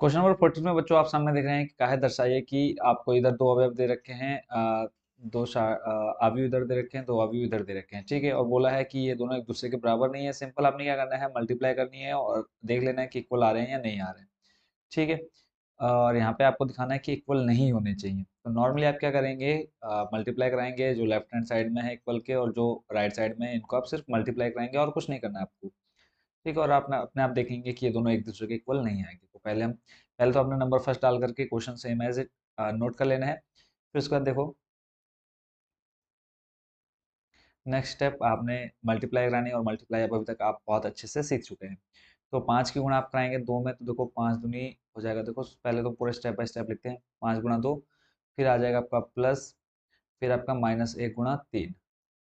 Question number 14 में बच्चों आप सामने देख रहे हैं कि काहे दर्शाइए कि आपको इधर दो अवयव दे रखे हैं, अवयव इधर दे रखे हैं, दो अवयव इधर दे रखे हैं। ठीक है, और बोला है कि ये दोनों एक दूसरे के बराबर नहीं है। सिंपल आपने क्या करना है, मल्टीप्लाई करनी है और देख लेना है कि इक्वल आ रहे हैं या नहीं आ रहे हैं। ठीक है, और यहाँ पे आपको दिखाना है कि इक्वल नहीं होने चाहिए। तो नॉर्मली आप क्या करेंगे, मल्टीप्लाई कराएंगे जो लेफ्ट हैंड साइड में है इक्वल के, और जो राइट साइड में है इनको आप सिर्फ मल्टीप्लाई कराएंगे और कुछ नहीं करना है आपको। ठीक है, और आप अपने आप देखेंगे कि ये दोनों एक दूसरे के इक्वल नहीं आएंगे। तो पहले तो आपने नंबर फर्स्ट डाल करके question same as it note कर लेना है। फिर उसके बाद देखो, नेक्स्ट स्टेप आपने मल्टीप्लाई करानी है, और मल्टीप्लाई अब अभी तक आप बहुत अच्छे से सीख चुके हैं। तो 5 की गुणा आप कराएंगे 2 में, तो देखो 5 दूनी हो जाएगा। देखो पहले तो पूरे स्टेप बाय स्टेप लिखते हैं। 5 गुणा 2, फिर आ जाएगा आपका प्लस, फिर आपका -1 गुणा 3।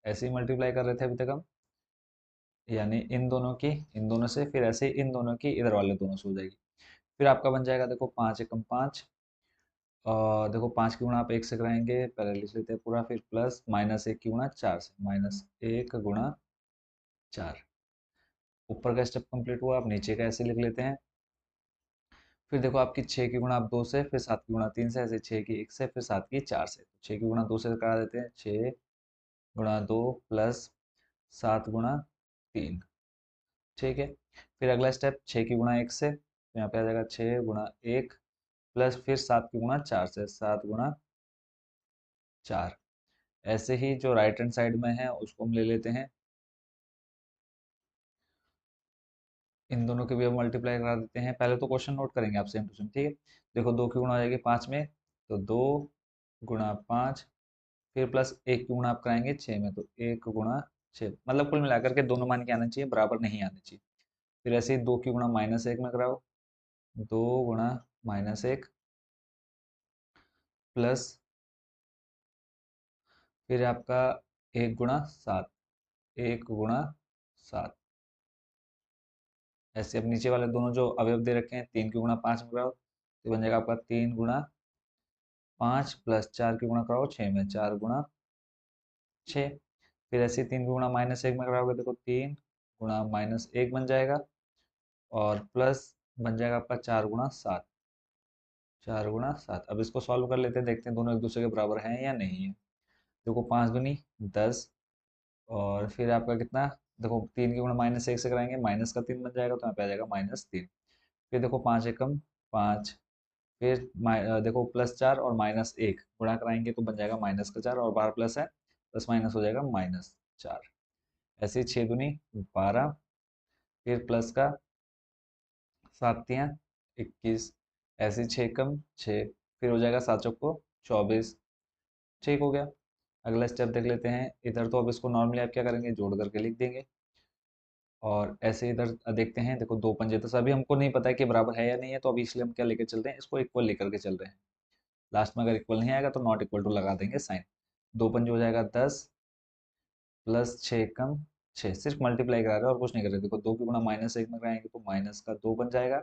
ऐसे ही मल्टीप्लाई कर रहे थे अभी तक हम, यानी इन दोनों की इन दोनों से, फिर ऐसे ही इन दोनों की इधर वाले दोनों से हो जाएगी। फिर आपका बन जाएगा, देखो 5 एकम 5, और देखो 5 की गुणा आप 1 से कराएंगे, पहले लिख लेते हैं पूरा, फिर प्लस -1 की गुणा 4 से, -1 गुणा 4। ऊपर का स्टेप कंप्लीट हुआ, आप नीचे का ऐसे लिख लेते हैं। फिर देखो आपकी 6 की गुणा आप 2 से, फिर 7 की गुणा 3 से, ऐसे 6 की 1 से, फिर 7 की 4 से। 6 की गुणा 2 से करा देते हैं, 6 गुणा 2 प्लस 7 गुणा 3। ठीक है, फिर अगला स्टेप 6 की गुणा 1 से, तो यहाँ पे आ जाएगा 6 गुणा 1 प्लस फिर 7 की गुणा 4 से, 7 गुणा 4। ऐसे ही जो राइट हैंड साइड में है उसको हम ले लेते हैं, इन दोनों के भी हम मल्टीप्लाई करा देते हैं। पहले तो क्वेश्चन नोट करेंगे आप सेम टू सेम। ठीक है, देखो 2 की गुणा हो जाएगी 5 में, तो 2 गुणा 5, फिर प्लस 1 की गुणा आप कराएंगे 6 में, तो 1 गुणा 6। मतलब कुल मिलाकर के दोनों मान के आने चाहिए, बराबर नहीं आने चाहिए। फिर ऐसे ही 2 की गुणा -1 में कराओ, 2 गुणा -1 प्लस फिर आपका 1 गुणा 7, 1 गुणा 7। ऐसे अब नीचे वाले दोनों जो अवयव दे रखे हैं, 3 की गुणा 5 में कराओ, तो बन जाएगा आपका 3 गुणा 5 प्लस 4 की गुणा कराओ 6 में, 4 गुणा 6। फिर ऐसे ही 3 की गुणा -1 में कराओगे, देखो 3 गुणा -1 बन जाएगा, और प्लस बन जाएगा आपका 4 गुणा 7, 4 गुणा 7। अब इसको सॉल्व कर लेते हैं, देखते हैं दोनों एक दूसरे के बराबर हैं या नहीं है। देखो 5 दूनी 10, और फिर आपका कितना, देखो 3 की गुणा -1 से कराएंगे, माइनस का 3 बन जाएगा, तो यहाँ पे आ जाएगा -3। फिर देखो 5 एकम 5, फिर देखो +4 और -1 गुणा कराएंगे तो बन जाएगा -4, और बाहर प्लस है, प्लस माइनस हो जाएगा -4। ऐसे ही 6 दूनी 12, फिर प्लस का 7 तियाँ 21, ऐसे 6 कम 6, फिर हो जाएगा 7 चौको 24। ठीक हो गया। अगला स्टेप देख लेते हैं। इधर तो अब इसको नॉर्मली आप क्या करेंगे, जोड़ करके लिख देंगे, और ऐसे इधर देखते हैं। देखो 2 पंजे तो सभी हमको नहीं पता है कि बराबर है या नहीं है, तो अभी इसलिए हम क्या लेकर चल रहे हैं, इसको इक्वल लेकर के चल रहे हैं। लास्ट में अगर इक्वल नहीं आएगा तो नॉट इक्वल टू लगा देंगे साइन। 2 पंजे हो जाएगा 10, प्लस 6 कम 6, सिर्फ मल्टीप्लाई करा रहे हैं और कुछ नहीं कर रहे। देखो 2 की गुणा -1 में कराएंगे तो माइनस का 2 बन जाएगा,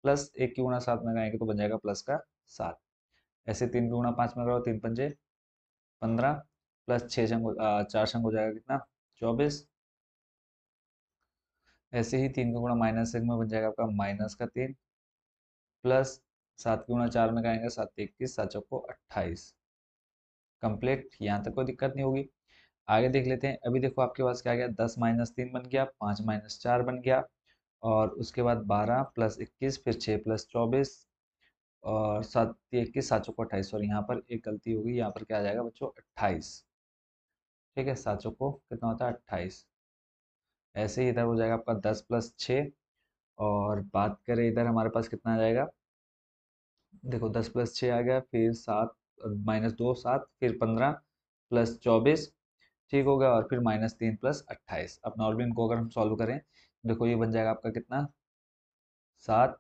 प्लस 1 की गुणा 7 में कराएंगे तो बन जाएगा प्लस का 7। ऐसे 3 की गुणा 5 में कराओ, 3 पंजे 15, प्लस 4 शंग हो जाएगा कितना, 24। ऐसे ही 3 का गुणा -1 में बन जाएगा आपका -3, प्लस 7 की गुणा 4 में कराएंगे, 7 21, 7 चौको 28। कंप्लीट, यहाँ तक कोई दिक्कत नहीं होगी। आगे देख लेते हैं। अभी देखो आपके पास क्या आ गया, 10 - 3 बन गया, 5 - 4 बन गया, और उसके बाद 12 प्लस 21, फिर 6 प्लस 24, और 7 21, 7 चौको 28। और यहाँ पर एक गलती होगी, यहाँ पर क्या आ जाएगा बच्चों, 28। ठीक है, 7 चौको कितना होता है, 28। ऐसे ही इधर हो जाएगा आपका 10 + 6, और बात करें इधर हमारे पास कितना आ जाएगा, देखो 10 + 6 आ गया, फिर 7 - 2 7, फिर 15 प्लस 24। ठीक हो गया, और फिर -3 प्लस 28। अब नॉर्मल इनको अगर हम सॉल्व करें, देखो ये बन जाएगा आपका कितना, 7,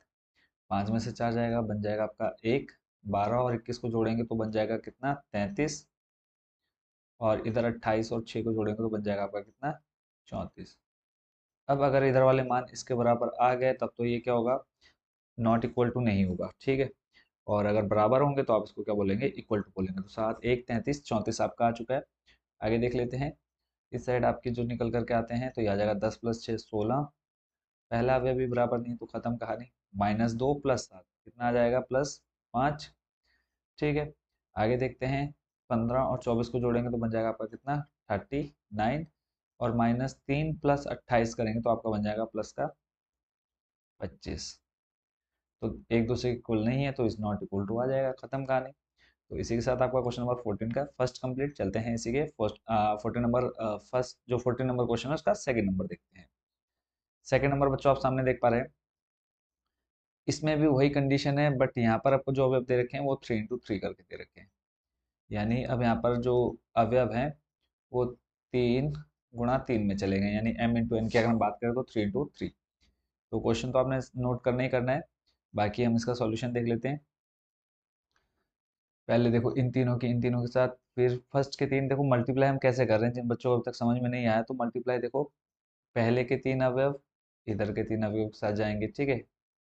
5 में से 4 जाएगा, बन जाएगा आपका 1, 12 और 21 को जोड़ेंगे तो बन जाएगा कितना, 33, और इधर 28 और 6 को जोड़ेंगे तो बन जाएगा आपका कितना, 34। अब अगर इधर वाले मान इसके बराबर आ गए, तब तो ये क्या होगा, नॉट इक्वल टू नहीं होगा। ठीक है, और अगर बराबर होंगे तो आप इसको क्या बोलेंगे, इक्वल टू बोलेंगे। तो 7 1 33 34 आपका आ चुका है। आगे देख लेते हैं। इस साइड आपके जो निकल करके आते हैं, तो ये आ जाएगा 10 + 6 16, पहला अवयव भी बराबर नहीं है तो खत्म कहानी। -2 + 7 कितना आ जाएगा? +5। ठीक है, आगे देखते हैं। 15 और 24 को जोड़ेंगे तो बन जाएगा आपका कितना? 39। और -3 + 28 करेंगे तो आपका बन जाएगा प्लस का 25। तो एक दूसरे के इक्वल नहीं है तो इज नॉट इक्वल टू आ जाएगा, खत्म कहानी। तो इसी के साथ आपका क्वेश्चन नंबर 14 का फर्स्ट कंप्लीट। चलते हैं इसी के फर्स्ट 14 नंबर फर्स्ट जो 14 नंबर क्वेश्चन है उसका सेकंड नंबर देखते हैं। सेकंड नंबर बच्चों आप सामने देख पा रहे हैं, इसमें भी वही कंडीशन है, बट यहाँ पर आपको जो अवयव दे रखे हैं वो 3 × 3 करके दे रखे हैं। यानी अब यहाँ पर जो अवयव हैं वो 3 × 3 में चले गए, यानी m × n की अगर हम बात करें तो 3 × 3। तो क्वेश्चन तो आपने नोट करना ही करना है, बाकी हम इसका सॉल्यूशन देख लेते हैं। पहले देखो इन तीनों के साथ, फिर फर्स्ट के तीन देखो मल्टीप्लाई हम कैसे कर रहे हैं, जिन बच्चों को अभी तक समझ में नहीं आया तो मल्टीप्लाई देखो, पहले के 3 अवयव इधर के 3 अवयव के साथ जाएंगे, ठीक है।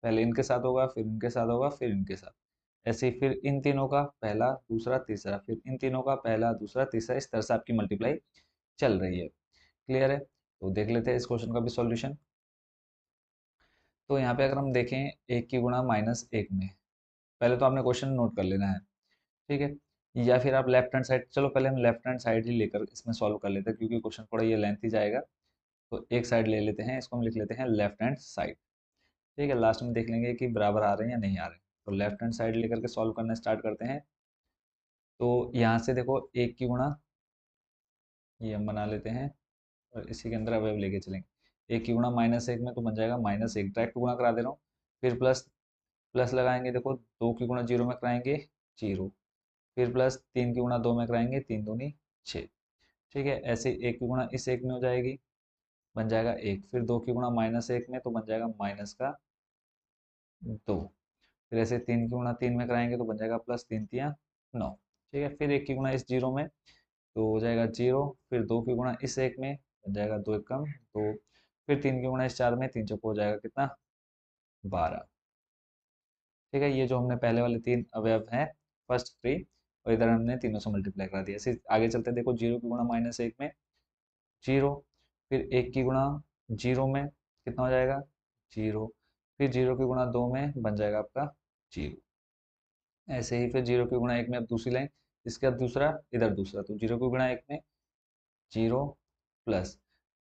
पहले इनके साथ होगा, फिर इनके साथ होगा, फिर इनके साथ, ऐसे ही फिर इन तीनों का पहला दूसरा तीसरा, फिर इन तीनों का पहला दूसरा तीसरा, इस तरह से आपकी मल्टीप्लाई चल रही है। क्लियर है? तो देख लेते हैं इस क्वेश्चन का भी सॉल्यूशन। तो यहाँ पे अगर हम देखें 1 की गुणा -1 में, पहले तो आपने क्वेश्चन नोट कर लेना है, ठीक है। या फिर आप लेफ्ट हैंड साइड, चलो पहले हम लेफ्ट हैंड साइड ही लेकर इसमें सॉल्व कर लेते हैं क्योंकि क्वेश्चन थोड़ा ये लेंथी जाएगा। तो एक साइड ले लेते हैं, इसको हम लिख लेते हैं लेफ्ट हैंड साइड, ठीक है। लास्ट में देख लेंगे कि बराबर आ रहे हैं या नहीं आ रहे हैं। तो लेफ्ट हैंड साइड लेकर के सॉल्व करना स्टार्ट करते हैं। तो यहाँ से देखो 1 की गुणा, ये हम बना लेते हैं और इसी के अंदर अवयव लेके चलेंगे। 1 की गुणा -1 में तो बन जाएगा -1, डायरेक्ट गुणा करा दे रहा हूँ। फिर प्लस प्लस लगाएंगे, देखो 2 की गुणा 0 में कराएंगे 0, फिर प्लस 3 की गुणा 2 में कराएंगे 3 दूनी 6, ठीक है। ऐसे 1 की गुणा इस 1 में हो जाएगी, बन जाएगा 1, फिर 2 की गुणा -1 में तो बन जाएगा -2, फिर ऐसे 3 की गुणा 3 में कराएंगे तो बन जाएगा +3 × 3 = 9, ठीक है। फिर 1 की गुणा इस 0 में तो हो जाएगा 0, फिर 2 की गुणा इस 1 में बन जाएगा 2 × 1 = 2, फिर 3 की गुणा इस 4 में 3 × 4 हो जाएगा कितना? 12, ठीक है। ये जो हमने पहले वाले 3 अवयव हैं फर्स्ट 3, और इधर हमने तीनों से मल्टीप्लाई करा दिया। ऐसे आगे चलते हैं, देखो 0 की गुणा -1 में 0, फिर 1 की गुणा 0 में कितना हो जाएगा? 0, फिर 0 की गुणा 2 में बन जाएगा आपका 0। ऐसे ही फिर 0 की गुणा 1 में अब दूसरी लाइन, इसके बाद दूसरा, इधर दूसरा, तो 0 की गुणा 1 में 0 प्लस,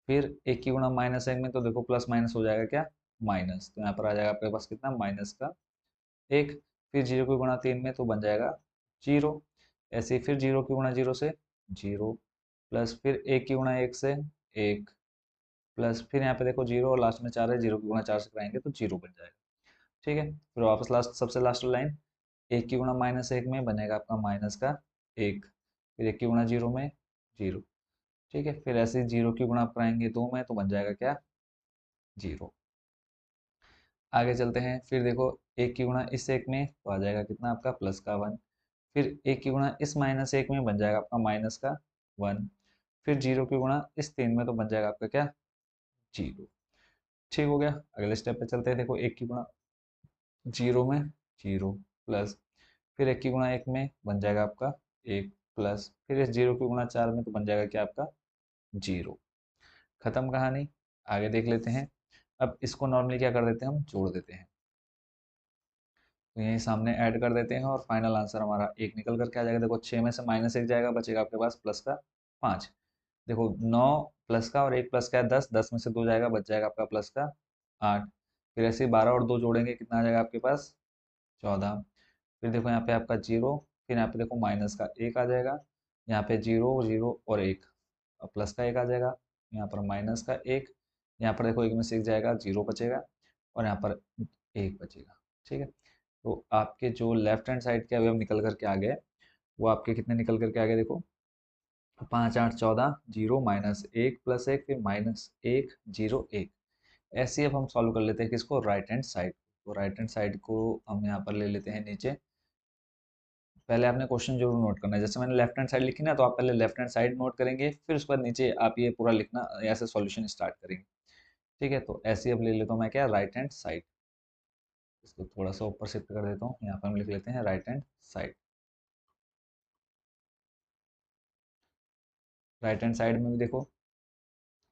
फिर 1 की गुणा -1 में तो देखो प्लस माइनस हो जाएगा क्या? माइनस, तो यहाँ पर आ जाएगा आपके पास कितना? -1। फिर 0 की गुणा 3 में तो बन जाएगा 0। ऐसे ही फिर 0 की गुणा 0 से 0 प्लस, फिर 1 की गुणा 1 से 1 प्लस, फिर यहाँ पे देखो 0 और लास्ट में 4 है, 0 की गुणा 4 से कराएंगे तो 0 बन जाएगा, ठीक है। फिर वापस लास्ट, सबसे लास्ट लाइन, 1 की गुणा -1 में बनेगा आपका -1, फिर 1 की गुणा 0 में 0, ठीक है। फिर ऐसे ही 0 की गुणा आप कराएंगे 2 में तो बन जाएगा क्या? 0। आगे चलते हैं, फिर देखो 1 की गुणा इस 1 में तो आ जाएगा कितना आपका? प्लस का 1, फिर 1 की गुणा इस -1 में बन जाएगा आपका माइनस का 1, फिर 0 की गुणा इस 3 में तो बन जाएगा आपका क्या? 0। ठीक हो गया। अगले स्टेप पे चलते हैं, देखो 1 की गुणा 0 में 0 प्लस, फिर 1 की गुणा 1 में बन जाएगा आपका 1 प्लस, फिर इस 0 की गुणा 4 में तो बन जाएगा क्या आपका? 0। खत्म कहानी। आगे देख लेते हैं। अब इसको नॉर्मली क्या कर देते हैं, हम जोड़ देते हैं, तो यही सामने ऐड कर देते हैं और फाइनल आंसर हमारा 1 निकल करके आ जाएगा। देखो 6 में से -1 जाएगा, बचेगा आपके पास प्लस का 5। देखो 9 प्लस का और 1 प्लस का है 10, 10 में से 2 जाएगा, बच जाएगा आपका प्लस का 8। फिर ऐसे ही 12 और 2 जोड़ेंगे, कितना आ जाएगा आपके पास? 14। फिर देखो यहाँ पे आपका 0, फिर यहाँ पे देखो माइनस का 1 आ जाएगा, यहाँ पे 0 0 और 1, और प्लस का 1 आ जाएगा, यहाँ पर माइनस का 1, यहाँ पर देखो 1 में से 1 जाएगा, 0 बचेगा, और यहाँ पर 1 बचेगा, ठीक है। तो आपके जो लेफ्ट हैंड साइड के अवयव निकल करके आ गए, वो आपके कितने निकल करके आ गए? देखो 5 8 14, 0 -1 प्लस 1, फिर -1 0 1। ऐसे ही अब हम सॉल्व कर लेते हैं किसको? Right hand side. तो राइट हैंड साइड को हम यहाँ पर ले लेते हैं नीचे। पहले आपने क्वेश्चन जरूर नोट करना है, जैसे मैंने लेफ्ट हैंड साइड लिखी ना, तो आप पहले लेफ्ट हैंड साइड नोट करेंगे, फिर उसके बाद नीचे आप ये पूरा लिखना, ऐसे सॉल्यूशन स्टार्ट करेंगे, ठीक है। तो ऐसे ही अब ले लेता हूँ मैं क्या? Right hand side. इसको थोड़ा सा ऊपर शिफ्ट कर देता हूँ, यहाँ पर हम लिख लेते हैं right hand side. Right hand side में भी देखो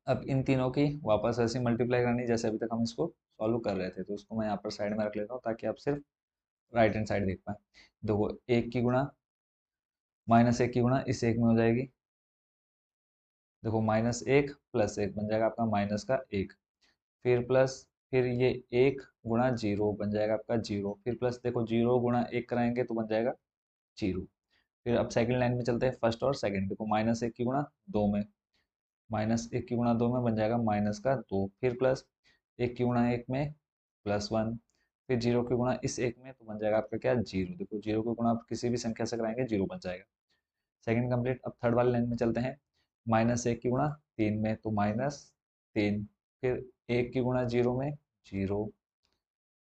अब इन तीनों की वापस ऐसे मल्टीप्लाई करनी जैसे अभी तक हम इसको सॉल्व कर रहे थे, तो उसको मैं यहाँ पर साइड में रख लेता हूँ ताकि आप सिर्फ राइट हैंड साइड देख पाए। देखो एक की गुणा माइनस एक की गुणा इस एक में हो जाएगी। देखो माइनस एक प्लस एक बन जाएगा आपका माइनस का एक, फिर प्लस, फिर ये एक गुणा जीरो बन जाएगा आपका जीरो, फिर प्लस देखो जीरो गुणा एक कराएंगे तो बन जाएगा जीरो। फिर अब सेकंड लाइन में चलते हैं, फर्स्ट और सेकंड। देखो माइनस एक की गुणा दो में, माइनस एक की गुणा दो में बन जाएगा माइनस का दो, फिर प्लस एक की गुणा एक में प्लस वन, फिर जीरो की गुणा इस एक में तो बन जाएगा आपका क्या जीरो। देखो जीरो की गुणा आप किसी भी संख्या से कराएंगे जीरो बन जाएगा। Second complete. अब थर्ड वाले लाइन में चलते हैं, माइनस एक की गुणा तीन में तो माइनस तीन, फिर एक की गुणा जीरो में जीरो,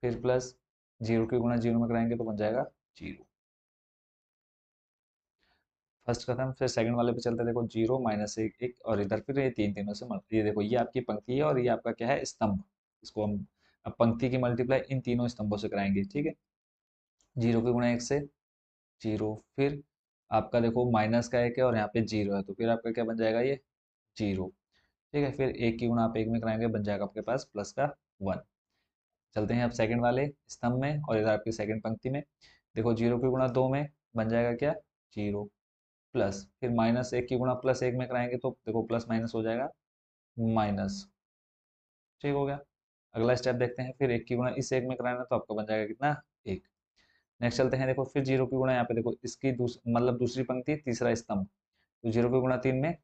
फिर प्लस जीरो की गुणा जीरो में कराएंगे तो बन जाएगा जीरो। फर्स्ट खत्म, फिर सेकंड वाले पे चलते हैं। देखो जीरो माइनस एक एक और इधर फिर ये तीन तीनों से ये देखो ये आपकी पंक्ति है और ये आपका क्या है स्तंभ। इसको हम अब पंक्ति की मल्टीप्लाई इन तीनों स्तंभों से कराएंगे, ठीक है। जीरो की गुणा एक से जीरो, फिर आपका देखो माइनस का एक है और यहाँ पे जीरो है तो फिर आपका क्या बन जाएगा ये जीरो, ठीक है। फिर एक की गुणा आप एक में कराएंगे बन जाएगा आपके पास प्लस का वन। चलते हैं अब सेकंड वाले स्तंभ में और इधर आपकी सेकंड पंक्ति में। देखो जीरो की गुणा दो में बन जाएगा क्या जीरो, प्लस फिर माइनस एक की गुणा प्लस एक में कराएंगे तो देखो प्लस माइनस हो जाएगा माइनस, ठीक हो गया। अगला स्टेप देखते हैं, फिर एक की गुणा इस एक में कराना तो आपका बन जाएगा कितना एक। नेक्स्ट चलते हैं, देखो फिर जीरो की गुणा यहाँ पे देखो इसकी मतलब दूसरी पंक्ति तीसरा स्तंभ, तो जीरो की गुणा तीन में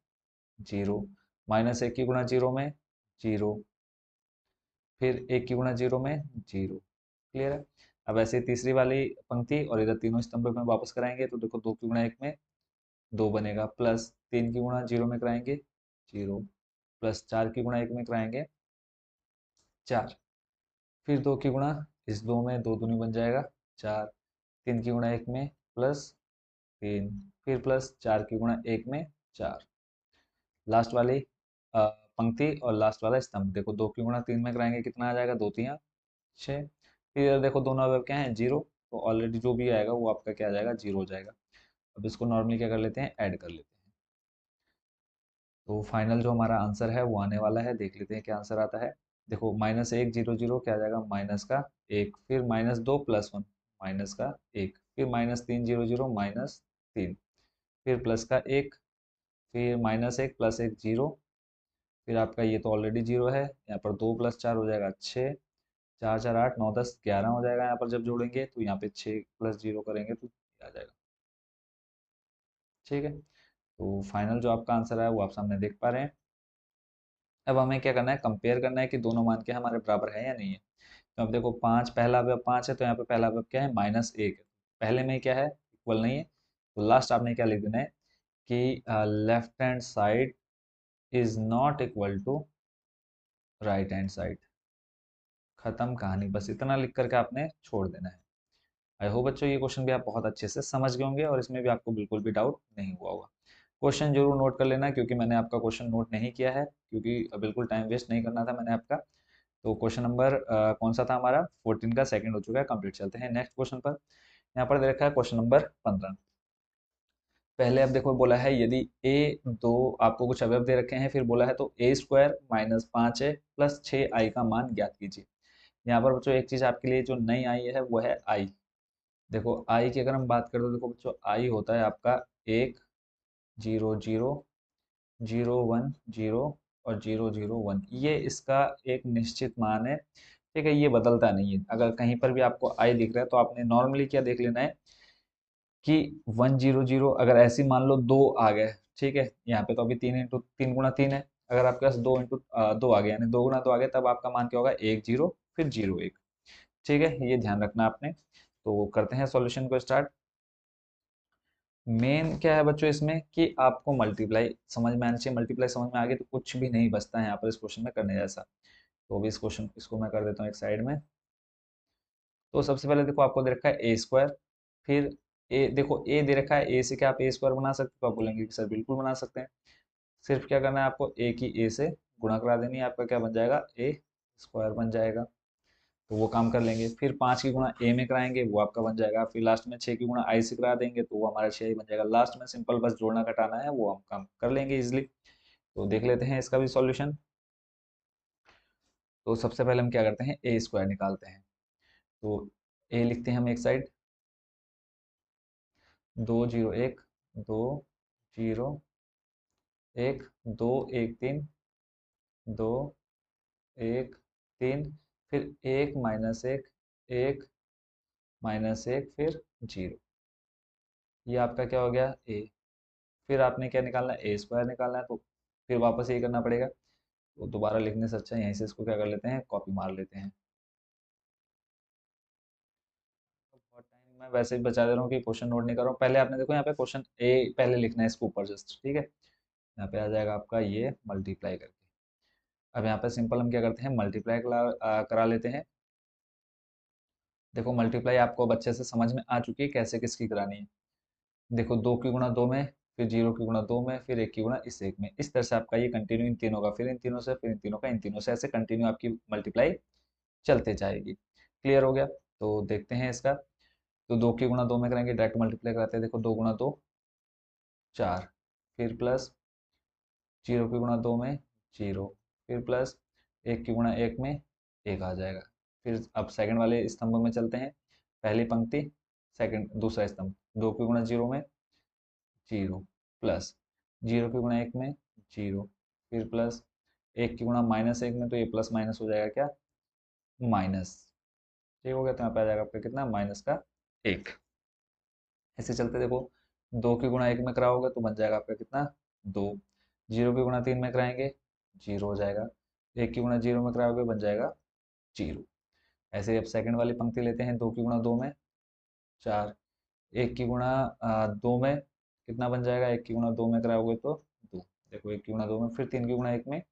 जीरो, माइनस एक की गुणा जीरो में जीरो, फिर एक की गुणा जीरो में जीरो, क्लियर है। अब ऐसे ही तीसरी वाली पंक्ति और इधर तीनों स्तंभ में वापस कराएंगे तो देखो दो की गुणा एक में दो बनेगा, प्लस तीन की गुणा जीरो में कराएंगे जीरो, प्लस चार की गुणा एक में कराएंगे चार, फिर दो की गुणा इस दो में दो दूनी बन जाएगा चार, तीन की गुणा एक में प्लस तीन, फिर प्लस चार की गुणा एक में चार। लास्ट वाली पंक्ति और लास्ट वाला स्तंभ, देखो दो की गुणा तीन में कराएंगे कितना आ जाएगा दो तिया छः, फिर इधर देखो दोनों अवयव क्या है जीरो, तो ऑलरेडी जो भी आएगा वो आपका क्या आ जाएगा जीरो हो जाएगा। अब इसको नॉर्मली क्या कर लेते हैं ऐड कर लेते हैं, तो फाइनल जो हमारा आंसर है वो आने वाला है, देख लेते हैं क्या आंसर आता है। देखो माइनस एक जीरो जीरो क्या आ जाएगा माइनस का एक, फिर माइनस दो प्लस वन माइनस का एक, फिर माइनस तीन जीरो जीरो माइनस तीन, फिर प्लस का एक, फिर माइनस एक प्लस एक जीरो, फिर आपका ये तो ऑलरेडी जीरो है, यहाँ पर दो प्लस चार हो जाएगा छः, चार चार आठ नौ दस ग्यारह हो जाएगा यहाँ पर जब जोड़ेंगे, तो यहाँ पे छः प्लस जीरो करेंगे तो आ जाएगा, ठीक है। तो फाइनल जो आपका आंसर है वो आप सामने देख पा रहे हैं। अब हमें क्या करना है कंपेयर करना है कि दोनों मान के हमारे बराबर है या नहीं है। तो अब देखो पाँच पहला अवयव पाँच है तो यहाँ पे पहला अवयव क्या है माइनस एक है, पहले में क्या है इक्वल नहीं है, तो लास्ट आपने क्या लिख देना है कि left hand side is not equal to right hand side, खत्म कहानी, बस इतना लिख करके आपने छोड़ देना है। आई होप बच्चों ये क्वेश्चन भी आप बहुत अच्छे से समझ गए होंगे और इसमें भी आपको बिल्कुल भी डाउट नहीं हुआ होगा। क्वेश्चन जरूर नोट कर लेना क्योंकि मैंने आपका क्वेश्चन नोट नहीं किया है, क्योंकि बिल्कुल टाइम वेस्ट नहीं करना था मैंने आपका। तो क्वेश्चन नंबर कौन सा था हमारा 14 का सेकंड हो चुका है कंप्लीट। चलते हैं नेक्स्ट क्वेश्चन पर। यहाँ पर दे रखा है क्वेश्चन नंबर 15। पहले अब देखो बोला है यदि ए दो आपको कुछ अवयव दे रखे हैं, फिर बोला है तो ए स्क्वायर माइनस पाँच ए प्लस छः आई का मान ज्ञात कीजिए। यहाँ पर बच्चों एक चीज आपके लिए जो नई आई है वो है आई। देखो आई की अगर हम बात करें तो देखो बच्चों आई होता है आपका एक zero zero zero one zero और जीरो जीरो वन, ये इसका एक निश्चित मान है, ठीक है। ये बदलता नहीं है, अगर कहीं पर भी आपको आई दिख रहा है तो आपने नॉर्मली क्या देख लेना है कि वन जीरो जीरो अगर ऐसी मान लो दो आ गए, ठीक है। यहाँ पे तो अभी तीन इंटू तीन गुणा तीन है, अगर आपके पास दो इंटू दो आ गए यानी दो गुणा दो आ गए तब आपका मान क्या होगा एक जीरो फिर जीरो एक, ठीक है। ये ध्यान रखना आपने। तो करते हैं सॉल्यूशन को स्टार्ट। मेन क्या है बच्चों इसमें कि आपको मल्टीप्लाई समझ में आना चाहिए, मल्टीप्लाई समझ में आ गई तो कुछ भी नहीं बचता है यहाँ पर इस क्वेश्चन में करने जैसा। तो अभी इस क्वेश्चन इसको मैं कर देता हूँ एक साइड में। तो सबसे पहले देखो आपको दे रखा है ए स्क्वायर, फिर ए देखो ए दे रखा है, ए से क्या आप ए स्क्वायर बना सकते हो, तो आप बोलेंगे कि सर बिल्कुल बना सकते हैं। सिर्फ क्या करना है आपको ए की ए से गुणा करा देनी है, आपका क्या बन जाएगा ए स्क्वायर बन जाएगा, तो वो काम कर लेंगे। फिर पाँच की गुणा ए में कराएंगे वो आपका बन जाएगा, फिर लास्ट में छः की गुणा आई से करा देंगे तो वो हमारा छः ही बन जाएगा। लास्ट में सिंपल बस जोड़ना घटाना है वो हम काम कर लेंगे इजिली। तो देख लेते हैं इसका भी सॉल्यूशन। तो सबसे पहले हम क्या करते हैं, ए स्क्वायर निकालते हैं। तो ए लिखते हैं हम एक साइड, 2 0 1, 2 0 1, 2 1 3, 2 1 3, फिर 1 - 1, 1 - 1, फिर 0। ये आपका क्या हो गया, ए। फिर आपने क्या निकालना है, ए स्क्वायर निकालना है, तो फिर वापस ये करना पड़ेगा। तो दोबारा लिखने से अच्छा यहीं से इसको क्या कर लेते हैं, कॉपी मार लेते हैं। तो बहुत टाइम मैं वैसे ही बचा दे रहा हूँ कि क्वेश्चन नोट नहीं कर रहा हूँ। पहले आपने देखो यहाँ पे क्वेश्चन ए पहले लिखना है इसके ऊपर जस्ट, ठीक है। यहाँ पे आ जाएगा आपका ये मल्टीप्लाई करके। अब यहाँ पे सिंपल हम क्या करते हैं, मल्टीप्लाई करा लेते हैं। देखो मल्टीप्लाई आपको अब अच्छे से समझ में आ चुकी है कैसे किसकी करानी है। देखो 2 की गुणा 2 में, फिर 0 की गुणा 2 में, फिर 1 की गुणा इस एक में, इस तरह से आपका ये कंटिन्यू इन तीनों का, फिर इन तीनों से, फिर इन तीनों का, इन तीनों से, ऐसे कंटिन्यू आपकी मल्टीप्लाई चलते जाएगी। क्लियर हो गया। तो देखते हैं इसका। तो 2 की गुणा 2 में करेंगे, डायरेक्ट मल्टीप्लाई कराते हैं। देखो 2 गुणा 2 4, फिर प्लस 0 की गुणा 2 में 0, फिर प्लस 1 की गुणा 1 में 1 आ जाएगा। फिर अब सेकंड वाले स्तंभ में चलते हैं, पहली पंक्ति, सेकंड दूसरा स्तंभ, 2 की गुणा 0 में 0, प्लस 0 की गुणा 1 में 0, फिर प्लस 1 की गुणा -1 में, तो ये प्लस माइनस हो जाएगा क्या, माइनस। ठीक हो गया। तो यहाँ पे आ जाएगा आपका कितना, -1। ऐसे चलते देखो, 2 की गुणा 1 में कराओगे तो बन जाएगा आपका कितना, 2। 0 की गुणा 3 में कराएंगे, 0 हो जाएगा। 1 की गुणा 0 में कराओगे बन जाएगा 0। ऐसे ही अब सेकंड वाली पंक्ति लेते हैं, 2 की गुणा 2 में 4, 1 की गुणा 2 में कितना बन जाएगा, 1 की गुणा 2 में कराओगे तो 2। देखो 1 की गुणा 2 में, फिर 3 की गुणा 1 में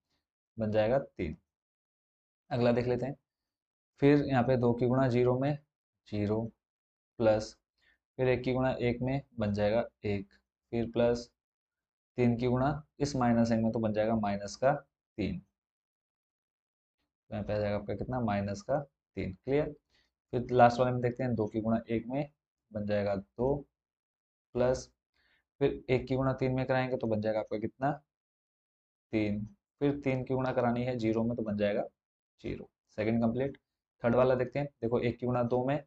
बन जाएगा 3। अगला देख लेते हैं। फिर यहाँ पे 2 की गुणा 0 में 0, प्लस फिर 1 की गुणा 1 में बन जाएगा 1, फिर प्लस 3 की गुणा इस -1 में, तो बन जाएगा -3। तो यहाँ पे आ जाएगा आपका कितना, -3। क्लियर। फिर लास्ट वाले में देखते हैं, 2 की गुणा 1 में बन जाएगा 2, प्लस फिर 1 की गुणा 3 में कराएंगे तो बन जाएगा आपका कितना, 3। फिर 3 की गुणा करानी है 0 में, तो बन जाएगा 0। Second complete. थर्ड वाला देखते हैं। देखो 1 की गुणा 2 में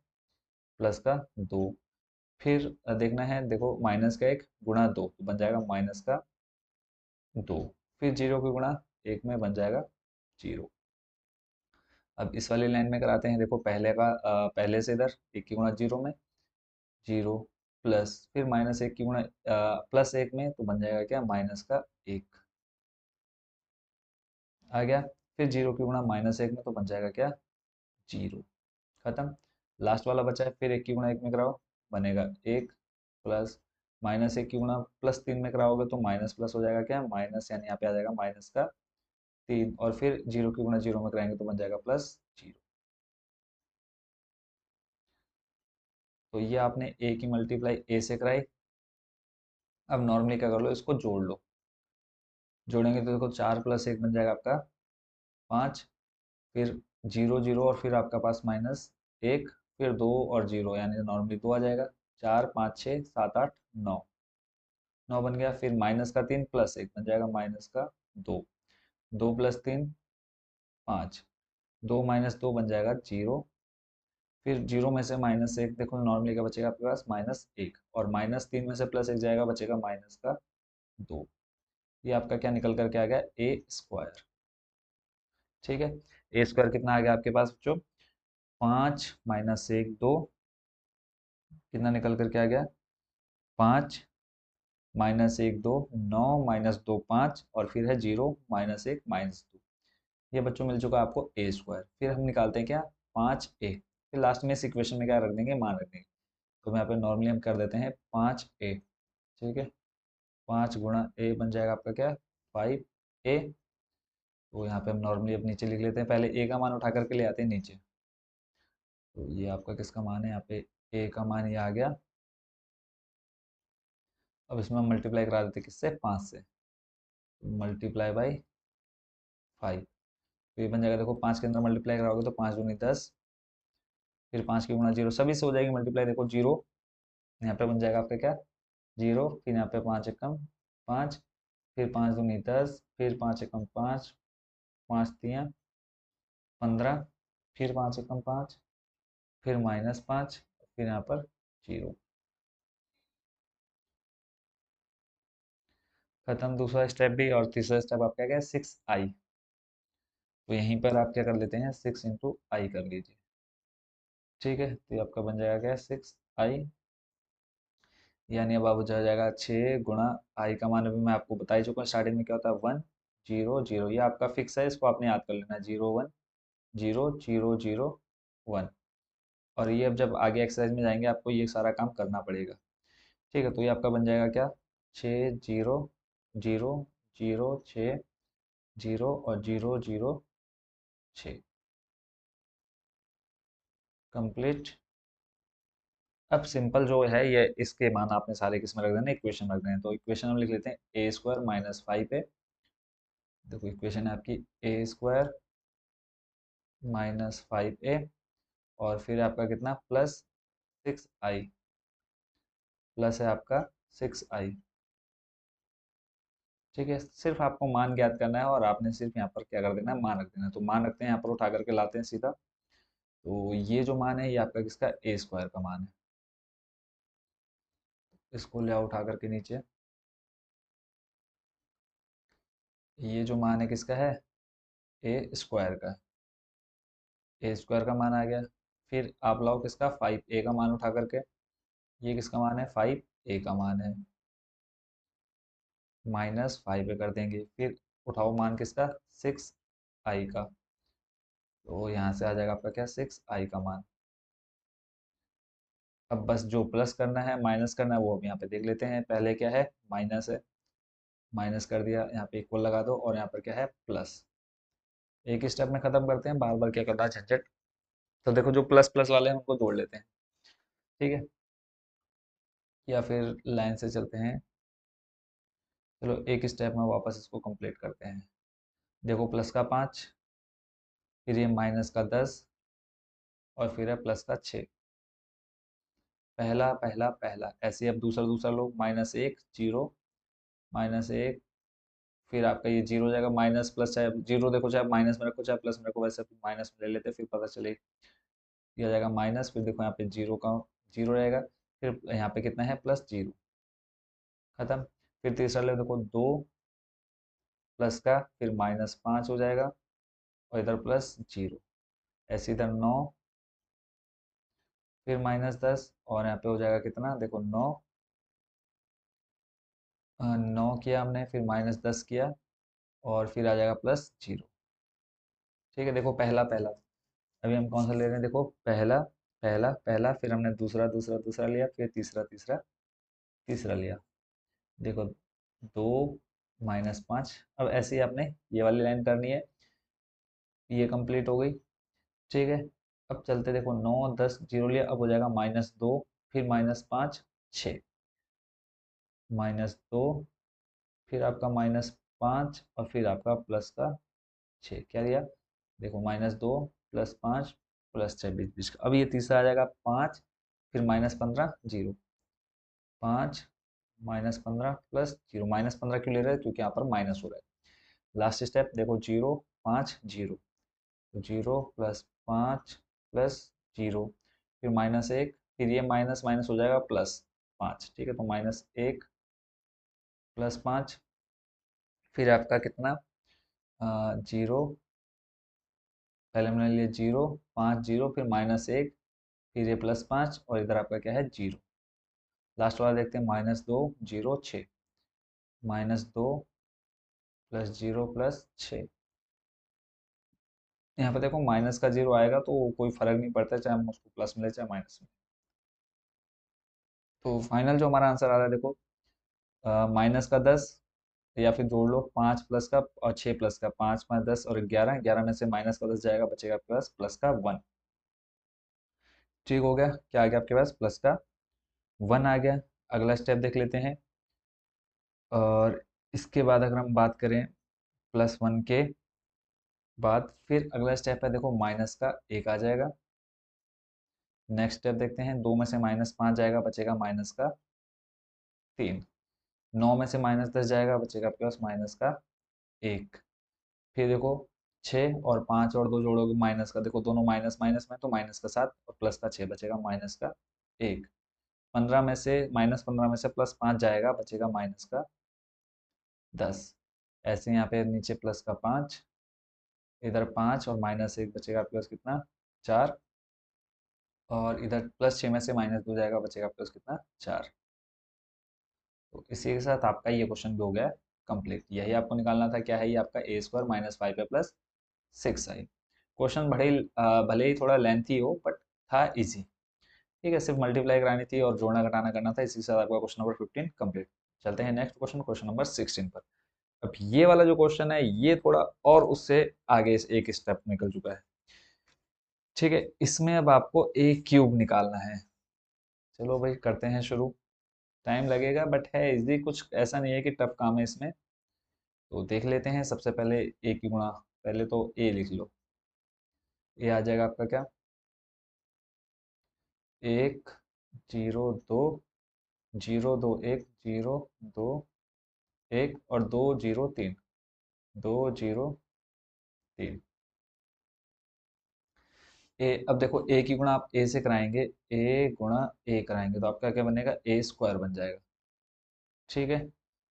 प्लस का 2, फिर देखना है, देखो माइनस का 1 गुणा 2, तो बन जाएगा -2। फिर 0 की गुणा 1 में बन जाएगा 0। अब इस वाली लाइन में कराते हैं। देखो पहले से इधर 1 की गुणा 0 में 0, प्लस फिर +1 में, तो बन जाएगा क्या, -1 आ गया। फिर 0 की गुणा -1 में, तो बन जाएगा क्या, 0। खत्म। लास्ट वाला बचा है, फिर 1 की गुणा 1 में कराओ, बनेगा 1, प्लस -1 की गुणा +3 में कराओगे तो माइनस प्लस हो जाएगा क्या, माइनस, यानी यहाँ पे आ जाएगा -3, और फिर 0 की गुणा 0 में कराएंगे तो बन जाएगा +0। तो ये आपने ए की मल्टीप्लाई ए से कराई। अब नॉर्मली क्या कर लो, इसको जोड़ लो। जोड़ेंगे तो देखो 4 + 1 बन जाएगा आपका 5, फिर 0 0, और फिर आपका पास -1, फिर 2 और 0, यानी नॉर्मली 2 आ जाएगा। 4 5 6 7 8 9, 9 बन गया। फिर -3 + 1 बन जाएगा -2, 2 + 3 5, 2 - 2 बन जाएगा 0। फिर 0 में से -1, देखो नॉर्मली क्या बचेगा आपके पास, -1, और -3 में से +1 जाएगा, बचेगा -2। ये आपका क्या निकल करके आ गया, ए स्क्वायर। ठीक है। ए स्क्वायर कितना आ गया आपके पास बच्चों, 5 -1 2, कितना निकल करके आ गया, 5 -1 2 9, -2 5, और फिर है 0 -1 -2। ये बच्चों मिल चुका आपको ए स्क्वायर। फिर हम निकालते हैं क्या, 5a। फिर लास्ट में इस इक्वेशन में क्या रख देंगे, मान रख देंगे। तो यहाँ पे नॉर्मली हम कर देते हैं 5a। ठीक है। 5 × a बन जाएगा आपका क्या, 5a। तो यहाँ पे हम नॉर्मली अब नीचे लिख लेते हैं, पहले a का मान उठा करके ले आते हैं नीचे। तो ये आपका किसका मान है, यहाँ पे a का मान ये आ गया। अब इसमें हम मल्टीप्लाई करा देते हैं किससे, 5 से, ×5। तो ये बन जाएगा, देखो 5 के अंदर मल्टीप्लाई कराओगे तो 5 दूनी 10, फिर 5 की गुणा 0 सभी से हो जाएगी मल्टीप्लाई। देखो 0 यहाँ पे बन जाएगा आपका क्या, 0, फिर यहाँ पे 5 एकम 5, फिर 5 दूनी 10, फिर 5 एकम 5, 5 तियाँ 15, फिर 5 एकम 5, फिर -5, फिर यहाँ पर 0। खत्म दूसरा स्टेप भी। और तीसरा स्टेप आपका क्या है, 6i। तो यहीं पर आप क्या कर लेते हैं, 6 × i कर लीजिए। ठीक है, तो ये आपका बन जाएगा क्या, 6i। यानी अब आप हो जाएगा 6 × i का मान अभी मैं आपको बता ही चुका हूँ, स्टार्टिंग में क्या होता है 1 0 0। ये आपका फिक्स है, इसको आपने याद कर लेना है, 0 1 0 0 0 1। और ये अब जब आगे एक्सरसाइज में जाएंगे आपको ये सारा काम करना पड़ेगा। ठीक है, तो ये आपका बन जाएगा क्या, 6 0 0 0 6 0 और 0 0 6 कंप्लीट। अब सिंपल जो है ये इसके मान आपने सारे किस में रख देना, इक्वेशन रख देना। तो इक्वेशन हम लिख लेते हैं a² - 5a। देखो इक्वेशन है आपकी a² - 5a, और फिर आपका कितना प्लस 6i, प्लस है आपका 6i। ठीक है, सिर्फ आपको मान ज्ञात करना है और आपने सिर्फ यहाँ पर क्या कर देना है, मान रख देना है। तो मान रखते हैं यहाँ पर, उठा करके लाते हैं सीधा। तो ये जो मान है ये आपका किसका, a² का मान है। इसको ले आओ उठा करके नीचे। ये जो मान है किसका है, a² का। a² का मान आ गया। फिर आप लाओ किसका, 5a का मान उठा करके। ये किसका मान है, 5a का मान है, -5a कर देंगे। फिर उठाओ मान किसका, 6i का। तो यहाँ से आ जाएगा आपका क्या, 6i का मान। अब बस जो प्लस करना है माइनस करना है वो हम यहाँ पे देख लेते हैं। पहले क्या है, माइनस है, माइनस कर दिया, यहाँ पे इक्वल लगा दो, और यहाँ पर क्या है, प्लस। एक स्टेप में खत्म करते हैं, बार बार क्या करना है झंझट। तो देखो जो प्लस प्लस वाले हैं उनको जोड़ लेते हैं। ठीक है, या फिर लाइन से चलते हैं। चलो एक स्टेप में वापस इसको कंप्लीट करते हैं। देखो प्लस का 5, फिर ये माइनस का 10, और फिर है प्लस का 6। पहला पहला पहला, ऐसे अब दूसरा दूसरा लो, -1 0, -1, फिर आपका ये 0 हो जाएगा। माइनस प्लस, चाहे 0 देखो, चाहे माइनस में रखो चाहे प्लस में रखो, वैसे माइनस में ले लेते फिर पता चले। ये आ जाएगा माइनस, फिर देखो यहाँ पे 0 का 0 रहेगा, फिर यहाँ पे कितना है, +0। खत्म। फिर तीसरा ले देखो, 2 प्लस का, फिर -5 हो जाएगा, और इधर +0। ऐसे इधर 9, फिर -10, और यहाँ पे हो जाएगा कितना, देखो 9, 9 किया हमने, फिर -10 किया, और फिर आ जाएगा +0। ठीक है, देखो पहला पहला। अभी हम कौन सा ले रहे हैं, देखो पहला पहला पहला, फिर हमने दूसरा दूसरा दूसरा लिया, फिर तीसरा तीसरा तीसरा लिया। देखो 2 -5। अब ऐसे ही आपने ये वाली लाइन करनी है। ये कंप्लीट हो गई। ठीक है, अब चलते, देखो 9 10 0 लिया, अब हो जाएगा -2, फिर -5 6, -2, फिर आपका -5, और फिर आपका प्लस का 6। क्या लिया, देखो -2 +5 +6, बीच बीच का। अब ये तीसरा आ जाएगा 5, फिर -15 0, 5 -15 +0। -15 क्यों ले रहे हैं, क्योंकि यहाँ पर माइनस हो रहा है। लास्ट स्टेप देखो, 0 5 0, तो 0 +5 +0, फिर -1, फिर ये माइनस माइनस हो जाएगा +5। ठीक है, तो -1 +5, फिर आपका कितना, 0, पहले हमने लिया 0 5 0, फिर -1, फिर ये +5, और इधर आपका क्या है, 0। लास्ट वाला देखते हैं, -2 0 6, -2 +0 +6। यहाँ पे देखो माइनस का 0 आएगा तो कोई फर्क नहीं पड़ता, चाहे हम उसको प्लस में ले चाहे माइनस में। तो फाइनल जो हमारा आंसर आ रहा है, देखो -10, या फिर जोड़ लो 5 प्लस का और 6 प्लस का, 5 5 10 और 11, 11 में से -10 जाएगा, बचेगा प्लस, प्लस का 1। ठीक हो गया, क्या आ गया आपके पास, प्लस का 1 आ गया। अगला स्टेप देख लेते हैं। और इसके बाद अगर हम बात करें +1 के बाद, फिर अगला स्टेप है, देखो माइनस का 1 आ जाएगा। नेक्स्ट स्टेप देखते हैं, 2 में से -5 जाएगा, बचेगा -3। 9 में से -10 जाएगा, बचेगा आपके पास माइनस का 1। फिर देखो 6 और 5 और 2 जोड़ोगे माइनस का, देखो दोनों माइनस माइनस में, तो माइनस का 7 और प्लस का 6, बचेगा माइनस का 1। 15 में से -15 में से +5 जाएगा, बचेगा माइनस का 10। ऐसे यहाँ पे नीचे प्लस का 5, इधर 5 और -1, बचेगा आपके पास कितना 4। और इधर +6 में से -2 जाएगा, बचेगा आपके पास कितना 4। तो इसी के साथ आपका ये क्वेश्चन भी हो गया कंप्लीट। यही आपको निकालना था, क्या है ये आपका a² -5a + 6i। क्वेश्चन भले ही थोड़ा लेंथी हो, बट था इजी। ठीक है, सिर्फ मल्टीप्लाई करानी थी और जोड़ना घटाना करना था। इसी के साथ आपका क्वेश्चन नंबर 15 कंप्लीट। चलते हैं नेक्स्ट क्वेश्चन, क्वेश्चन नंबर 16 पर। अब ये वाला जो क्वेश्चन है ये थोड़ा और उससे आगे एक स्टेप निकल चुका है। ठीक है, इसमें अब आपको a³ निकालना है। चलो भाई करते हैं शुरू। टाइम लगेगा बट है इजी, कुछ ऐसा नहीं है कि टफ काम है इसमें। तो देख लेते हैं। सबसे पहले a की गुणा, पहले तो a लिख लो। ये आ जाएगा आपका क्या, 1 0 2 0 2 1 0 2 1 और 2 0 3 2 0 3 ए। अब देखो a की गुणा आप a से कराएंगे, a गुणा a कराएंगे तो आपका क्या बनेगा, a² बन जाएगा। ठीक है,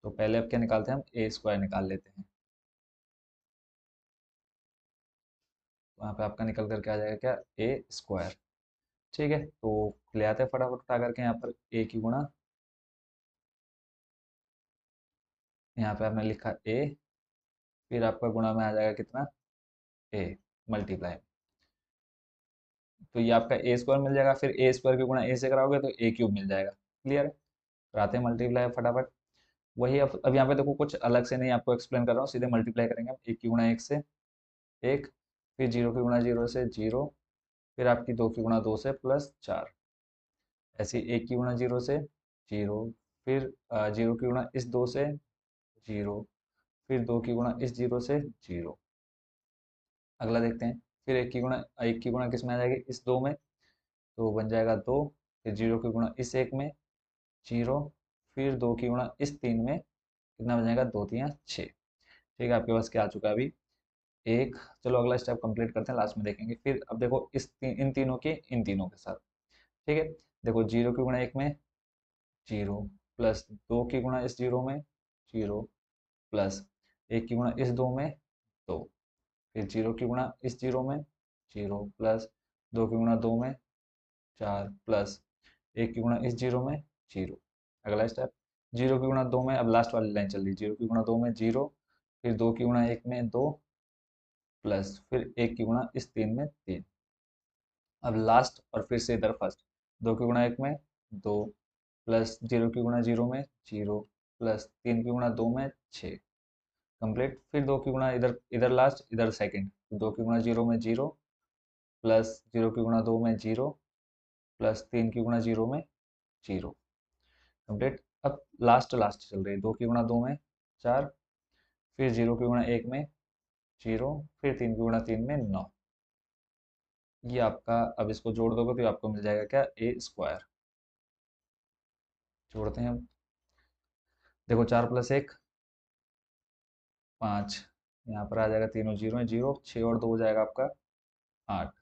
तो पहले अब क्या निकालते हैं, हम a² निकाल लेते हैं। वहाँ पे आपका निकल करके आ जाएगा क्या, a²। ठीक है, तो ले आते हैं फटाफट उठा करके यहाँ पर a की गुणा। यहाँ पे आपने लिखा a, फिर आपका गुणा में आ जाएगा कितना, a मल्टीप्लाई। तो ये आपका a² मिल जाएगा, फिर a² की गुणा a से कराओगे तो a³ मिल जाएगा। क्लियर है, कराते हैं मल्टीप्लाई फटाफट। वही अब यहाँ पे देखो कुछ अलग से नहीं आपको एक्सप्लेन कर रहा हूँ, सीधे मल्टीप्लाई करेंगे हम। 1 की गुणा 1 से 1, फिर 0 की गुणा 0 से 0, फिर आपकी 2 की गुणा 2 से +4। ऐसे 1 की गुणा 0 से 0, फिर 0 की गुणा इस 2 से 0, फिर 2 की गुणा इस 0 से 0। अगला देखते हैं, फिर 1 की गुणा किस में आ जाएगी, इस 2 में, तो बन जाएगा 2। फिर 0 की गुणा इस 1 में 0, फिर 2 की गुणा इस 3 में, कितना बन जाएगा, 2 3 6। ठीक है, आपके पास क्या आ चुका है अभी, 1। चलो अगला स्टेप कंप्लीट करते हैं, लास्ट में देखेंगे। फिर अब देखो इन तीनों के इन तीनों के साथ। ठीक है, देखो 0 की गुणा 1 में 0, प्लस 2 की गुणा इस 0 में 0, प्लस 1 की गुणा इस 2 में 2, फिर 0 की गुणा इस 0 में 0, प्लस 2 की गुणा 2 में 4, प्लस 1 की गुणा इस 0 में 0। अगला स्टेप, 0 की गुणा 2 में, अब लास्ट वाली लाइन चल रही है, 0 की गुणा 2 में 0, फिर 2 की गुणा 1 में 2, प्लस फिर 1 की गुणा इस 3 में 3। अब लास्ट और फिर से इधर फर्स्ट, 2 की गुणा 1 में 2, प्लस 0 की गुणा 0 में 0, प्लस 3 की गुणा 2 में 6। कंप्लीट, फिर 2 की गुणा इधर इधर लास्ट, इधर सेकंड, 2 की गुणा 0 में 0, प्लस 0 की गुणा 2 में 0, प्लस 3 की गुणा 0 में 0। कंप्लीट, अब लास्ट लास्ट चल रही है, 2 की गुणा 2 में 4, फिर 0 की गुणा 1 में 0, फिर 3 की गुणा 3 में 9। ये आपका, अब इसको जोड़ दोगे तो आपको मिल जाएगा क्या, a²। जोड़ते हैं अब। देखो 4 + 1 5, यहाँ पर आ जाएगा, तीनों जीरो है, 0 6 और 2 हो जाएगा आपका 8,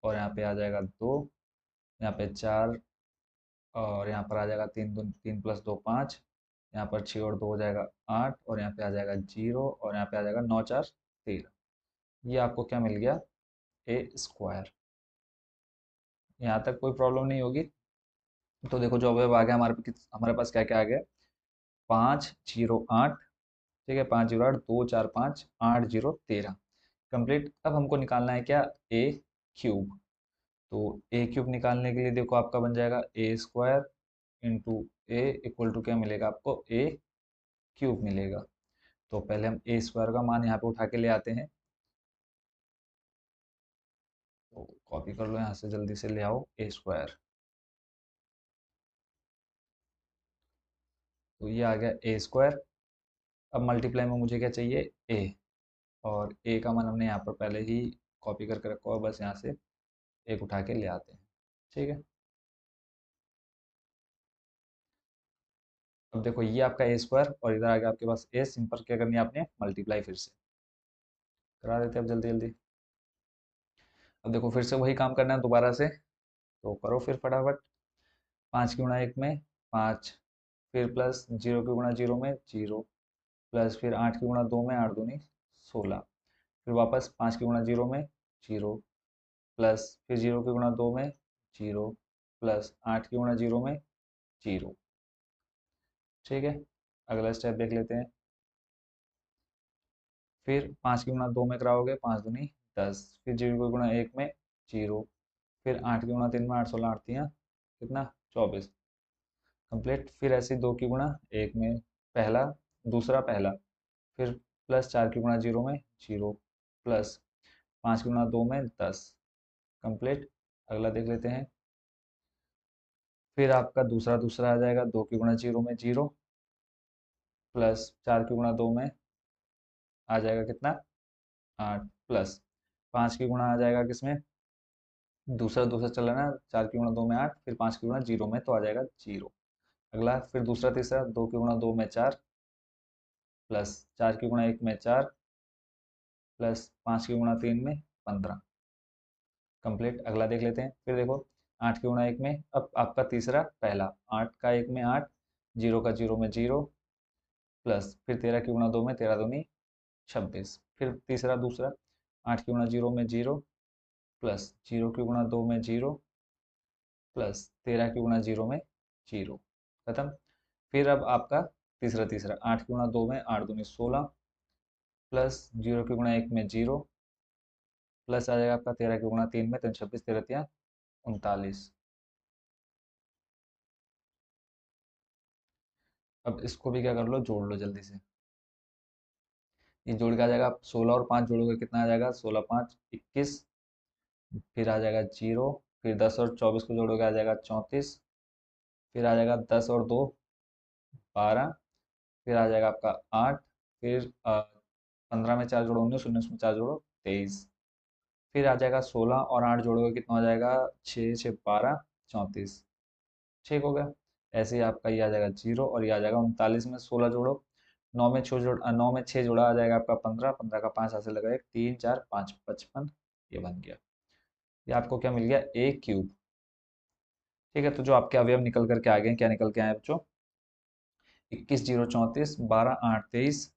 और यहाँ पे आ जाएगा 2, यहाँ पे 4, और यहाँ पर आ जाएगा 3 + 2 5, यहाँ पर 6 और 2 हो जाएगा 8, और यहाँ पे आ जाएगा 0, और यहाँ पे आ जाएगा 9 4 13। ये आपको क्या मिल गया, a²। यहाँ तक कोई प्रॉब्लम नहीं होगी। तो देखो जो अब आ गया हमारे पास क्या क्या आ गया, 5 0 8। ठीक है, 5 0 8 2 4 5 8 0 13। कंप्लीट। अब हमको निकालना है क्या, a³ तो a³ निकालने के लिए देखो आपका बन जाएगा a² into a equal to क्या मिलेगा आपको, a³ मिलेगा। तो पहले हम a² का मान यहाँ पे उठा के ले आते हैं। तो कॉपी कर लो यहाँ से, जल्दी से ले आओ a²। तो ये आ गया a²। अब मल्टीप्लाई में मुझे क्या चाहिए, a, और a का मान हमने यहाँ पर पहले ही कॉपी करके रखा हुआ, बस यहाँ से एक उठा के ले आते हैं। ठीक है, अब देखो ये आपका ए स्क्वायर और इधर आ गया आपके पास ए, सिंपल क्या करनी है आपने, मल्टीप्लाई फिर से करा देते हैं अब जल्दी जल्दी। अब देखो फिर से वही काम करना है दोबारा से, तो करो फिर फटाफट। 5 की गुणा 1 में 5, फिर प्लस 0 की गुणा 0 में 0, प्लस फिर 8 की गुणा 2 में 8 दूनी 16, फिर वापस 5 की गुणा 0 में 0, प्लस फिर 0 की गुणा 2 में 0, प्लस 8 की गुणा 0 में 0। ठीक है, अगला स्टेप देख लेते हैं। फिर 5 की गुणा 2 में कराओगे, 5 दूनी 10, फिर 0 की गुणा 1 में 0, फिर 8 की गुणा 3 में 8 16 8 तियाँ कितना 24, कंप्लीट। फिर ऐसे 2 की गुणा 1 में पहला, दूसरा पहला, फिर प्लस 4 की गुणा 0 में 0, प्लस 5 की गुणा 2 में 10, कंप्लीट। अगला देख लेते हैं। फिर आपका दूसरा दूसरा आ जाएगा 2 की गुणा 0 में 0, प्लस 4 की गुणा 2 में आ जाएगा कितना 8, प्लस 5 की गुणा आ जाएगा किसमें, दूसरा दूसरा चल रहा है ना, 4 की गुणा 2 में 8, फिर 5 की गुणा 0 में तो आ जाएगा 0। अगला फिर दूसरा तीसरा 2 की गुणा 2 में 4, प्लस 4 की गुणा 1 में 4, प्लस 5 की गुणा 3 में 15, कंप्लीट। अगला देख लेते हैं। फिर देखो 8 की गुणा 1 में, अब आपका तीसरा पहला, 8 का 1 में 8, 0 का 0 में 0, प्लस फिर 13 की गुणा 2 में 13 दूनी 26, फिर तीसरा दूसरा 8 की गुणा 0 में 0, प्लस 0 की गुणा 2 में 0, प्लस 13 की गुणा 0 में 0, खत्म। फिर अब आपका तीसरा तीसरा 8 की गुणा 2 में 8 दूनी 16, प्लस 0 की गुणा 1 में 0, प्लस आ जाएगा आपका 13 की गुणा 3 में 3 26 13 39। अब इसको भी क्या कर लो, जोड़ लो जल्दी से। ये जोड़ के आ जाएगा, आप 16 और 5 जोड़ोगे कितना आ जाएगा, 16 5 21, फिर आ जाएगा 0, फिर 10 और 24 को जोड़ोगे आ जाएगा 34, फिर आ जाएगा 10 और 2 12, फिर आ जाएगा आपका 8, फिर 15 में 4 जोड़ो 19, 19 में 4 जोड़ो 23, फिर आ जाएगा 16 और 8 जोड़ोगे कितना हो जाएगा 6 6 12 34। ठीक हो गया। ऐसे ही आपका ये आ जाएगा 0 और ये आ जाएगा 39 में 16 जोड़ो, 9 में 6 जोड़ा आ जाएगा आपका 15, 15 का 5 ऐसे लगा 1 3 4 5 55, ये बन गया। ये आपको क्या मिल गया, ए क्यूब। ठीक है, तो जो आपके अवयव निकल करके आ गए, क्या निकल के आए बच्चों, 21 0 34 12 8 23,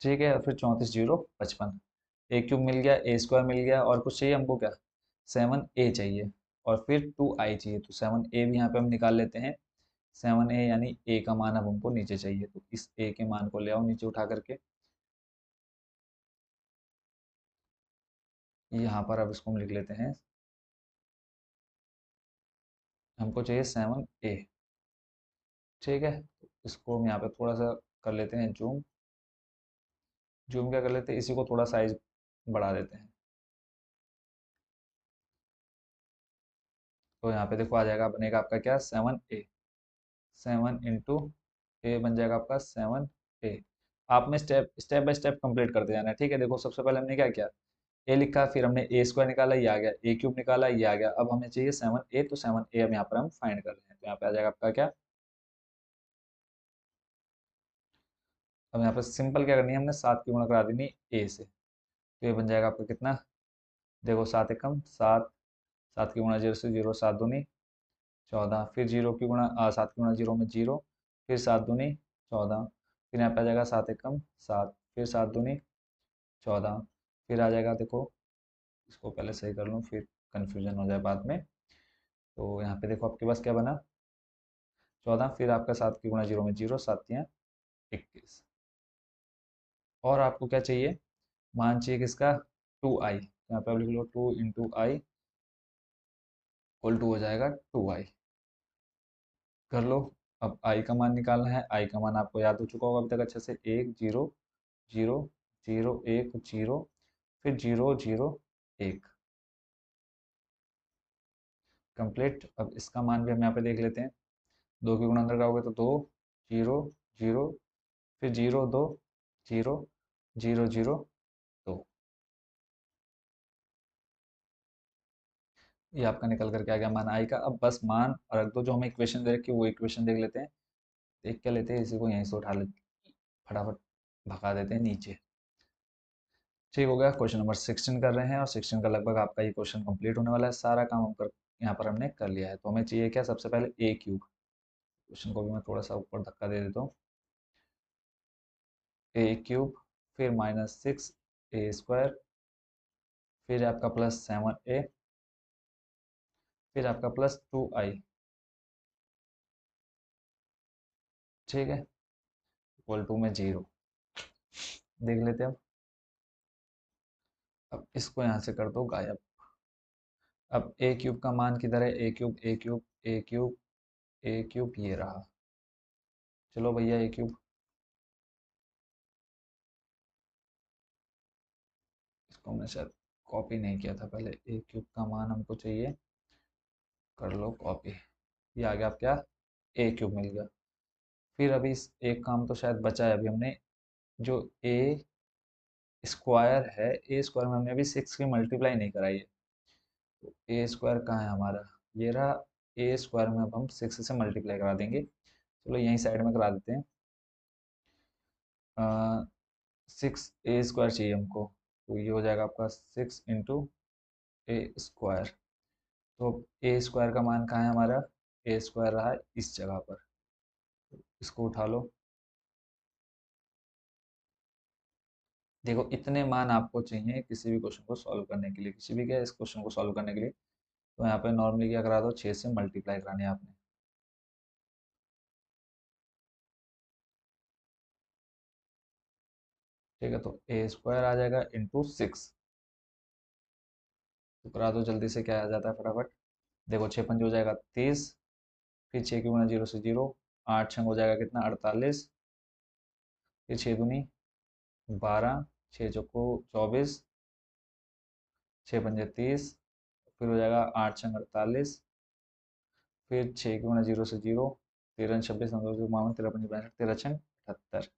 ठीक है, और फिर 34 0 55। ए क्यूब मिल गया, ए स्क्वायर मिल गया, और कुछ चाहिए हमको क्या, 7 ए चाहिए, और फिर 2 आई चाहिए, तो 7 ए भी यहाँ पे हम निकाल लेते हैं। 7 ए यानी ए का मान अब हमको नीचे चाहिए, तो इस ए के मान को ले आओ नीचे उठा करके। यहाँ पर अब इसको हम लिख लेते हैं, हमको चाहिए 7 ए। ठीक है, तो इसको हम यहाँ पे थोड़ा सा कर लेते हैं जूम। जूम क्या कर लेते हैं, इसी को थोड़ा साइज बढ़ा देते हैं, तो यहाँ पे देखो आ जाएगा, बनेगा आपका क्या, 7 ए। 7 इंटू ए बन जाएगा आपका 7 ए। आप में step step by step complete करते जाना है। ठीक है, देखो सबसे पहले हमने क्या किया, ए लिखा, फिर हमने ए स्क्वायर निकाला, ये आ गया, ए क्यूब निकाला, ये आ गया। अब हमें चाहिए 7 ए, तो 7 ए अब यहाँ पर हम फाइंड कर रहे हैं, तो यहाँ पे आ जाएगा आपका क्या, अब यहाँ पर सिंपल क्या करनी है, हमने 7 की गुणा करा देनी ए से, तो ये बन जाएगा आपका कितना, देखो 7 एकम 7, 7 की गुणा 0 से 0 7 दूनी 14, फिर 7 की गुणा 0 में 0, फिर 7 दूनी 14, फिर यहाँ पे आ जाएगा 7 एकम 7, फिर 7 दूनी 14, फिर आ जाएगा, देखो इसको पहले सही कर लूँ फिर कन्फ्यूजन हो जाए बाद में। तो यहाँ पे देखो आपके पास क्या बना, 14, फिर आपका 7 की गुणा 0 में 0 7 तियाँ 21, और आपको क्या चाहिए, मान चाहिए किसका, 2 आई, यहाँ पे आप लिख लो 2 इंटू आई इक्वल टू हो जाएगा 2 आई। कर लो। अब आई का मान निकालना है, आई का मान आपको याद हो चुका होगा अभी तक अच्छे से, 1 0 0 0 1 0, फिर 0 0 1, कंप्लीट। अब इसका मान भी हम यहाँ पे देख लेते हैं, 2 की गुणा अंदर का होगा तो 2 0 0, फिर 0 2 0 0 0 2, ये आपका निकल करके आ गया मान आई का। अब बस मान रख दो, जो हमें इक्वेशन दे रखी है वो इक्वेशन देख लेते हैं। देख क्या लेते हैं, इसी को यहीं से उठा ले, फटाफट भगा देते हैं नीचे। ठीक हो गया। क्वेश्चन नंबर 16 कर रहे हैं, और 16 का लगभग आपका ये क्वेश्चन कंप्लीट होने वाला है। सारा काम हम कर यहाँ पर हमने कर लिया है। तो हमें चाहिए क्या, सबसे पहले ए क्यूब। क्वेश्चन को भी मैं थोड़ा सा ऊपर धक्का दे देता हूँ। ए क्यूब, फिर -6 a², फिर आपका +7a, फिर आपका +2i। ठीक है, इक्वल टू में 0। देख लेते हैं अब इसको यहाँ से कर दो गायब। अब ए क्यूब का मान किधर है, ए क्यूब ए क्यूब ए क्यूब ए क्यूब, ये रहा। चलो भैया ए क्यूब, इसको मैं शायद कॉपी नहीं किया था पहले। ए क्यूब का मान हमको चाहिए, कर लो कॉपी। ये आ गया, आप क्या, ए क्यूब मिल गया। फिर अभी एक काम तो शायद बचा है अभी, हमने जो ए स्क्वायर है, ए स्क्वायर में हमने अभी 6 की मल्टीप्लाई नहीं कराई है। तो ए स्क्वायर कहाँ है हमारा, ये रहा। ए स्क्वायर में अब हम 6 से मल्टीप्लाई करा देंगे। चलो यहीं साइड में करा देते हैं। 6 a² चाहिए हमको, तो ये हो जाएगा आपका 6 × a²। तो ए स्क्वायर का मान कहाँ है हमारा, ए स्क्वायर रहा इस जगह पर। इसको उठा लो। देखो इतने मान आपको चाहिए किसी भी क्वेश्चन को सॉल्व करने के लिए, किसी भी क्या इस क्वेश्चन को सॉल्व करने के लिए। तो यहाँ पे नॉर्मली क्या करा दो, 6 से मल्टीप्लाई करानी है आपने। ठीक है, तो a² आ जाएगा × 6। तो करा दो जल्दी से, क्या आ जाता है फटाफट। देखो 6 × 5 हो जाएगा 30, फिर 6 × 0 से 0, 8 × 6 हो जाएगा कितना, 48, फिर 6 दूनी 12, 6 चौको 24, 6 पंजे 30, फिर हो जाएगा 8 × 6 48, फिर 6 × 0 से 0, 13 × 26 52 52, 13 × 5 62, 13 × 6 78।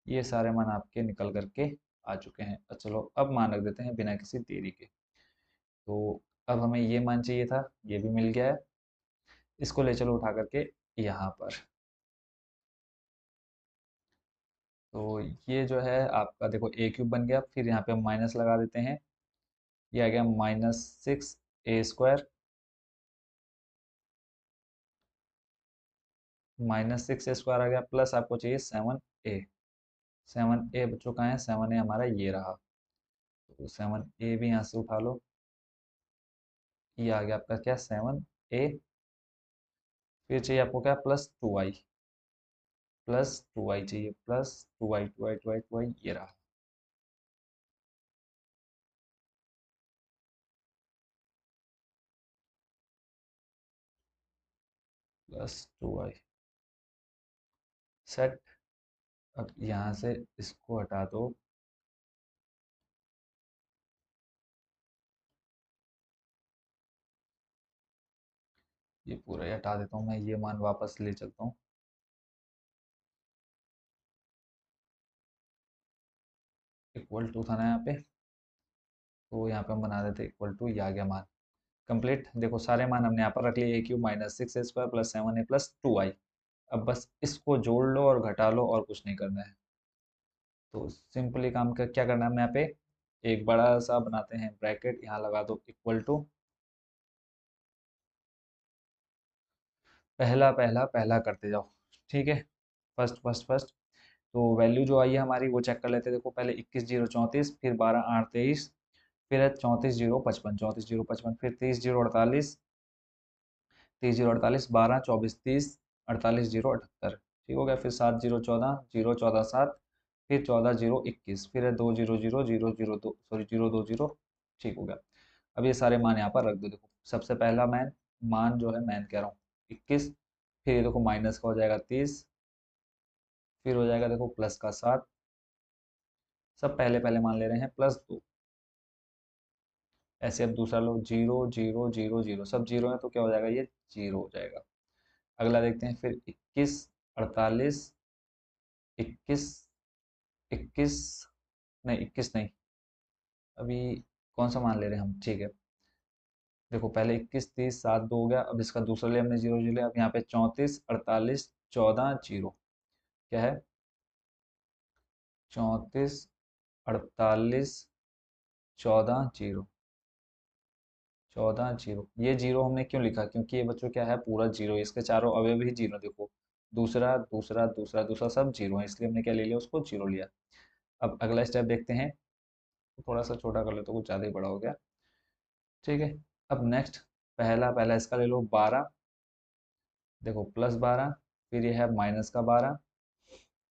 ये सारे मान आपके निकल करके आ चुके हैं। चलो अब मान रख देते हैं बिना किसी देरी के। तो अब हमें ये मान चाहिए था, ये भी मिल गया है। इसको ले चलो उठा करके यहाँ पर। तो ये जो है आपका, देखो ए क्यूब बन गया, फिर यहाँ पे हम माइनस लगा देते हैं। ये आ गया -6 a², -6 a² आ गया, प्लस आपको चाहिए 7a। 7a बच्चों का है, 7a हमारा ये रहा। तो 7a भी यहाँ से उठा लो। ये आ गया आपका क्या, 7a। फिर चाहिए आपको क्या, +2i। +2i चाहिए, +2i 2i 2i 2i, ये रहा। +2i set. अब यहाँ से इसको हटा दो। ये पूरा ही हटा देता हूँ मैं, ये मान वापस ले चलता हूँ। इक्वल टू था ना यहाँ पे, तो यहाँ पे हम बना देते इक्वल टू, ये आ गया मान कंप्लीट। देखो सारे मान हमने यहाँ पर रख लिए, a³ -6 a² +7a +2i। अब बस इसको जोड़ लो और घटा लो, और कुछ नहीं करना है। तो सिंपली काम का क्या करना है, हमने यहाँ पे एक बड़ा सा बनाते हैं ब्रैकेट, यहाँ लगा दो इक्वल टू, पहला पहला पहला करते जाओ। ठीक है, फर्स्ट फर्स्ट फर्स्ट। तो वैल्यू जो आई है हमारी वो चेक कर लेते हैं। देखो पहले 21 0 34, फिर 12 8 23, फिर है 34 0 55, 34 0 55, फिर 30 0 48, 30 0 48, 12 24 30, 48 0 78। ठीक हो गया। फिर 7 0 14, 0 14 7, फिर 14 0 21, फिर है 2 0 0 0 0 2, सॉरी 0 2 0। ठीक हो गया। अब ये सारे मान यहाँ पर रख दो। देखो सबसे पहला मान जो है, मैन कह रहा हूँ 21, फिर ये देखो माइनस का हो जाएगा 30, फिर हो जाएगा देखो प्लस का 7। सब पहले पहले मान ले रहे हैं, +2। ऐसे अब दूसरा लो, 0 0 0 0, सब जीरो है तो क्या हो जाएगा, ये 0 हो जाएगा। अगला देखते हैं, फिर 21 48, 21 21, नहीं 21 नहीं, अभी कौन सा मान ले रहे हैं हम। ठीक है, देखो पहले 21 30 7 2 हो गया, अब इसका दूसरा ले हमने 0 0 लिया। अब यहाँ पे 34 48 14 जीरो क्या है, 34 48 14 जीरो, 14 जीरो। ये जीरो हमने क्यों लिखा, क्योंकि ये बच्चों क्या है, पूरा जीरो, इसके चारों अवयव ही जीरो, देखो दूसरा दूसरा दूसरा दूसरा सब जीरो है, इसलिए हमने क्या ले लिया, उसको जीरो लिया। अब अगला स्टेप देखते हैं, थोड़ा सा छोटा कर ले तो कुछ ज़्यादा ही बड़ा हो गया, ठीक है। अब नेक्स्ट, पहला पहला इसका ले लो 12, देखो +12, फिर ये है -का 12।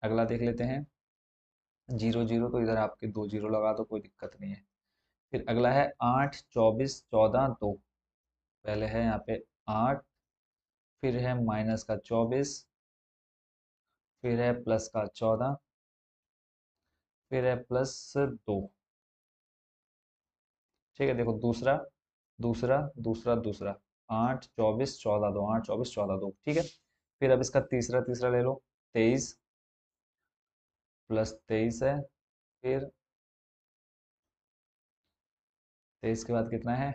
अगला देख लेते हैं, जीरो जीरो, तो इधर आपके 2 जीरो लगा दो, कोई दिक्कत नहीं है। फिर अगला है 8 24 14 2, पहले है यहाँ पे 8, फिर है -का 24, फिर है +का 14, फिर है +2, ठीक है। देखो दूसरा दूसरा दूसरा दूसरा, 8 24 14 2, 8 24 14 2, ठीक है। फिर अब इसका तीसरा तीसरा ले लो, 23 +23 है, फिर 23 के बाद कितना है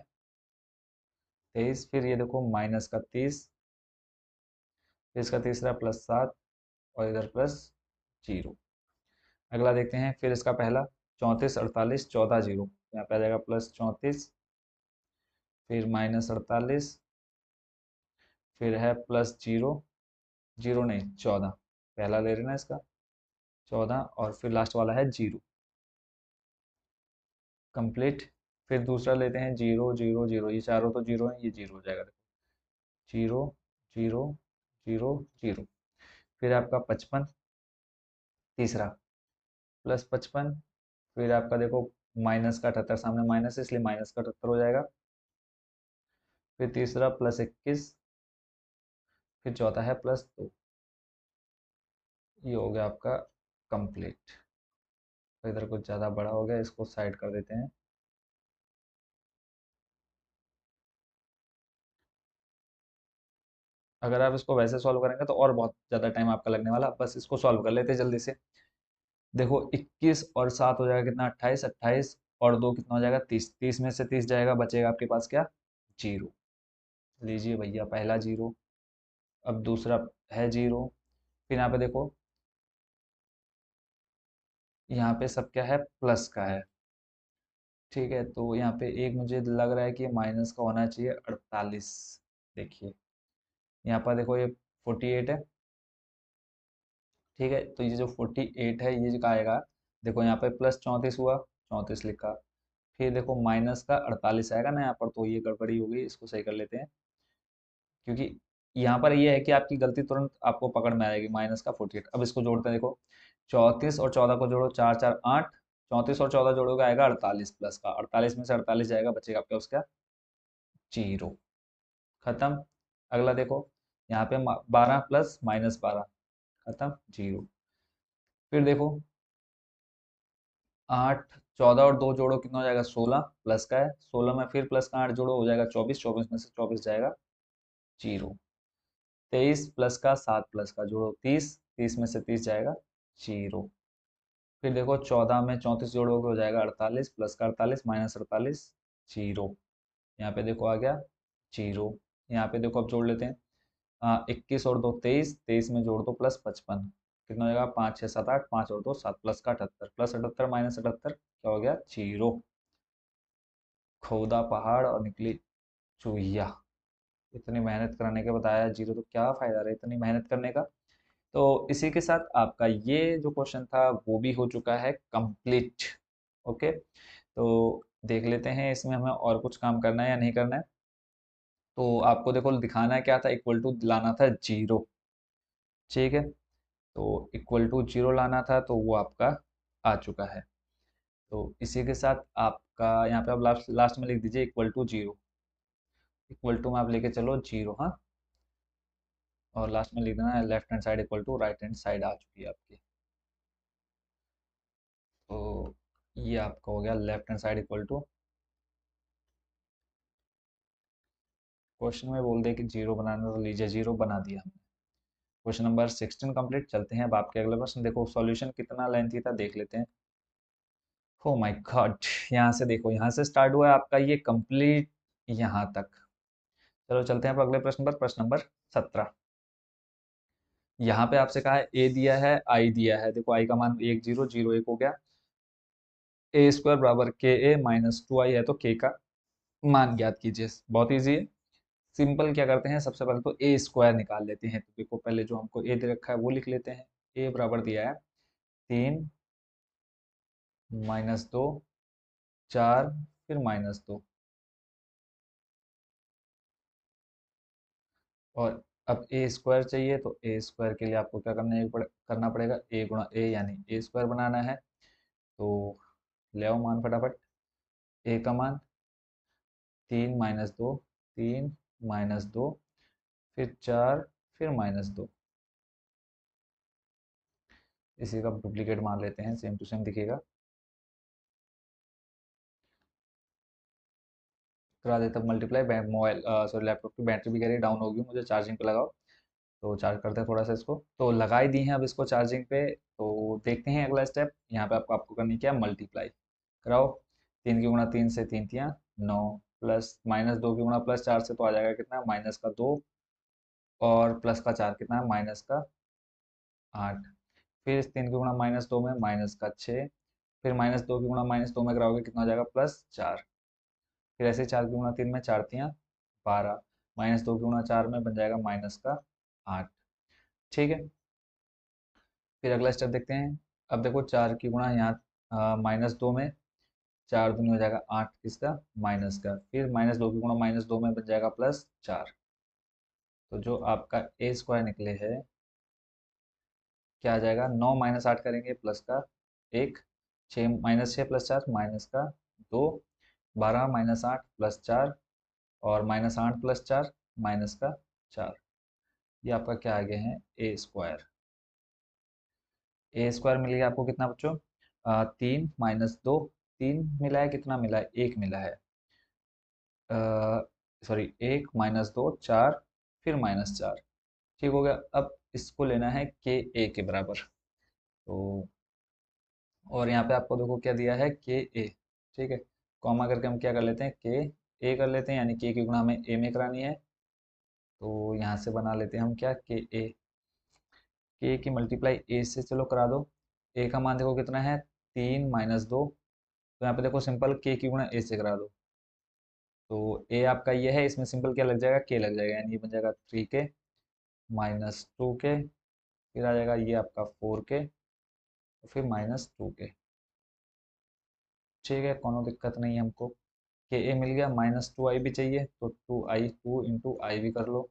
23, फिर ये देखो -का 30, फिर इसका तीसरा +7, और इधर +0। अगला देखते हैं, फिर इसका पहला 34 48 14 जीरो, यहाँ पे आ जाएगा +34, फिर -48, फिर है +0, जीरो नहीं 14, पहला ले रहे ना इसका 14, और फिर लास्ट वाला है जीरो, कंप्लीट। फिर दूसरा लेते हैं 0 0 0, ये चारों तो जीरो है, ये जीरो हो जाएगा, जीरो जीरो जीरो जीरो। फिर आपका 55, तीसरा +55, फिर आपका देखो -का 78, सामने माइनस है इसलिए -का 78 हो जाएगा, फिर तीसरा +21, फिर चौथा है +2। ये हो गया आपका कंप्लीट। तो इधर कुछ ज़्यादा बड़ा हो गया, इसको साइड कर देते हैं। अगर आप इसको वैसे सॉल्व करेंगे तो और बहुत ज़्यादा टाइम आपका लगने वाला, बस इसको सॉल्व कर लेते हैं जल्दी से। देखो 21 और 7 हो जाएगा कितना, 28, 28 और 2 कितना हो जाएगा, 30, 30 में से 30 जाएगा, बचेगा आपके पास क्या, जीरो। लीजिए भैया पहला जीरो। अब दूसरा है जीरो। फिर यहाँ पे देखो, यहाँ पे सब क्या है, प्लस का है, ठीक है। तो यहाँ पे एक मुझे लग रहा है कि ये माइनस का होना चाहिए, 48। देखिए यहाँ पर देखो ये 48 है, ठीक है। तो ये जो 48 है ये जो का आएगा, देखो यहाँ पे +34 हुआ, 34 लिखा, फिर देखो -का 48 आएगा ना यहाँ पर, तो ये गड़बड़ी हो गई, इसको सही कर लेते हैं। क्योंकि यहाँ पर ये है कि आपकी गलती तुरंत आपको पकड़ में आएगी, -का 48। अब इसको जोड़ते हैं, देखो 34 और 14 को जोड़ो, 4 4 8, 34 और 14 जोड़ोगे आएगा 48, प्लस का 48 में से 48 जाएगा, बचेगा आपका उसका जीरो, खत्म। अगला देखो, यहाँ पे 12 प्लस -12, खत्म, जीरो। फिर देखो 8 14 और 2 जोड़ो कितना हो जाएगा, 16, प्लस का है, 16 में फिर प्लस का 8 जोड़ो हो जाएगा 24, 24 में से 24 जाएगा जीरो। 23 प्लस का 7 प्लस का जोड़ो 30, 30 में से 30 जाएगा जीरो। फिर देखो 14 में 34 जोड़ोगे हो जाएगा 48, प्लस का 48 -48 जीरो। यहाँ पे देखो आ गया जीरो। यहाँ पे देखो अब जोड़ लेते हैं, 21 और 2 23, 23 में जोड़ दो +55, कितना हो जाएगा, 5 6 7 8, 5 और 2 7, प्लस का 78, +78 -78 क्या हो गया, जीरो। खोदा पहाड़ और निकली चूहिया। इतनी मेहनत करने के बताया जीरो, तो क्या फायदा रहा इतनी मेहनत करने का। तो इसी के साथ आपका ये जो क्वेश्चन था वो भी हो चुका है कंप्लीट। ओके, तो देख लेते हैं इसमें हमें और कुछ काम करना है या नहीं करना है। तो आपको देखो दिखाना है क्या था, इक्वल टू लाना था जीरो, ठीक है। तो इक्वल टू जीरो लाना था, तो वो आपका आ चुका है। तो इसी के साथ आपका यहाँ पे आप लास्ट लास्ट में लिख दीजिए equal to zero, equal to में आप लेके चलो जीरो, हाँ। और लास्ट में लिख देना है left hand side equal to right hand side आ चुकी है आपकी। तो ये आपका हो गया left hand side equal to, question में बोल दे कि जीरो बनाना, तो लीजिए जीरो बना दिया हमने। Question number 16 complete. चलते हैं अब आपके अगले प्रश्न, देखो सॉल्यूशन कितना लेंथी था देख लेते हैं। हो माय गॉड, यहाँ से देखो, यहाँ से स्टार्ट हुआ है आपका ये कंप्लीट यहाँ तक। चलो चलते हैं अब अगले प्रश्न पर, प्रश्न नंबर 17। यहाँ पे आपसे कहा है ए दिया है, आई दिया है। देखो आई का मान 1 0 0 1 हो गया। ए स्क्वायर बराबर के ए माइनस 2 आई है, तो के का मान ज्ञात कीजिए। बहुत ईजी है। सिंपल क्या करते हैं, सबसे पहले तो ए स्क्वायर निकाल लेते हैं। तो देखो पहले जो हमको ए दे रखा है वो लिख लेते हैं। ए बराबर दिया है 3 - 2 4 फिर -2। और अब ए स्क्वायर चाहिए, तो ए स्क्वायर के लिए आपको क्या करना पड़ेगा, ए गुणा ए यानी ए स्क्वायर बनाना है। तो ले आओ मान फटाफट। ए का मान 3 - 2, 3 - 2 फिर 4 फिर -2। इसी का डुप्लीकेट मान लेते हैं, सेम टू सेम दिखेगा। करा देता मल्टीप्लाई। मोबाइल सॉरी लैपटॉप की बैटरी भी कह रही डाउन होगी, मुझे चार्जिंग पे लगाओ। तो चार्ज करते हैं थोड़ा सा इसको। तो लगा ही दी हैं अब इसको चार्जिंग पे। तो देखते हैं अगला स्टेप। यहाँ पे आपको करनी क्या है, मल्टीप्लाई कराओ। 3 की गुणा 3 से 3 × 3 = 9 प्लस -2 की गुणा +4 से तो आ जाएगा कितना, -2। और +4 कितना है, -8। फिर 3 की गुणा -2 में -6। फिर -2 की गुणा -2 में कराओगे कितना हो जाएगा, +4। फिर ऐसे 4 की गुणा 3 में 4 × 3 = 12। -2 की गुणा 4 में बन जाएगा -8। ठीक है। फिर अगला स्टेप देखते हैं। अब देखो 4 की गुणा यहाँ -2 में 4 दूनी हो जाएगा 8, किसका, माइनस का। फिर -2 की गुणा -2 में बन जाएगा +4। तो जो आपका ए स्क्वायर निकले है क्या आ जाएगा, 9 - 8 करेंगे प्लस का 1, 6 -6 + 4 माइनस का 2, 12 -8 +4 और -8 + 4 माइनस का 4। ये आपका क्या आ गए हैं, ए स्क्वायर। ए स्क्वायर मिल गया आपको कितना बच्चों, 3 - 2। 3 मिला है, कितना मिला है, 1 मिला है। सॉरी 1 - 2 4 फिर -4। ठीक हो गया। अब इसको लेना है के ए के बराबर। तो और यहाँ पे आपको देखो क्या दिया है, के ए। ठीक है। कॉमा करके हम क्या कर लेते हैं, के ए कर लेते हैं, यानी के की गुणा हमें ए में करानी है। तो यहाँ से बना लेते हैं हम क्या, के ए। के की मल्टीप्लाई ए से चलो करा दो। ए का मान देखो कितना है, 3 - 2। तो यहाँ पे देखो सिंपल के की गुणा ए से करा दो। तो ए आपका ये है, इसमें सिंपल क्या लग जाएगा, के लग जाएगा, यानी ये बन जाएगा 3 के -2 के। फिर आ जाएगा ये आपका 4 के फिर -2 के। ठीक है, कोनो दिक्कत नहीं है हमको। के ए मिल गया, -2 आई भी चाहिए तो 2 आई, 2 × I भी कर लो।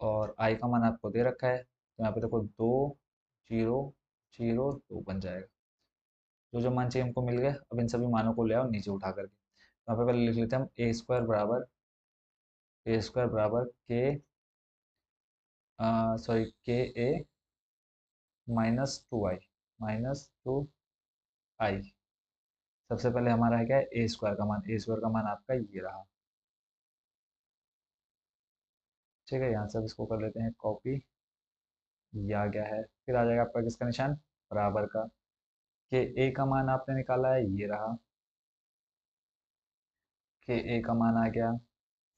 और आई का मान आपको दे रखा है, तो यहाँ पे देखो 2 0 0 2 बन जाएगा। जो जो मान चाहिए हमको मिल गए। अब इन सभी मानों को ले आओ नीचे उठा करके। तो यहाँ पे पहले लिख लेते हैं हम, ए स्क्वायर बराबर के सॉरी के ए -2 आई। सबसे पहले हमारा है क्या, ए स्क्वायर का मान। ए स्क्वायर का मान आपका ये रहा। ठीक है, यहाँ से अब इसको कर लेते हैं कॉपी। ये आ गया है। फिर आ जाएगा आपका किसका निशान, बराबर का। के ए का मान आपने निकाला है, ये रहा। के ए का मान आ गया।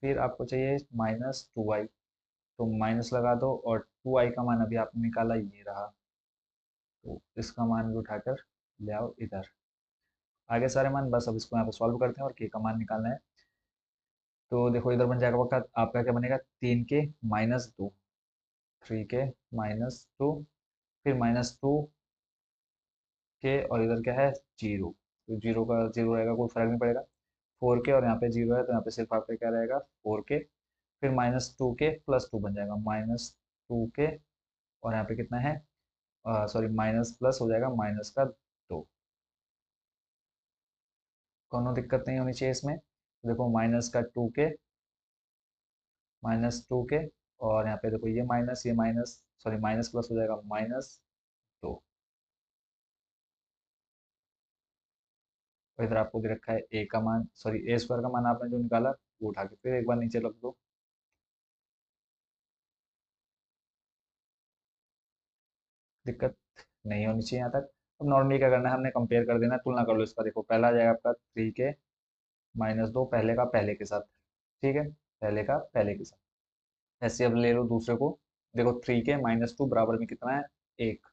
फिर आपको चाहिए -2 आई। तो माइनस लगा दो, और 2 आई का मान अभी आपने निकाला, ये रहा। तो इसका मान भी उठाकर ले आओ इधर। आगे सारे मान बस अब इसको यहाँ पे सॉल्व करते हैं और के का मान निकालना है। तो देखो इधर बन जाएगा आपका क्या बनेगा, 3 के -2, 3 के -2 फिर -2 के, और इधर क्या है, 0। तो 0 का 0 रहेगा, कोई फर्क नहीं पड़ेगा। 4 के और यहाँ पे 0 है, तो यहाँ पे सिर्फ आपका क्या रहेगा, 4 के फिर -2 के +2 बन जाएगा, -2 के। और यहाँ पे कितना है, सॉरी माइनस प्लस हो जाएगा, -2। कोनो दिक्कत नहीं होनी चाहिए इसमें। देखो -2 के और यहाँ पे देखो ये माइनस सॉरी माइनस प्लस हो जाएगा, -2। और इधर आपको दे रखा है ए का मान, सॉरी ए स्क्वायर का मान आपने जो निकाला वो उठा के फिर एक बार नीचे रख दो। दिक्कत नहीं होनी चाहिए यहाँ तक। अब नॉर्मली क्या करना है, हमने कंपेयर कर देना, तुलना कर लो इसका। देखो पहला आ जाएगा आपका 3 के -2, पहले का पहले के साथ। ठीक है, पहले का पहले के साथ। ऐसे अब ले लो दूसरे को। देखो 3 के -2 बराबर में कितना है, 1।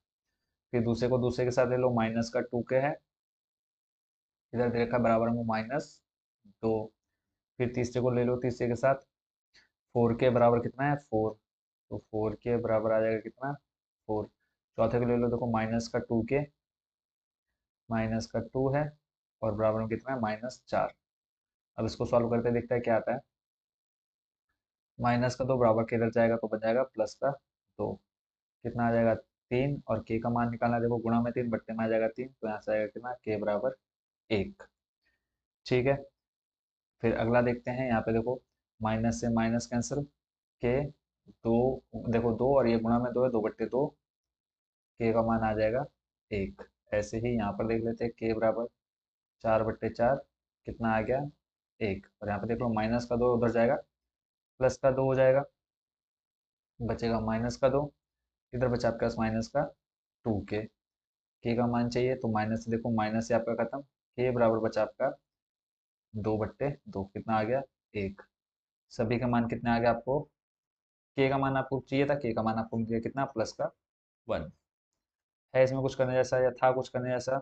फिर दूसरे को दूसरे के साथ ले लो, माइनस का 2 के है, इधर दे रखा है बराबर में -2। फिर तीसरे को ले लो, तीसरे के साथ 4 के बराबर कितना है, 4। तो 4 के बराबर आ जाएगा कितना, 4। चौथे को ले लो, देखो -2 है और बराबर में कितना है, -4। अब इसको सॉल्व करते देखते हैं क्या आता है। -2 बराबर के इधर जाएगा तो बन जाएगा +2। कितना आ जाएगा, 3। और के का मान निकालना है, देखो गुणा में 3 बट्टे में आ जाएगा 3, तो यहाँ से आएगा कितना, के बराबर 1। ठीक है। फिर अगला देखते हैं, यहाँ पे देखो माइनस से माइनस कैंसिल, के दो, देखो 2 और ये गुणा में 2 है, 2/2, के का मान आ जाएगा 1। ऐसे ही यहाँ पर देख लेते हैं, के बराबर 4/4, कितना आ गया, 1। और यहाँ पे देख लो -2 उधर जाएगा, +2 हो जाएगा, बचेगा -2। इधर बचा आपके पास -2 के। का मान चाहिए तो माइनस से, देखो माइनस से आपका खत्म, के बराबर बचा आपका 2/2, कितना आ गया, 1। सभी का मान कितने आ गया आपको, के का मान आपको चाहिए था, के का मान आपको मिल गया कितना, +1। है इसमें कुछ करने जैसा या था कुछ करने जैसा,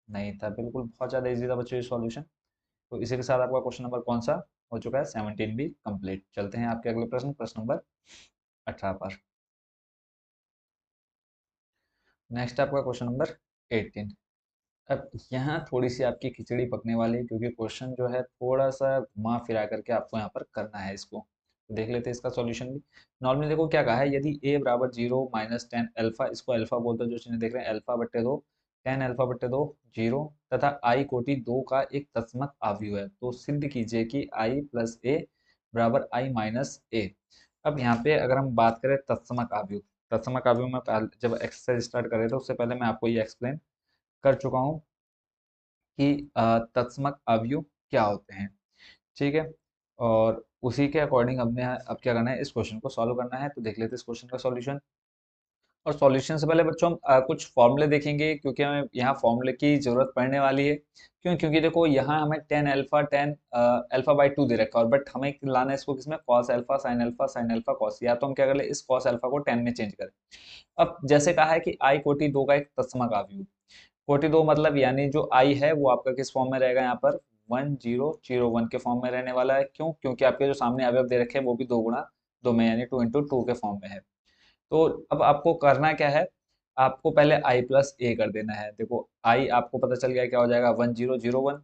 नहीं था, बिल्कुल बहुत ज़्यादा इजी था बच्चों ये सॉल्यूशन। तो इसी के साथ आपका क्वेश्चन नंबर कौन सा हो चुका है, 17 भी कंप्लीट। चलते हैं आपके अगले प्रश्न, प्रश्न नंबर 18 पर। नेक्स्ट आपका क्वेश्चन नंबर 18। अब यहाँ थोड़ी सी आपकी खिचड़ी पकने वाली है, क्योंकि क्वेश्चन जो है थोड़ा सा घुमा फिरा करके आपको यहाँ पर करना है इसको। तो देख लेते हैं इसका सॉल्यूशन भी। नॉर्मली देखो क्या कहा है, यदि a बराबर 0 -10 अल्फा, इसको अल्फा बोलते हैं जो चिन्ह देख रहे हैं, अल्फा/2 10 अल्फा/2 0 तथा i कोटि 2 का एक तत्समक आव्यूह है, तो सिद्ध कीजिए कि i + a बराबर i - a। अब यहाँ पे अगर हम बात करें तत्समक आव्यूह, तत्समक आव्यूह में जब एक्सरसाइज स्टार्ट कर रहे थे उससे पहले मैं आपको ये एक्सप्लेन कर चुका हूँ कि तत्समक अवयव क्या होते हैं। ठीक है। और उसी के अकॉर्डिंग हमने अब क्या करना है, इस क्वेश्चन को सॉल्व करना है। तो देख लेते हैं इस क्वेश्चन का सॉल्यूशन। और सॉल्यूशन से पहले बच्चों हम कुछ फॉर्मूले देखेंगे, क्योंकि हमें यहाँ फॉर्मूले की जरूरत पड़ने वाली है। क्यों, क्योंकि देखो यहाँ हमें टेन अल्फा/2 दे रखा है, और बट हमें लाना है इसको किसमें, cos alpha sine alpha cos. या तो हम क्या कर ले, इस कॉस अल्फा को 10 में चेंज करें। अब जैसे कहा है कि आई कोटि 2 का एक तत्समक आव्यूह, कोटि 2 मतलब यानी जो आई है वो आपका किस फॉर्म में रहेगा, यहाँ पर 1001 के फॉर्म में रहने वाला है। क्यों, क्योंकि आपके जो सामने अवयव दे रखे हैं वो भी 2 में यानी 2 × 2 के फॉर्म में है। तो अब आपको करना क्या है, आपको पहले i + a कर देना है। देखो i आपको पता चल गया क्या हो जाएगा, 1001।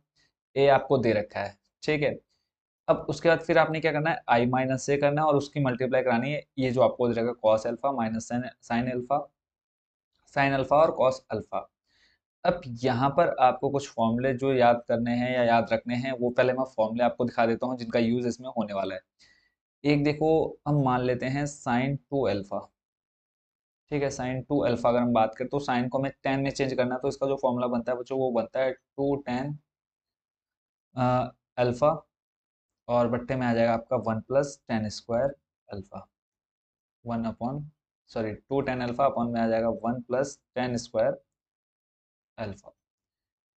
a आपको दे रखा है, ठीक है। अब उसके बाद फिर आपने क्या करना है, i - a करना है और उसकी मल्टीप्लाई करानी है, ये जो आपको दे रखा है cos alpha minus sine alpha और कॉस अल्फा। अब यहाँ पर आपको कुछ फॉर्मूले जो याद करने हैं या याद रखने हैं, वो पहले मैं फॉर्मूले आपको दिखा देता हूँ जिनका यूज इसमें होने वाला है। एक देखो, हम मान लेते हैं sin 2 अल्फा। ठीक है, sin 2 अल्फा अगर हम बात करें तो साइन को हमें 10 में चेंज करना है, तो इसका जो फॉर्मूला बनता है बच्चों वो बनता है 2 tan अल्फा, और बट्टे में आ जाएगा आपका 1 + tan² alpha, 2 tan alpha upon में आ जाएगा 1 + tan² अल्फा।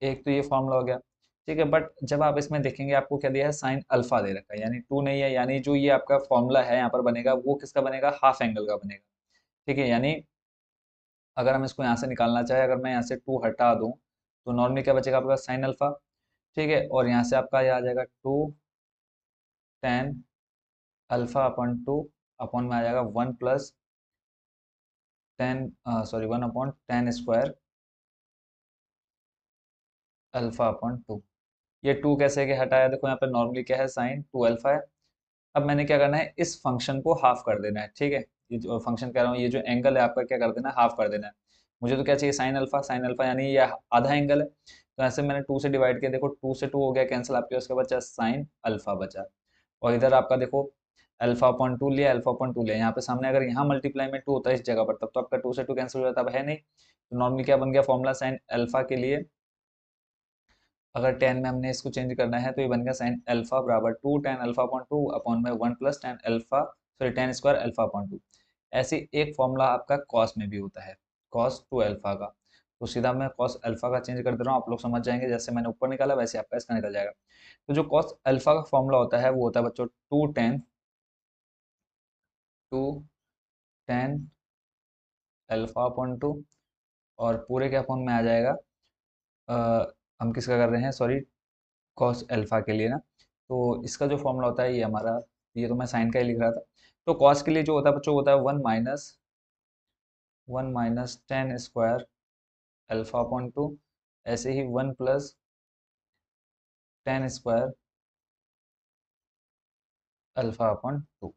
एक तो ये फॉर्मूला हो गया। ठीक है, बट जब आप इसमें देखेंगे आपको क्या दिया है, साइन अल्फा दे रखा है, यानी 2 नहीं है, यानी जो ये आपका फॉर्मूला है यहाँ पर बनेगा वो किसका बनेगा, हाफ एंगल का बनेगा। ठीक है, यानी अगर हम इसको यहाँ से निकालना चाहे, अगर मैं यहाँ से 2 हटा दूँ तो नॉर्मली क्या बचेगा आपका, साइन अल्फा। ठीक है, और यहाँ से आपका ये आ जाएगा 2 tan अल्फा/2 अपॉन में आ जाएगा 1 + tan² अल्फा/2। ये 2 कैसे के हटाया, देखो यहाँ पे नॉर्मली क्या है, sin 2 अल्फा है। अब मैंने क्या करना है, इस फंक्शन को हाफ कर देना है। ठीक है, ये जो फंक्शन कह रहा हूँ, ये जो एंगल है आपका क्या कर देना है, हाफ कर देना है। मुझे तो क्या चाहिए, साइन अल्फा यानी ये आधा एंगल है, तो ऐसे मैंने 2 से डिवाइड किया, देखो 2 से 2 हो गया कैंसिल, आपके उसके बचा साइन अल्फा बचा। और इधर आपका देखो अल्फा/2 लिया, अल्फा/2 लिया, यहाँ पे सामने अगर यहाँ मल्टीप्लाई में 2 होता है इस जगह पर, तब तो आपका 2 से 2 कैंसिल हो जाता, अब है नहीं। तो नॉर्मली क्या बन गया फॉर्मूला साइन अल्फा के लिए, अगर 10 में हमने इसको चेंज करना है तो ये बन गया साइन अल्फा बराबर 2 tan अल्फा/2 अपॉन में 1 + tan अल्फा, tan² अल्फा/2। ऐसे एक फॉर्मूला आपका कॉस में भी होता है, cos 2 अल्फा का। तो सीधा मैं कॉस अल्फा का चेंज कर दे रहा हूँ, आप लोग समझ जाएंगे, जैसे मैंने ऊपर निकाला वैसे आपका इसका निकल जाएगा। तो जो कॉस अल्फा का फॉर्मूला होता है वो होता है बच्चों 2 tan ten alpha upon to, और पूरे क्या फॉर्म में आ जाएगा, हम किसका कर रहे हैं, सॉरी, कॉस अल्फा के लिए ना। तो इसका जो फॉर्मूला होता है ये हमारा, ये तो मैं साइन का ही लिख रहा था। तो कॉस के लिए जो होता है बच्चों, होता है one minus tan square alpha upon two, ऐसे ही one plus tan square alpha upon two.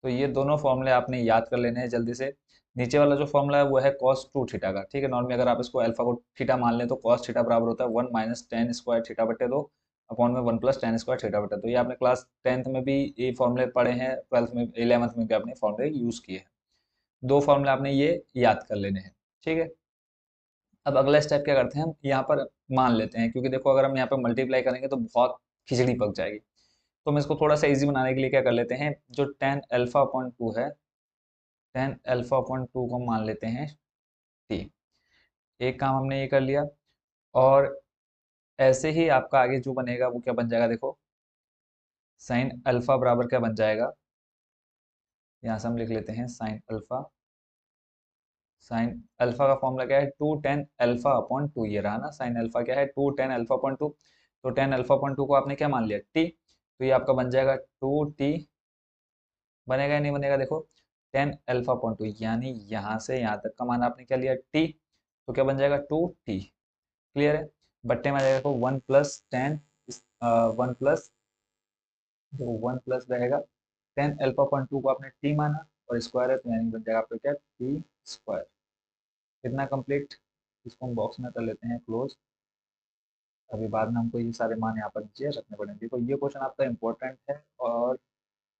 तो ये दोनों फॉर्मूले आपने याद कर लेने हैं जल्दी से। नीचे वाला जो फॉर्मूला है वो है कॉस टू थीटा का, ठीक है। नॉर्मली अगर आप इसको अल्फा को थीटा मान लें तो कॉस थीटा बराबर होता है one minus tan square theta बटे दो अपॉन में one plus tan square theta बटे दो। ये आपने क्लास टेंथ में भी ये फॉर्मूले पढ़े हैं, ट्वेल्थ में, इलेवंथ में भी आपने फॉर्मूले यूज किए हैं। दो फॉर्मूले आपने ये याद कर लेने हैं, ठीक है। अब अगला स्टेप क्या करते हैं, हम यहाँ पर मान लेते हैं, क्योंकि देखो अगर हम यहाँ पर मल्टीप्लाई करेंगे तो बहुत खिचड़ी पक जाएगी। तो हम इसको थोड़ा सा इजी बनाने के लिए क्या कर लेते हैं, जो टेन अल्फा अपॉन टू है, टेन अल्फा अपॉन टू को मान लेते हैं टी। एक काम हमने ये कर लिया। और ऐसे ही आपका आगे जो बनेगा वो क्या बन जाएगा, देखो साइन अल्फा बराबर क्या बन जाएगा, यहाँ से हम लिख लेते हैं साइन अल्फा। साइन अल्फा का फॉर्मूला क्या है, two tan alpha upon two, ये रहा ना, साइन अल्फा क्या है, two tan alpha upon two. तो टेन अल्फा अपॉन टू को आपने क्या मान लिया, टी। तो ये आपका बन जाएगा टू टी, बनेगा या नहीं बनेगा, देखो टेन अल्फा अपॉन टू, यानी यहाँ से यहाँ तक का मान आपने क्या लिया, टी। तो क्या बन जाएगा, टू टी। क्लियर है। बट्टे में आ जाएगा, देखो one plus ten, one plus, जो वन प्लस रहेगा टेन अल्फा पॉइंट टू को आपने टी माना और स्क्वायर है, तो यानी बन जाएगा आपका क्या, टी स्क्वायर। कितना कंप्लीट, इसको हम बॉक्स में कर लेते हैं क्लोज। अभी बाद में हमको ये सारे मान यहाँ पर नीचे रखने पड़ेंगे। तो ये क्वेश्चन आपका इंपॉर्टेंट है, और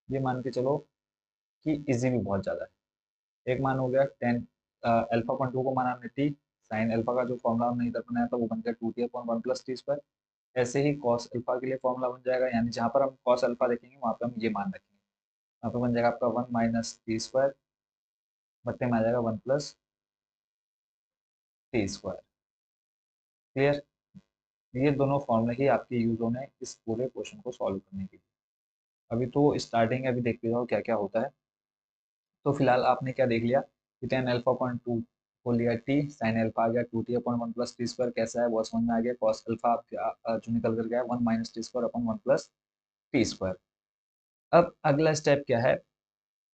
ये मान के चलो कि इजी भी बहुत ज़्यादा है। एक मान हो गया टेन अल्फा पॉइंट टू को माना हमने टी, साइन अल्फा का जो फॉर्मूला हमने इधर बनाया था वो बन गया two t upon one plus t square. ऐसे ही कॉस अल्फा के लिए फॉर्मूला बन जाएगा, यानी जहाँ पर हम कॉस अल्फा देखेंगे वहाँ पे हम ये मान रखेंगे। यहाँ पे बन जाएगा आपका वन माइनस टी स्क्वायर, बट्टे में आ जाएगा one plus t square. Clear. ये दोनों फॉर्मूले ही आपके यूज होने हैं इस पूरे क्वेश्चन को सॉल्व करने के लिए। अभी तो स्टार्टिंग है, अभी देखते जाओ क्या क्या होता है। तो फिलहाल आपने क्या देख लिया कि टेन अल्फा पॉइंट टू को लिया टी, साइन अल्फा आ गया two t upon one plus t square कैसा है वो समझ में आ गया। कॉस अल्फा आपका जो निकल कर गया one minus T square upon one plus t square. अब अगला स्टेप क्या है,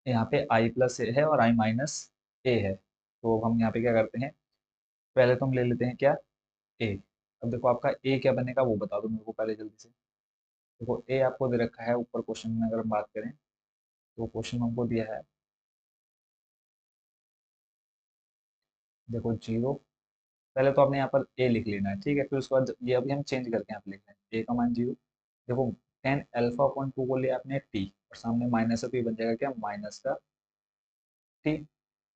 यहाँ पे आई प्लस ए है और आई माइनस ए है। तो हम यहाँ पे क्या करते हैं, पहले तो हम ले लेते हैं क्या, ए। अब देखो आपका ए क्या बनेगा वो बता दो मेरे को पहले जल्दी से। देखो ए आपको दे रखा है ऊपर क्वेश्चन में, अगर हम बात करें तो क्वेश्चन में हमको दिया है, देखो जीरो। पहले तो आपने यहाँ पर ए लिख लेना है, ठीक है। फिर उसके बाद ये अभी हम चेंज करके यहाँ पे लिख रहे हैं ए का मान जीरो। देखो टेन अल्फा पॉइंट टू को लिया आपने टी, और सामने माइनस है तो ये बन जाएगा क्या, माइनस का टी।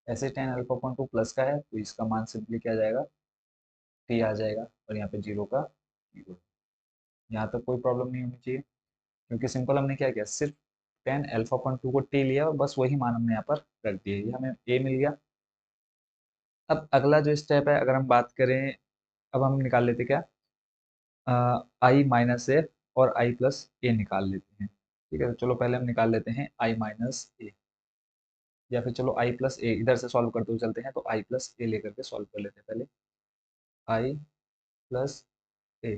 ऐसे tan alpha point two plus का है तो इसका मान सिंपली क्या आ जाएगा, टी आ जाएगा, और यहाँ पे जीरो का जीरो। यहाँ तक कोई प्रॉब्लम नहीं होनी चाहिए, क्योंकि सिंपल हमने क्या किया, सिर्फ टेन अल्फा पॉइंट टू को टी लिया और बस वही मान हमने यहाँ पर रख दिया, ये हमें ए मिल गया। अब अगला जो स्टेप है अगर हम बात करें, अब हम निकाल लेते क्या, आई माइनस ए और आई प्लस ए निकाल लेते हैं, ठीक है। तो चलो पहले हम निकाल लेते हैं आई माइनस ए, या फिर चलो आई प्लस ए इधर से सॉल्व करते हुए चलते हैं, तो आई प्लस ए लेकर के सॉल्व कर लेते हैं पहले। आई प्लस ए,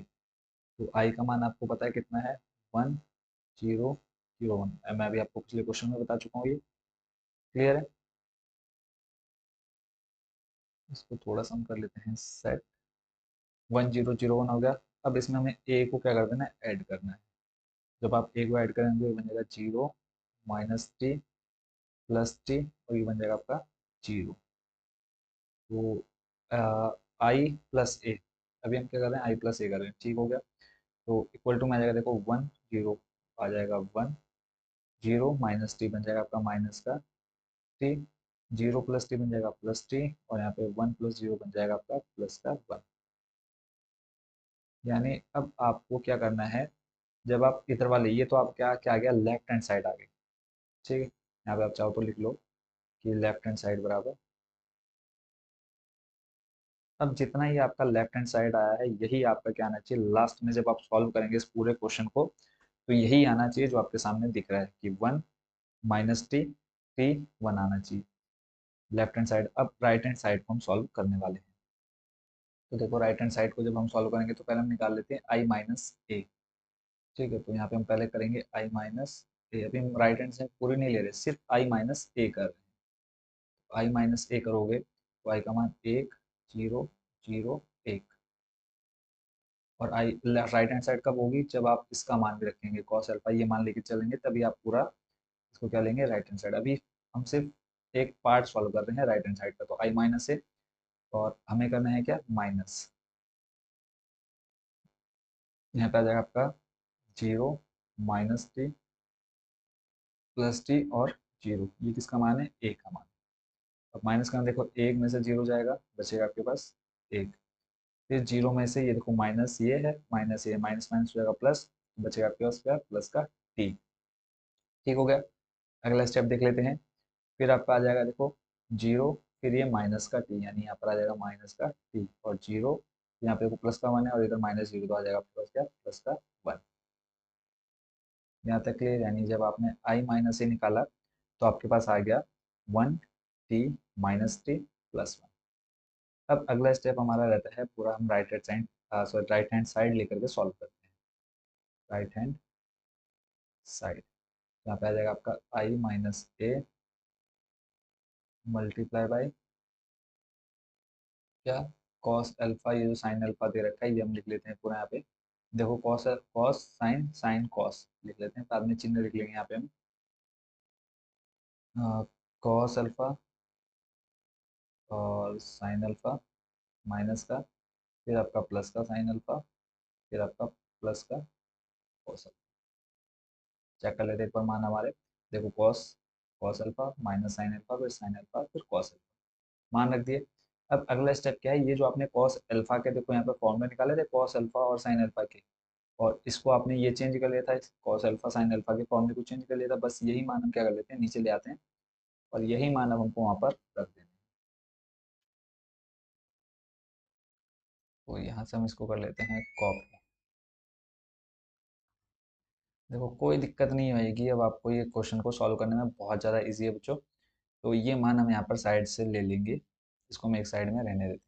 तो आई का मान आपको पता है कितना है, वन जीरो जीरो वन। मैं अभी आपको पिछले क्वेश्चन में बता चुका हूँ ये। क्लियर है। इसको थोड़ा सा हम कर लेते हैं set, one zero zero one हो गया। अब इसमें हमें ए को क्या कर देना है, ऐड करना है। जब आप ए को ऐड करेंगे तो ये बन जाएगा zero minus T plus T, और ये बन जाएगा आपका जीरो। तो आई प्लस ए, अभी हम क्या कर रहे हैं, आई प्लस ए कर रहे हैं, ठीक हो गया। तो इक्वल टू में आ जाएगा, देखो वन जीरो आ जाएगा वन, जीरो माइनस टी बन जाएगा आपका माइनस का टी, जीरो प्लस टी बन जाएगा प्लस टी, और यहाँ पे वन प्लस जीरो बन जाएगा आपका प्लस का वन। यानी अब आपको क्या करना है, जब आप इधर वाले, ये तो आप क्या क्या आ गया, लेफ्ट हैंड साइड आ गई, ठीक है। यहाँ पे आप चाहो तो लिख लो कि लेफ्ट हैंड साइड बराबर, अब जितना ही आपका लेफ्ट हैंड साइड आया है यही आपका क्या आना चाहिए लास्ट में, जब आप सॉल्व करेंगे इस पूरे क्वेश्चन को, तो यही आना चाहिए जो आपके सामने दिख रहा है कि one minus T T one आना चाहिए। Left hand side. अब राइट हैंड साइड को हम सॉल्व करने वाले हैं। तो देखो राइट हैंड साइड को जब हम सॉल्व करेंगे तो पहले हम निकाल लेते हैं आई माइनस ए। ठीक है, तो यहाँ पे हम पहले करेंगे आई माइनस ए। अभी हम राइट हैंड से पूरी नहीं ले रहे, सिर्फ आई माइनस ए कर रहे हैं। आई माइनस ए करोगे तो आई का मान 1 0 0 1। और आई राइट हैंड साइड कब होगी, जब आप इसका मान भी रखेंगे कॉस अल्फा, ये मान लेके चलेंगे, तभी आप पूरा इसको क्या लेंगे, राइट हैंड साइड। अभी हम सिर्फ एक पार्ट सॉल्व कर रहे हैं राइट हैंड साइड का, तो आई माइनस ए, और हमें करना है क्या, माइनस। यहाँ पे आ जाएगा आपका 0 - t प्लस टी और 0, ये किसका मान है, ए का मान। अब माइनस का देखो, एक में से 0 जाएगा, बचेगा आपके पास एक। फिर 0 में से ये देखो माइनस ये है, माइनस ये, माइनस माइनस हो जाएगा प्लस, बचेगा आपके पास क्या, प्लस का टी। ठीक हो गया। अगला स्टेप देख लेते हैं। फिर आपका आ जाएगा देखो 0, फिर ये माइनस का टी, यानी यहाँ पर आ जाएगा माइनस का टी और 0, यहाँ पे देखो प्लस का 1 है और इधर माइनस 0, तो आ जाएगा आपके पास क्या, प्लस का 1। यहाँ तक क्लियर, यानी जब आपने आई माइनस ए निकाला तो आपके पास आ गया 1 t माइनस टी प्लस 1। अब अगला स्टेप हमारा रहता है पूरा हम right hand side, sorry right hand side लेकर के सॉल्व करते हैं। राइट हैंड साइड, यहाँ पे आ जाएगा आपका आई माइनस ए मल्टीप्लाई बाई क्या, कॉस अल्फा, ये जो साइन अल्फा दे रखा है ये हम लिख लेते हैं पूरा यहाँ पे। देखो cos cos sine, sine cos लिख लेते हैं, बाद में चिन्ह लिख लेंगे यहाँ पे हम। कॉस अल्फा और साइन अल्फा माइनस का, फिर आपका प्लस का साइन अल्फा, फिर आपका प्लस का कॉस अल्फा। चेक कर लेते हैं एक बार मान हमारे। देखो cos, cos alpha minus sine alpha, फिर साइन अल्फा, फिर कॉस अल्फा, मान रख दिए। अब अगला स्टेप क्या है, ये जो आपने कॉस अल्फा के देखो यहाँ पे फॉर्मूला निकाले थे कॉस अल्फा और साइन अल्फा के, और इसको आपने ये चेंज कर लिया था, कॉस अल्फा साइन अल्फा के फॉर्मूले को चेंज कर लिया था, बस यही मान हम क्या कर लेते हैं, नीचे ले आते हैं, और यही मान अब हमको वहाँ पर रख देना है। तो यहाँ से हम इसको कर लेते हैं कॉपी। देखो कोई दिक्कत नहीं आएगी अब आपको, ये क्वेश्चन को सॉल्व करने में बहुत ज़्यादा इजी है बच्चों। तो ये मान हम यहाँ पर साइड से ले लेंगे, इसको हम एक साइड में रहने देते हैं।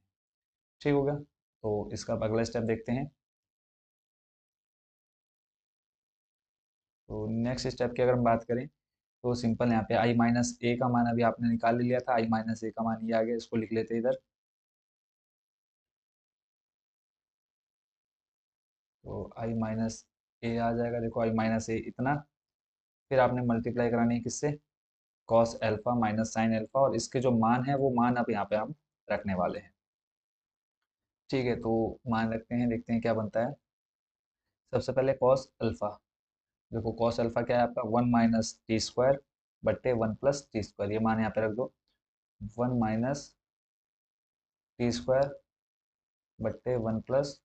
ठीक हो गया। तो इसका अब अगला स्टेप देखते हैं। तो नेक्स्ट स्टेप की अगर हम बात करें तो सिंपल, यहाँ पे आई माइनस ए का मान अभी आपने निकाल लिया था, आई माइनस ए का मान ये आ गया, इसको लिख लेते हैं इधर। तो आई माइनस ए आ जाएगा, देखो आई माइनस ए इतना, फिर आपने मल्टीप्लाई करानी है किससे, cos alpha minus sine alpha, और इसके जो मान है वो मान अब यहाँ पे हम रखने वाले हैं। ठीक है, तो मान रखते हैं, देखते हैं क्या बनता है। सबसे पहले कॉस अल्फा, देखो कॉस अल्फा क्या है आपका, 1 - t² बट्टे 1 + t², ये मान यहाँ पे रख दो, 1 - t² बट्टे 1 +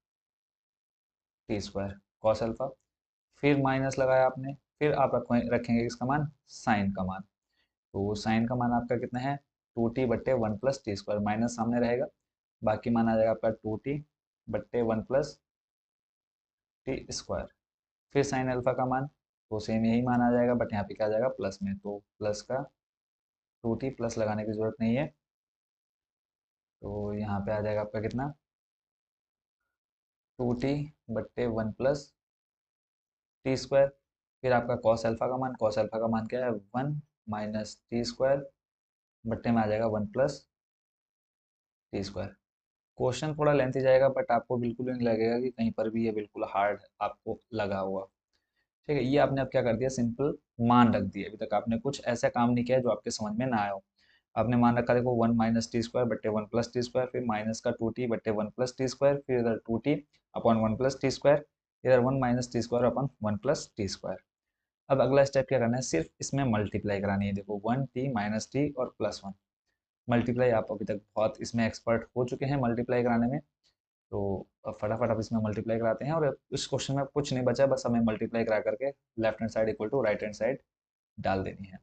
t², कॉस अल्फा। फिर माइनस लगाया आपने, फिर आप रखेंगे किसका मान, साइन का मान। तो साइन का मान आपका कितना है, 2t/1 + t², माइनस सामने रहेगा, बाकी मान आ जाएगा आपका 2t/1 + t²। फिर साइन अल्फा का मान, तो सेम यही मान आ जाएगा, बट यहाँ पे क्या आ जाएगा, प्लस में, तो प्लस का 2t, प्लस लगाने की जरूरत नहीं है, तो यहाँ पे आ जाएगा आपका कितना, 2t/1 + t²। फिर आपका कॉस अल्फा का मान, कॉस अल्फा का मान क्या है, 1 - t² बट्टे में आ जाएगा 1 + t²। क्वेश्चन थोड़ा लेंथी जाएगा, बट आपको बिल्कुल भी नहीं लगेगा कि कहीं पर भी ये बिल्कुल हार्ड आपको लगा हुआ। ठीक है, ये आपने अब क्या कर दिया, सिंपल मान रख दिया, अभी तक आपने कुछ ऐसा काम नहीं किया जो आपके समझ में ना आया हो। आपने मान रखा, देखो 1 - t² बट्टे 1 + t², फिर माइनस का 2t बट्टे 1 + t², फिर इधर 2t/1 + t², इधर 1 - t² / 1 + t²। अब अगला स्टेप क्या करना है, सिर्फ इसमें मल्टीप्लाई करानी है, देखो 1t - t और +1। मल्टीप्लाई आप अभी तक बहुत इसमें एक्सपर्ट हो चुके हैं मल्टीप्लाई कराने में, तो अब फटाफट आप इसमें मल्टीप्लाई कराते हैं, और इस क्वेश्चन में कुछ नहीं बचा, बस हमें मल्टीप्लाई करा करके left hand side equal to right hand side डाल देनी है।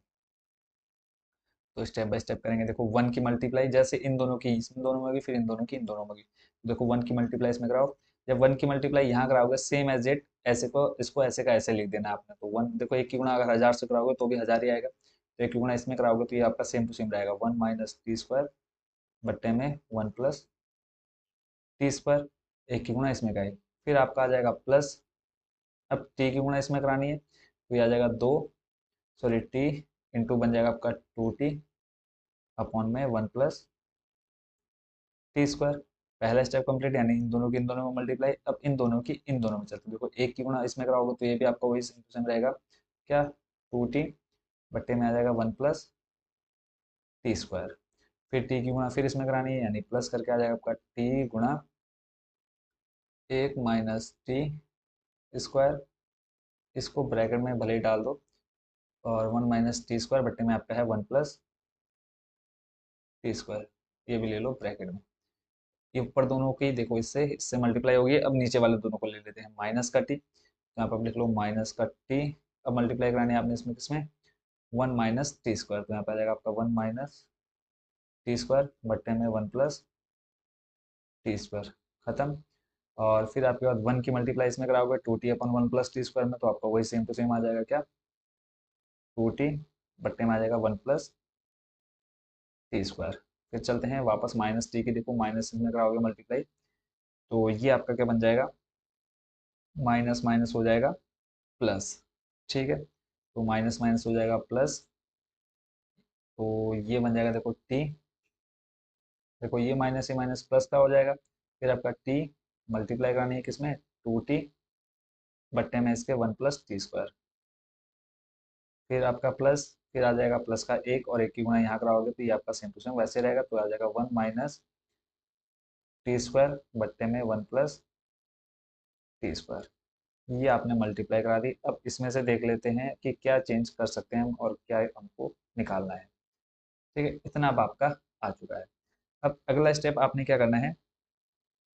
तो स्टेप बाय स्टेप करेंगे, देखो 1 की मल्टीप्लाई जैसे इन दोनों की इन दोनों में होगी, फिर इन दोनों की इन दोनों में होगी। तो देखो 1 की मल्टीप्लाई इसमें कराओ, जब 1 की मल्टीप्लाई यहाँ कराओगे सेम एज इट, ऐसे को इसको ऐसे का ऐसे लिख देना आपने। तो 1 देखो, 1 की गुणा अगर 1000 से कराओगे तो भी 1000 ही आएगा, तो एक गुणा इसमें कराओगे तो ये आपका सेम टू सेम रहेगा 1 माइनस टी स्क्वायर बट्टे में 1 प्लस टी स्क्वायर, एक की गुणा इसमें का है। फिर आपका आ जाएगा प्लस, अब टी की गुणा इसमें करानी है तो ये आ जाएगा 2, सॉरी टी इंटू बन जाएगा आपका 2t अपॉन में 1 प्लस टी स्क्वायर। पहला स्टेप कंप्लीट, यानी इन दोनों की इन दोनों में मल्टीप्लाई। अब इन दोनों की इन दोनों में चलते देखो, एक की गुणा इसमें कराओगे तो ये भी आपका वही सेम टू सेम रहेगा, क्या 2t बट्टे में आ जाएगा 1 प्लस टी स्क्वायर। फिर टी की गुणा फिर इसमें करानी है, यानी प्लस करके आ जाएगा आपका टी गुणा 1 माइनस टी स्क्वायर, इसको ब्रैकेट में भले ही डाल दो, और 1 माइनस टी स्क्वायर बट्टे में आपका है 1 प्लस टी स्क्वायर, ये भी ले लो ब्रैकेट में। ये ऊपर दोनों की देखो इससे इससे मल्टीप्लाई होगी, अब नीचे वाले दोनों को ले लेते हैं, माइनस का टी, तो यहाँ पर आप लिख लो माइनस का टी। अब मल्टीप्लाई करानी है आपने इसमें किसमें, 1 माइनस टी स्क्वायर, तो यहाँ पर आ जाएगा आपका 1 माइनस टी स्क्वायर बट्टे में 1 प्लस टी स्क्वायर, खत्म। और फिर आपके बाद 1 की मल्टीप्लाई इसमें कराओगे 2t अपन 1 प्लस टी स्क्वायर में, तो आपका वही सेम टू सेम आ जाएगा, क्या 2t बट्टे में आ जाएगा 1 प्लस टी स्क्वायर। फिर चलते हैं वापस माइनस टी की, देखो माइनस में कराओगे मल्टीप्लाई तो ये आपका क्या बन जाएगा, माइनस माइनस हो जाएगा प्लस, ठीक है, तो माइनस माइनस हो जाएगा प्लस, तो ये बन जाएगा देखो टी, देखो ये माइनस से माइनस प्लस का हो जाएगा। फिर आपका टी मल्टीप्लाई करानी है किसमें, 2t बट्टे में इसके 1 प्लस टी स्क्वायर, फिर आपका प्लस, फिर आ जाएगा प्लस का एक, और एक की गुणा यहाँ कराओगे तो ये आपका सेम टू सेम वैसे रहेगा, तो आ जाएगा 1 माइनस टी स्क्वायर बट्टे में 1 प्लस टी स्क्वायर। ये आपने मल्टीप्लाई करा दी। अब इसमें से देख लेते हैं कि क्या चेंज कर सकते हैं हम और क्या हमको निकालना है, ठीक है, इतना अब आपका आ चुका है। अब अगला स्टेप आपने क्या करना है,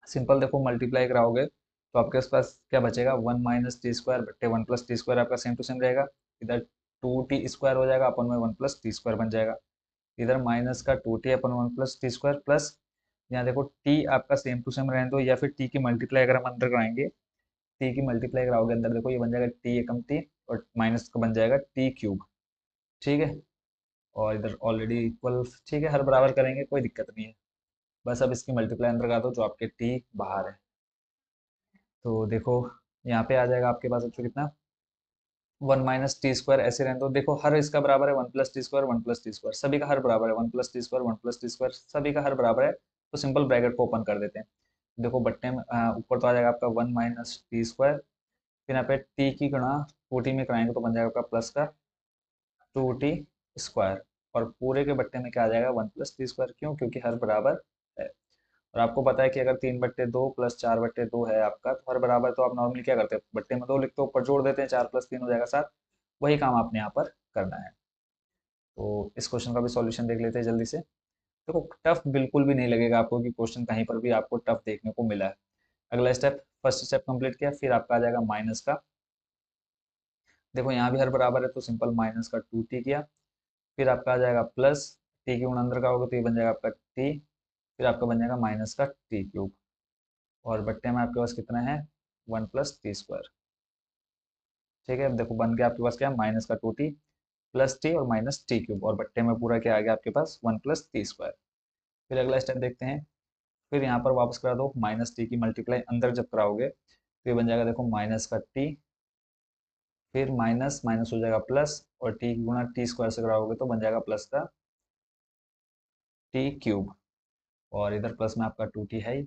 सिंपल देखो मल्टीप्लाई कराओगे तो आपके पास क्या बचेगा, 1 माइनस टी स्क्वायर बट्टे 1 प्लस टी स्क्वायर आपका सेम टू सेम रहेगा, इधर 2t स्क्वायर हो जाएगा अपन में 1 प्लस टी स्क्वायर बन जाएगा, इधर माइनस का 2t अपन 1 प्लस टी स्क्वायर प्लस, यहाँ देखो t आपका सेम टू सेम रहने दो, या फिर t की मल्टीप्लाई अगर हम अंदर कराएंगे, t की मल्टीप्लाई कराओगे अंदर देखो ये बन जाएगा t एकम t, और माइनस का बन जाएगा t क्यूब, ठीक है, और इधर ऑलरेडी इक्वल, ठीक है, हर बराबर करेंगे कोई दिक्कत नहीं है। बस अब इसकी मल्टीप्लाई अंदर कर दो जो आपके t बाहर है, तो देखो यहाँ पे आ जाएगा आपके पास अच्छा कितना, 1 माइनस टी स्क्वायर ऐसे रहने दो, देखो हर इसका बराबर है 1 plus t square 1 plus t square, सभी का हर बराबर है 1 plus t square 1 plus t square, सभी का हर बराबर है, तो सिंपल ब्रैकेट को ओपन कर देते हैं। देखो बट्टे में ऊपर तो आ जाएगा आपका 1 माइनस टी स्क्वायर, फिर यहाँ पे टी की गुणा 2t में कराएंगे तो बन जाएगा आपका प्लस का 2t स्क्वायर, और पूरे के बट्टे में क्या आ जाएगा 1 प्लस टी स्क्वायर, क्यों, क्योंकि हर बराबर है। और आपको पता है कि अगर 3/2 प्लस 4/2 है आपका, तो हर बराबर तो आप नॉर्मली क्या करते हैं, बट्टे में 2 लिखते हो, ऊपर जोड़ देते हैं, 4 प्लस 3 हो जाएगा 7, वही काम आपने यहाँ पर करना है। तो इस क्वेश्चन का भी सॉल्यूशन देख लेते हैं जल्दी से। देखो टफ बिल्कुल भी नहीं लगेगा आपको कि क्वेश्चन कहीं पर भी आपको टफ देखने को मिला है। अगला स्टेप, फर्स्ट स्टेप कंप्लीट किया, फिर आपका आ जाएगा माइनस का, देखो यहाँ भी हर बराबर है तो सिंपल माइनस का 2t किया, फिर आपका आ जाएगा प्लस, टी की गुण अंदर का होगा तो ये बन जाएगा आपका t, फिर आपका बन जाएगा माइनस का टी क्यूब, और बट्टे में आपके पास कितना है 1 प्लस टी स्क्वायर, ठीक है, अब देखो बन गया आपके पास क्या, माइनस का 2t प्लस टी और माइनस टी क्यूब, और बट्टे में पूरा क्या आ गया आपके पास 1 प्लस टी स्क्वायर। फिर अगला स्टेप देखते हैं, फिर यहाँ पर वापस करा दो माइनस टी की मल्टीप्लाई अंदर जब कराओगे तो ये बन जाएगा देखो माइनस का टी, फिर माइनस माइनस हो जाएगा प्लस, और टी गुणा टी स्क्वायर से कराओगे तो बन जाएगा प्लस का टी क्यूब, और इधर प्लस में आपका 2t है ही,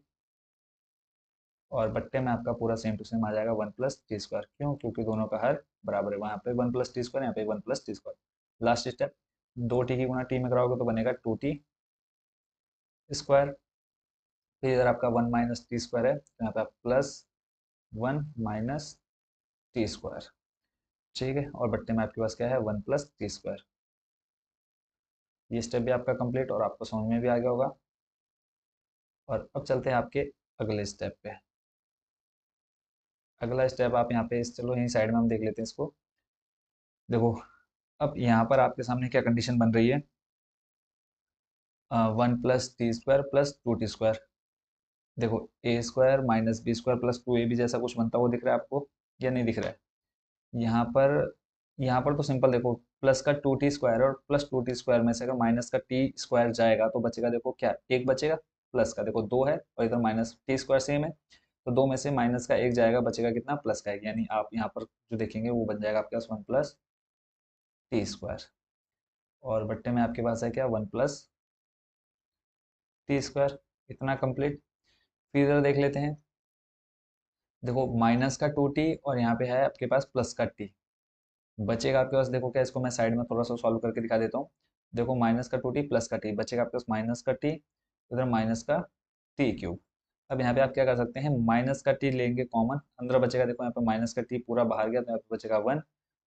और बट्टे में आपका पूरा सेम टू सेम आ जाएगा 1 प्लस टी स्क्वायर, क्यों, क्योंकि दोनों का हर बराबर है, वहाँ पे 1 प्लस टी स्क्वायर, यहाँ पे 1 plus t square. Last step, 2t की गुणा टी में कराओगे तो बनेगा 2t स्क्वायर, फिर इधर आपका 1 माइनस टी स्क्वायर है तो यहाँ पे आप प्लस 1 माइनस टी स्क्वायर, ठीक है, और बट्टे में आपके पास क्या है 1 प्लस टी स्क्वायर। ये स्टेप भी आपका कंप्लीट और आपको समझ में भी आ गया होगा। और अब चलते हैं आपके अगले स्टेप पे। अगला स्टेप आप यहाँ पे चलो यहीं साइड में हम देख लेते हैं इसको। देखो अब यहाँ पर आपके सामने क्या कंडीशन बन रही है, 1 plus t square plus 2t square, देखो a square minus b square plus 2ab जैसा कुछ बनता हुआ दिख रहा है आपको या नहीं दिख रहा है, यहाँ पर यहाँ पर तो सिंपल देखो, प्लस का 2t² और प्लस 2t² में से अगर माइनस का t² जाएगा तो बचेगा, देखो क्या एक बचेगा, प्लस का देखो 2 है और इधर माइनस t² सेम है, तो 2 में से माइनस का एक जाएगा, बचेगा कितना, प्लस का एक, यानी आप यहाँ पर जो देखेंगे वो बन जाएगा आपके पास 1 + t²। और बट्टे में आपके पास है क्या, 1 + t²। इतना कंप्लीट। फिर इधर देख लेते हैं, देखो माइनस का 2t और यहाँ पे है आपके पास प्लस का t, बचेगा आपके पास, देखो क्या, इसको मैं साइड में थोड़ा सा सॉल्व करके दिखा देता हूँ। देखो माइनस का 2t प्लस का t, बचेगा आपके पास माइनस का t, इधर माइनस का t³। अब यहाँ पे आप क्या कर सकते हैं, माइनस का t लेंगे कॉमन, अंदर बचेगा, देखो यहाँ पे माइनस का t पूरा बाहर गया तो यहाँ पे बचेगा 1,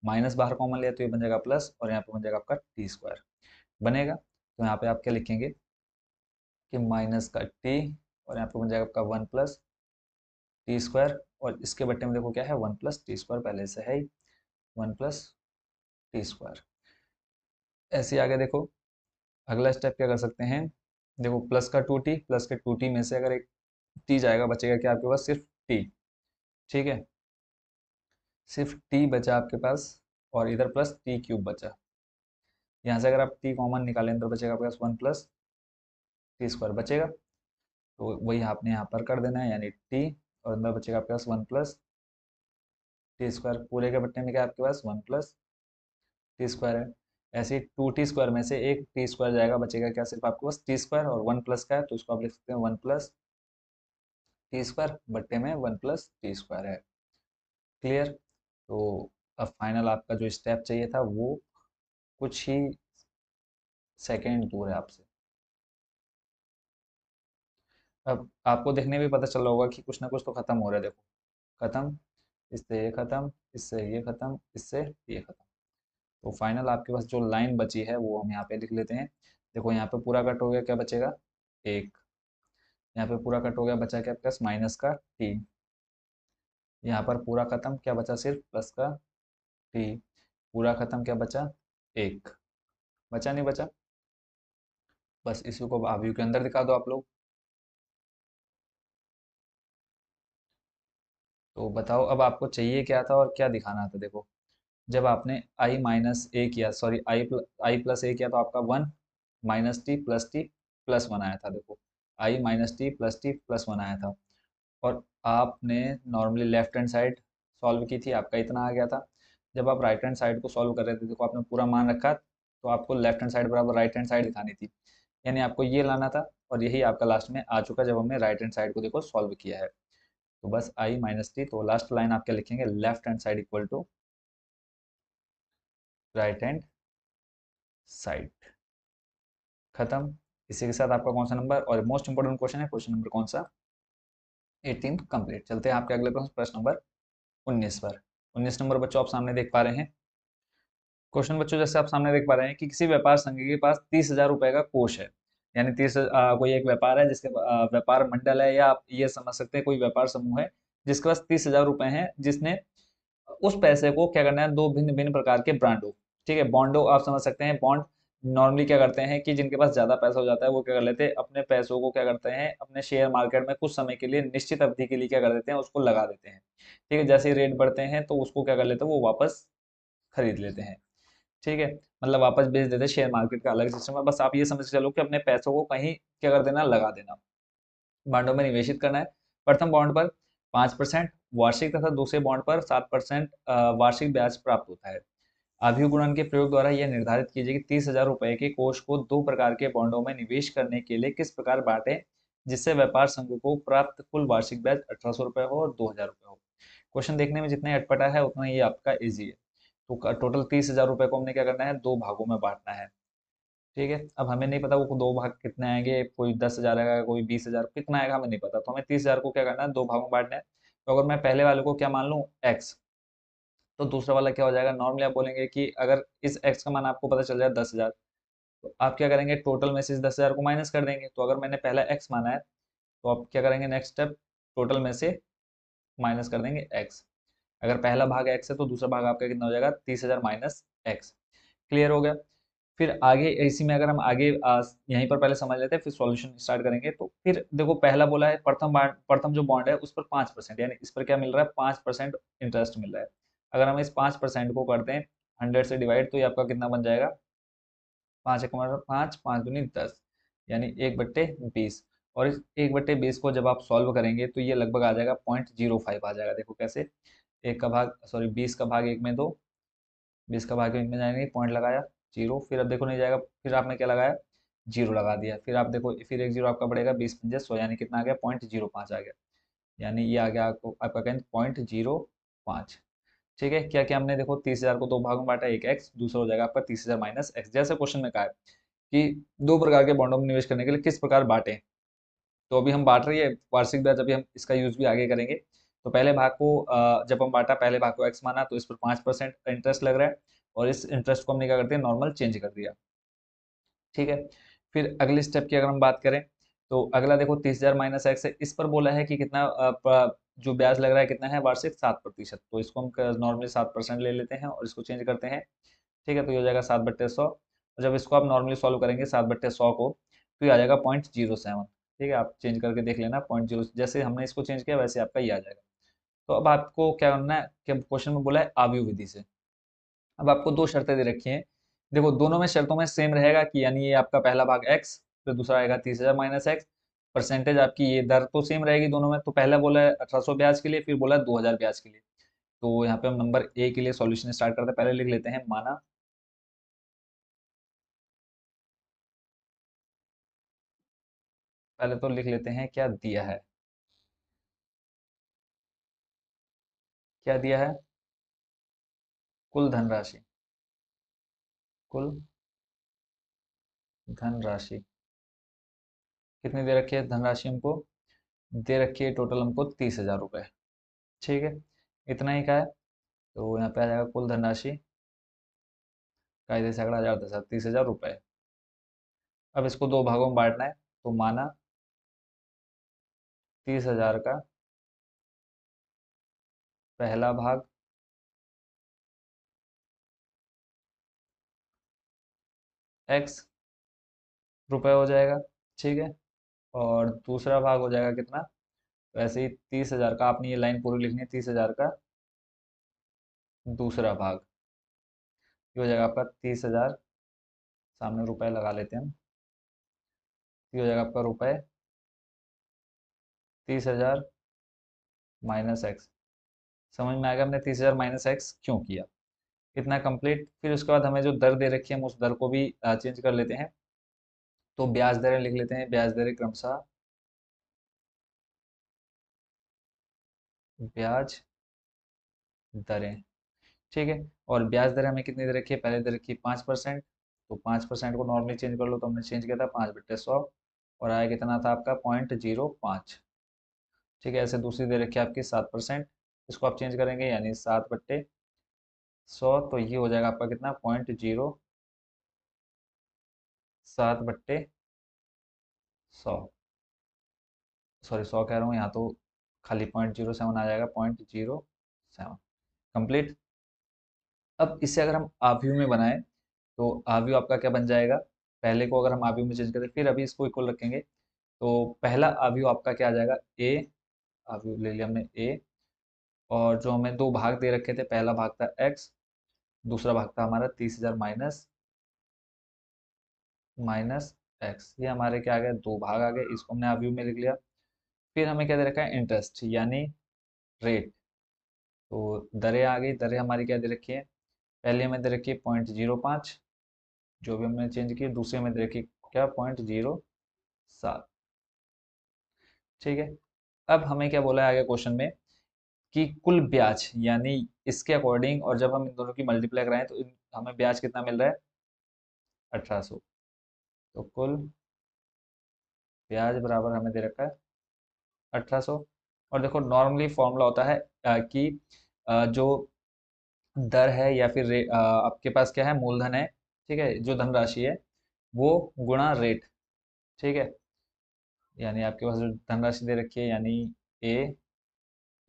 माइनस बाहर कॉमन लिया तो ये बन जाएगा प्लस, और यहाँ पे बन जाएगा आपका t² बनेगा। तो यहाँ पे आप क्या लिखेंगे कि माइनस का t, और यहाँ पे बन जाएगा आपका 1 + t², और इसके बट्टे में देखो क्या है, 1 + t² पहले से है ही, 1 + t²। ऐसे ही आगे देखो, अगला स्टेप क्या कर सकते हैं, देखो प्लस का 2t, प्लस के 2t में से अगर एक t जाएगा, बचेगा क्या आपके पास, सिर्फ t। ठीक है, सिर्फ t बचा आपके पास, और इधर प्लस t³ बचा। यहाँ से अगर आप t कॉमन निकालें तो बचेगा आपके पास 1 + t² बचेगा, तो वही आपने यहाँ पर कर देना है, यानी t, और अंदर बचेगा आपके पास 1 + t²। पूरे के बट्टे में क्या आपके पास 1 + t² है। ऐसे ही 2t² में से एक t² जाएगा, बचेगा क्या, सिर्फ आपके पास t² और 1 प्लस का है, तो इसको आप लिख सकते हैं 1 + t², बट्टे में 1 + t² है। क्लियर। तो अब फाइनल आपका जो स्टेप चाहिए था वो कुछ ही सेकेंड दूर है आपसे। अब आपको देखने में पता चल रहा होगा कि कुछ ना कुछ तो खत्म हो रहा है, देखो खत्म, इससे ये खत्म, इससे ये खत्म, इससे ये खत्म। तो फाइनल आपके पास जो लाइन बची है वो हम यहाँ पे लिख लेते हैं। देखो यहाँ पे पूरा कट हो गया, क्या बचेगा, एक। यहाँ पे पूरा कट हो गया, बचा क्या आपके पास, माइनस का t। यहाँ पर पूरा खत्म, क्या बचा, सिर्फ प्लस का t। पूरा खत्म, क्या बचा, एक। बचा नहीं बचा, बस इसी को आप व्यू के अंदर दिखा दो आप लोग। तो बताओ अब आपको चाहिए क्या था और क्या दिखाना था। देखो जब आपने i - a किया, सॉरी i + a किया, तो आपका 1 - t + t + 1 आया था। देखो i - t + t + 1 आया था, और आपने normally left hand side solve की थी, आपका इतना आ गया था। जब आप राइट हैंड साइड को सॉल्व कर रहे थे, देखो आपने पूरा मान रखा, तो आपको लेफ्ट हैंड साइड बराबर राइट हैंड साइड दिखानी थी, यानी आपको ये लाना था, और यही आपका लास्ट में आ चुका जब हमने राइट हैंड साइड को देखो सॉल्व किया है। तो बस i - t, तो लास्ट लाइन आप क्या लिखेंगे, left hand side equal to right hand side. खत्म। इसी के साथ आपका कौन सा नंबर, और मोस्ट इंपोर्टेंट क्वेश्चन है, क्वेश्चन नंबर कौन सा, 18 कंप्लीट। चलते हैं आपके अगले प्रश्न, प्रश्न नंबर 19 पर। 19 नंबर बच्चों आप सामने देख पा रहे हैं क्वेश्चन, बच्चों जैसे आप सामने देख पा रहे हैं कि किसी व्यापार संघ के पास 30,000 रुपए का कोष है, यानी कोई एक व्यापार है जिसके व्यापार मंडल है, या आप ये समझ सकते हैं कोई व्यापार समूह है जिसके पास 30,000 रुपए हैं, जिसने उस पैसे को क्या करना है, दो भिन्न भिन्न प्रकार के ब्रांडों, ठीक है, बॉन्डो आप समझ सकते हैं। बॉन्ड नॉर्मली क्या करते हैं कि जिनके पास ज्यादा पैसा हो जाता है वो क्या कर लेते हैं, अपने पैसों को क्या करते हैं, अपने शेयर मार्केट में कुछ समय के लिए, निश्चित अवधि के लिए क्या कर देते हैं, उसको लगा देते हैं। ठीक है, जैसे ही रेट बढ़ते हैं तो उसको क्या कर लेते हैं, वो वापस खरीद लेते हैं। ठीक है, मतलब वापस बेच देते हैं। शेयर मार्केट का अलग सिस्टम है, बस आप ये समझ के चलो कि अपने पैसों को कहीं क्या कर देना, लगा देना, बॉन्डों में निवेशित करना है। प्रथम बॉन्ड पर 5% वार्षिक तथा दूसरे बॉन्ड पर 7% वार्षिक ब्याज प्राप्त होता है। अभिगुणन के प्रयोग द्वारा यह निर्धारित कीजिए कि 30,000 रुपए के कोष को दो प्रकार के बॉन्डों में निवेश करने के लिए किस प्रकार बांटे, जिससे व्यापार संघ को प्राप्त कुल वार्षिक ब्याज 1,800 रुपए हो और 2,000 रुपए हो। क्वेश्चन देखने में जितना अटपटा है उतना ये आपका इजी है। तो टोटल 30,000 रुपए को हमने क्या करना है, दो भागों में बांटना है। ठीक है, अब हमें नहीं पता वो दो भाग कितने आएंगे, कोई 10,000 आएगा, कोई 20,000, कितना आएगा हमें नहीं पता, तो हमें 30,000 को क्या करना है, दो भागों में बांटना है। तो अगर मैं पहले वाले को क्या मान लूँ, एक्स, तो दूसरा वाला क्या हो जाएगा, नॉर्मली आप बोलेंगे कि अगर इस एक्स का मान आपको पता चल जाए 10,000, तो आप क्या करेंगे, टोटल में से इस 10,000 को माइनस कर देंगे। तो अगर मैंने पहला एक्स माना है, तो आप क्या करेंगे, नेक्स्ट स्टेप, टोटल में से माइनस कर देंगे एक्स। अगर पहला भाग एक्स है तो दूसरा भाग आपका कितना हो जाएगा, 30,000 माइनस एक्स। क्लियर हो गया। फिर आगे इसी में अगर हम आगे यहीं पर पहले समझ लेते हैं, फिर सॉल्यूशन स्टार्ट करेंगे। तो फिर देखो पहला बोला है, प्रथम जो बॉन्ड है उस पर 5%, यानी इस पर क्या मिल रहा है, 5% इंटरेस्ट मिल रहा है। अगर हम इस 5% को करते हैं 100 से डिवाइड, तो ये आपका कितना बन जाएगा, 5 पाँच दूनी 10, यानी 1/20। और इस 1/20 को जब आप सॉल्व करेंगे तो ये लगभग आ जाएगा 0.05 आ जाएगा। देखो कैसे, एक का भाग सॉरी 20 का भाग एक में दो, 20 का भाग एक में जाएंगे, पॉइंट लगाया, जीरो, फिर अब देखो नहीं जाएगा, फिर आपने क्या लगाया, जीरो लगा दिया, फिर आप देखो फिर एक जीरो आपका बढ़ेगा, 20×100, यानी कितना आ गया, 0.05 आ गया, यानी ये आ गया आपको आपका कहें 0.05। ठीक है, क्या क्या हमने देखो 30,000 को दो भागों में बांटा, एक एक्स, दूसरा हो जाएगा आपका 30,000 माइनस एक्स। जैसे क्वेश्चन में कहा है कि दो प्रकार के बॉन्डों में निवेश करने के लिए किस प्रकार बांटे, तो अभी हम बांट रही है वार्षिक ब्याज, अभी हम इसका यूज भी आगे करेंगे। तो पहले भाग को जब हम बांटा, पहले भाग को एक्स माना, तो इस पर 5% का इंटरेस्ट लग रहा है, और इस इंटरेस्ट को हमने क्या करते हैं, नॉर्मल चेंज कर दिया। ठीक है, फिर अगले स्टेप की अगर हम बात करें, तो अगला देखो 30,000 माइनस एक्स है, इस पर बोला है कि कितना जो ब्याज लग रहा है कितना है, वार्षिक 7%, तो इसको हम नॉर्मली 7% ले लेते हैं और इसको चेंज करते हैं। ठीक है, तो ये हो जाएगा 7/100, और जब इसको आप नॉर्मली सॉल्व करेंगे 7/100 को, तो ये आ जाएगा 0.07। ठीक है, आप चेंज करके देख लेना, 0.0 जैसे हमने इसको चेंज किया वैसे आपका ये आ जाएगा। तो अब आपको क्या करना है कि क्वेश्चन में बोला है आव्यूह विधि से, अब आपको दो शर्तें दे रखी हैं। देखो दोनों में शर्तों में सेम रहेगा कि यानी ये आपका पहला भाग एक्स, फिर दूसरा आएगा 30,000 माइनस एक्स, परसेंटेज आपकी ये दर तो सेम रहेगी दोनों में। तो पहला बोला है 1800 ब्याज के लिए, फिर बोला है 2000 ब्याज के लिए। तो यहाँ पे हम नंबर ए के लिए सॉल्यूशन स्टार्ट करते हैं, पहले लिख लेते हैं माना, पहले तो लिख लेते हैं क्या दिया है, क्या दिया है, कुल धनराशि, कुल धनराशि कितनी दे रखी है, धनराशि हमको दे रखी है टोटल हमको 30,000 रुपये। ठीक है, इतना ही का है, तो यहाँ पे आ जाएगा कुल धनराशि, कायदे से अगला 1000 30,000 रुपये। अब इसको दो भागों में बांटना है, तो माना 30,000 का पहला भाग एक्स रुपये हो जाएगा। ठीक है, और दूसरा भाग हो जाएगा कितना, वैसे ही 30,000 का, आपने ये लाइन पूरी लिखनी है, 30,000 का दूसरा भाग, ये हो जाएगा आपका 30,000, सामने रुपए लगा लेते हैं हम, ये हो जाएगा आपका रुपए 30,000 माइनस एक्स। समझ में आएगा हमने 30,000 माइनस एक्स क्यों किया, इतना कंप्लीट। फिर उसके बाद हमें जो दर दे रखी है हम उस दर को भी चेंज कर लेते हैं। तो ब्याज दरें लिख लेते हैं, ब्याज दरें क्रमशः, ब्याज दरें। ठीक है, और ब्याज दर हमें कितनी दे रखी है, पहले दे रखी है 5%, तो 5% को नॉर्मली चेंज कर लो, तो हमने चेंज किया था 5/100, और आया कितना था आपका 0.05। ठीक है, ऐसे दूसरी दे रखी है आपकी 7%, इसको आप चेंज करेंगे यानी 7/100, तो ये हो जाएगा आपका कितना, 0.07/100, सॉरी 100 कह रहा हूँ यहाँ तो, खाली 0.07 आ जाएगा, 0.07 कंप्लीट। अब इसे अगर हम आव्यूह में बनाएं, तो आव्यूह आपका क्या बन जाएगा, पहले को अगर हम आव्यूह में चेंज करें फिर अभी इसको इक्वल रखेंगे, तो पहला आव्यूह आपका क्या आ जाएगा, ए, आव्यूह ले लिया हमने ए, और जो हमें दो भाग दे रखे थे, पहला भाग था एक्स, दूसरा भाग था हमारा 30,000 माइनस माइनस एक्स, ये हमारे क्या आ गए, दो भाग आ गए, इसको हमने आव्यूह में लिख लिया। फिर हमें क्या दे रखा है, इंटरेस्ट यानी रेट, तो दरें आ गई, दरें हमारी क्या दे रखी है, पहले हमें दे रखी है 0.05, जो भी हमने चेंज की, दूसरे में दे रखी क्या, 0.07। ठीक है, अब हमें क्या बोला है आगे क्वेश्चन में कि कुल ब्याज, यानी इसके अकॉर्डिंग, और जब हम इन दोनों की मल्टीप्लाई कराएं तो हमें ब्याज कितना मिल रहा है, 1800। तो कुल ब्याज बराबर हमें दे रखा है 1800। और देखो नॉर्मली फॉर्मूला होता है कि जो दर है या फिर आपके पास क्या है, मूलधन है, ठीक है, जो धनराशि है वो गुणा रेट। ठीक है, यानी आपके पास जो धनराशि दे रखी है, यानी ए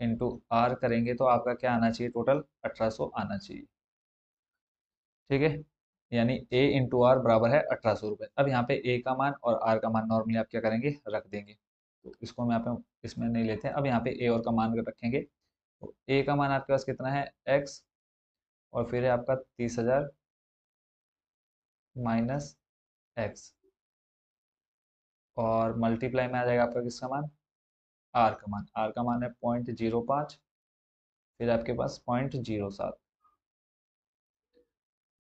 इंटू आर करेंगे तो आपका क्या आना चाहिए, टोटल 1800 आना चाहिए। ठीक है, यानी ए इंटू आर बराबर है 1800 रुपये। अब यहाँ पे ए का मान और आर का मान नॉर्मली आप क्या करेंगे, रख देंगे, तो इसको हम यहाँ पे इसमें नहीं लेते हैं। अब यहाँ पे ए और का मान रखेंगे, तो ए का मान आपके पास कितना है, एक्स, और फिर है आपका 30,000 माइनस एक्स, और मल्टीप्लाई में आ जाएगा आपका किसका मान, आर का मान। आर का मान है 0.05, फिर आपके पास 0.07,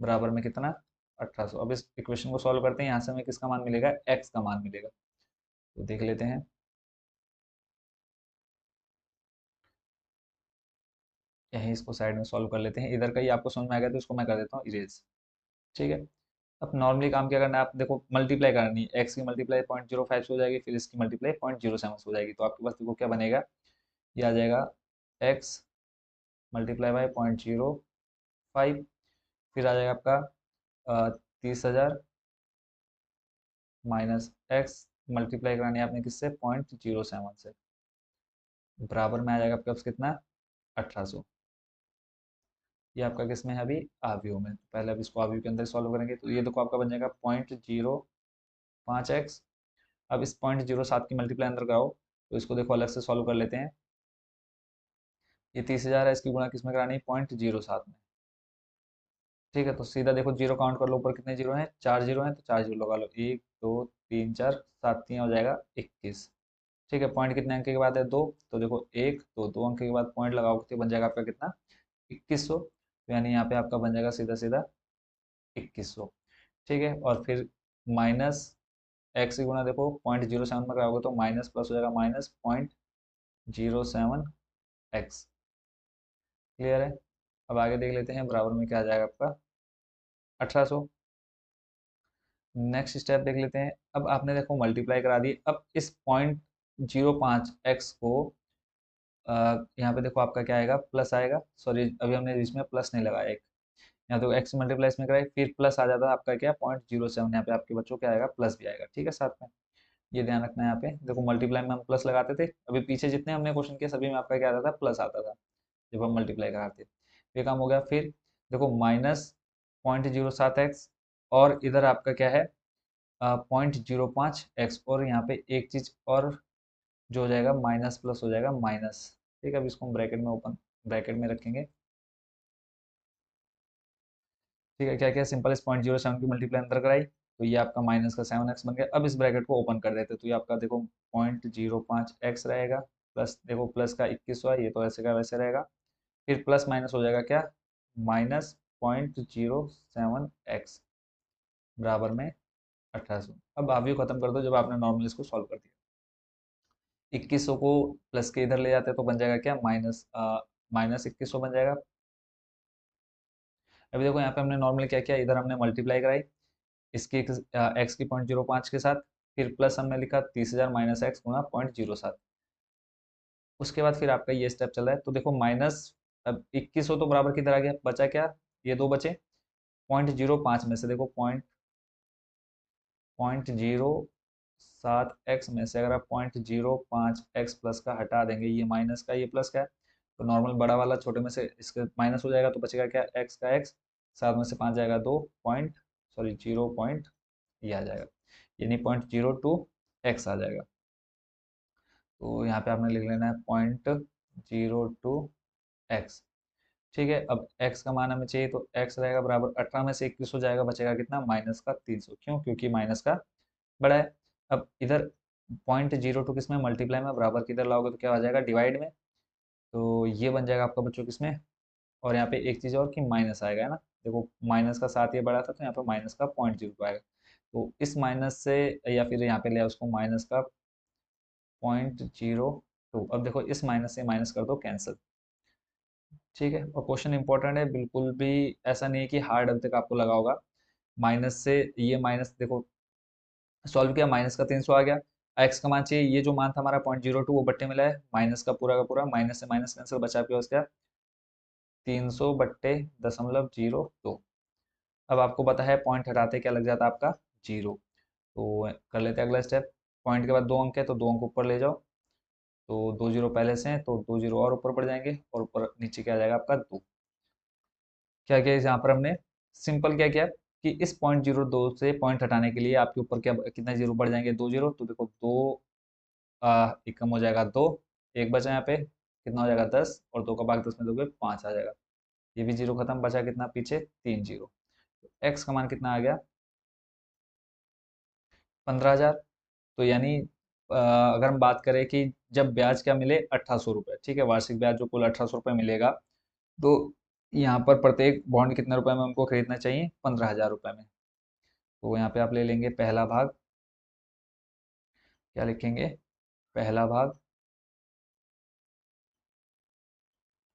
बराबर में कितना, 1800। अब इस इक्वेशन को सॉल्व करते हैं, यहाँ से हमें किसका मान मिलेगा, एक्स का मान मिलेगा। तो देख लेते हैं। यहीं इसको साइड में सॉल्व कर लेते हैं, इधर का ही आपको समझ में आ गया तो इसको मैं कर देता हूँ इरेज। ठीक है। अब नॉर्मली काम क्या करना है, आप देखो मल्टीप्लाई करनी है, एक्स की मल्टीप्लाई 0.05 से हो जाएगी, फिर इसकी मल्टीप्लाई 0.07 से हो जाएगी, तो आपके पास देखो क्या बनेगा, ये आ जाएगा एक्स मल्टीप्लाई बाई 0.05, फिर आ जाएगा आपका 30,000 माइनस एक्स, मल्टीप्लाई करानी है आपने किससे, 0.07 से, बराबर में आ जाएगा आपके पास कितना, 1800। ये आपका किस में है अभी, आव्यूह में। तो पहले अब इसको आव्यूह के अंदर सॉल्व करेंगे, तो ये देखो आपका बन जाएगा 0.05x। अब इस 0.07 की मल्टीप्लाई अंदर कराओ, तो इसको देखो अलग से सॉल्व कर लेते हैं। ये 30,000 है, इसकी गुणा किस में करानी है, 0.07 में। ठीक है, तो सीधा देखो जीरो काउंट कर लो, ऊपर कितने जीरो हैं, 4 जीरो हैं, तो 4 जीरो लगा लो, 1 2 3 4 7, 3 हो जाएगा 21। ठीक है, पॉइंट कितने अंक के बाद है, 2, तो देखो 1 2 2 अंक के बाद पॉइंट लगाओ तो बन जाएगा आपका कितना, 2100। तो यानी यहाँ पे आपका बन जाएगा सीधा सीधा 2100। ठीक है, और फिर माइनस एक्स की गुणा देखो 0.07 में कराओगे तो माइनस प्लस हो जाएगा, माइनस 0.07x। क्लियर है। अब आगे देख लेते हैं, बराबर में क्या आ जाएगा आपका, 1800। नेक्स्ट स्टेप देख लेते हैं। अब आपने देखो मल्टीप्लाई करा दी, अब इस 0.05x को यहाँ पे देखो आपका क्या आएगा, प्लस आएगा, सॉरी अभी हमने इसमें प्लस नहीं लगाया, एक यहाँ तो एक्स मल्टीप्लाई इसमें कराए, फिर प्लस आ जाता है आपका क्या, 0.07, यहाँ पे आपके बच्चों क्या आएगा, प्लस भी आएगा। ठीक है, साथ में ये ध्यान रखना है। यहाँ पे देखो मल्टीप्लाई में हम प्लस लगाते थे, अभी पीछे जितने हमने क्वेश्चन किए सभी में आपका क्या आता था, प्लस आता था जब हम मल्टीप्लाई कराते। ये काम हो गया। फिर देखो माइनस 0.07x, और इधर आपका क्या है, 0.05x, और यहाँ पे एक चीज और जो हो जाएगा, माइनस प्लस हो जाएगा माइनस। ठीक है, अब इसको हम ब्रैकेट में ओपन ब्रैकेट में रखेंगे। ठीक है, क्या क्या सिंपल इस 0.07 की मल्टीप्लाई अंदर कराई, तो ये आपका माइनस का 7x बन गया। अब इस ब्रैकेट को ओपन कर देते, तो ये आपका देखो 0.05x रहेगा, प्लस देखो प्लस का 2100 है, ये तो ऐसे का वैसे रहेगा, फिर प्लस माइनस हो जाएगा क्या, माइनस 0.07x, बराबर में 1800। अब आप भी खत्म कर दो, जब आपने नॉर्मल इसको सॉल्व कर दिया। 2100 को प्लस के इधर ले जाते हैं तो बन जाएगा क्या, माइनस 2100 बन जाएगा। अभी देखो यहाँ पे हमने नॉर्मल क्या किया, इधर हमने मल्टीप्लाई कराई इसकी एक्स की 0.05 के साथ, फिर प्लस हमने लिखा 30,000 माइनस एक्स गुणा 0.07। उसके बाद फिर आपका ये स्टेप चल रहा है, तो देखो माइनस, अब 2100 तो बराबर किधर आ गया, बचा क्या, ये दो बचे, 0.05 में से देखो 0.07x में से अगर आप 0.05x प्लस का हटा देंगे, ये माइनस का ये प्लस का है, तो नॉर्मल बड़ा वाला छोटे में से इसके माइनस हो जाएगा, तो बचेगा क्या, एक्स का एक्स, 7 में से 5 जाएगा 2 पॉइंट, सॉरी 0 पॉइंट, ये आ जाएगा, यानी 0.02x आ जाएगा। तो यहाँ पे आपने लिख लेना है 0.02x। ठीक है, अब x का मान हमें चाहिए, तो x रहेगा बराबर 18 में से 21 हो जाएगा, बचेगा कितना, माइनस का 300। क्यों, क्योंकि माइनस का बड़ा है। अब इधर 0.02 किसमें, मल्टीप्लाई में, बराबर किधर लाओगे तो क्या आ जाएगा, डिवाइड में, तो ये बन जाएगा आपका बच्चों किसमें, और यहाँ पे एक चीज़ और कि माइनस आएगा, है ना, देखो माइनस का साथ ये बड़ा था, तो यहाँ पे माइनस का 0.02 आएगा, तो इस माइनस से, या फिर यहाँ पे ले आओ उसको, माइनस का 0.02। अब देखो इस माइनस से माइनस कर दो कैंसिल। ठीक है, और क्वेश्चन इंपॉर्टेंट है, बिल्कुल भी ऐसा नहीं है कि हार्ड अभी तक आपको लगा होगा। माइनस से ये माइनस देखो सॉल्व किया, माइनस का 300 आ गया, एक्स का मान चाहिए, ये जो मान था हमारा 0.02 वो बट्टे मिला है, माइनस का पूरा माइनस से माइनस कैंसिल, बचा के उसका 300 बट्टे 0.02। अब आपको पता है पॉइंट हटाते क्या लग जाता है आपका, जीरो। तो कर लेते हैं अगला स्टेप, पॉइंट के बाद दो अंक है तो दो अंक ऊपर ले जाओ, तो दो जीरो पहले से हैं तो दो जीरो और ऊपर बढ़ जाएंगे, और ऊपर नीचे क्या आ जाएगा आपका, दो। क्या किया यहाँ पर हमने, सिंपल क्या किया कि इस 0.02 से पॉइंट हटाने के लिए आपके ऊपर क्या कितना जीरो बढ़ जाएंगे, दो जीरो, तो देखो दो एक कम हो जाएगा, दो एक बचा यहाँ पे, कितना हो जाएगा 10, और दो का भाग 10 में दोगे 5 आ जाएगा। ये भी जीरो खत्म, बचा कितना पीछे 3 जीरो। एक्स का मान कितना आ गया 15,000। तो यानी अगर हम बात करें कि जब ब्याज क्या मिले 1800 रुपये, ठीक है, वार्षिक ब्याज जो कुल 1800 रुपये मिलेगा, तो यहाँ पर प्रत्येक बॉन्ड कितने रुपए में उनको खरीदना चाहिए 15,000 रुपये में। तो यहाँ पे आप ले लेंगे पहला भाग, क्या लिखेंगे, पहला भाग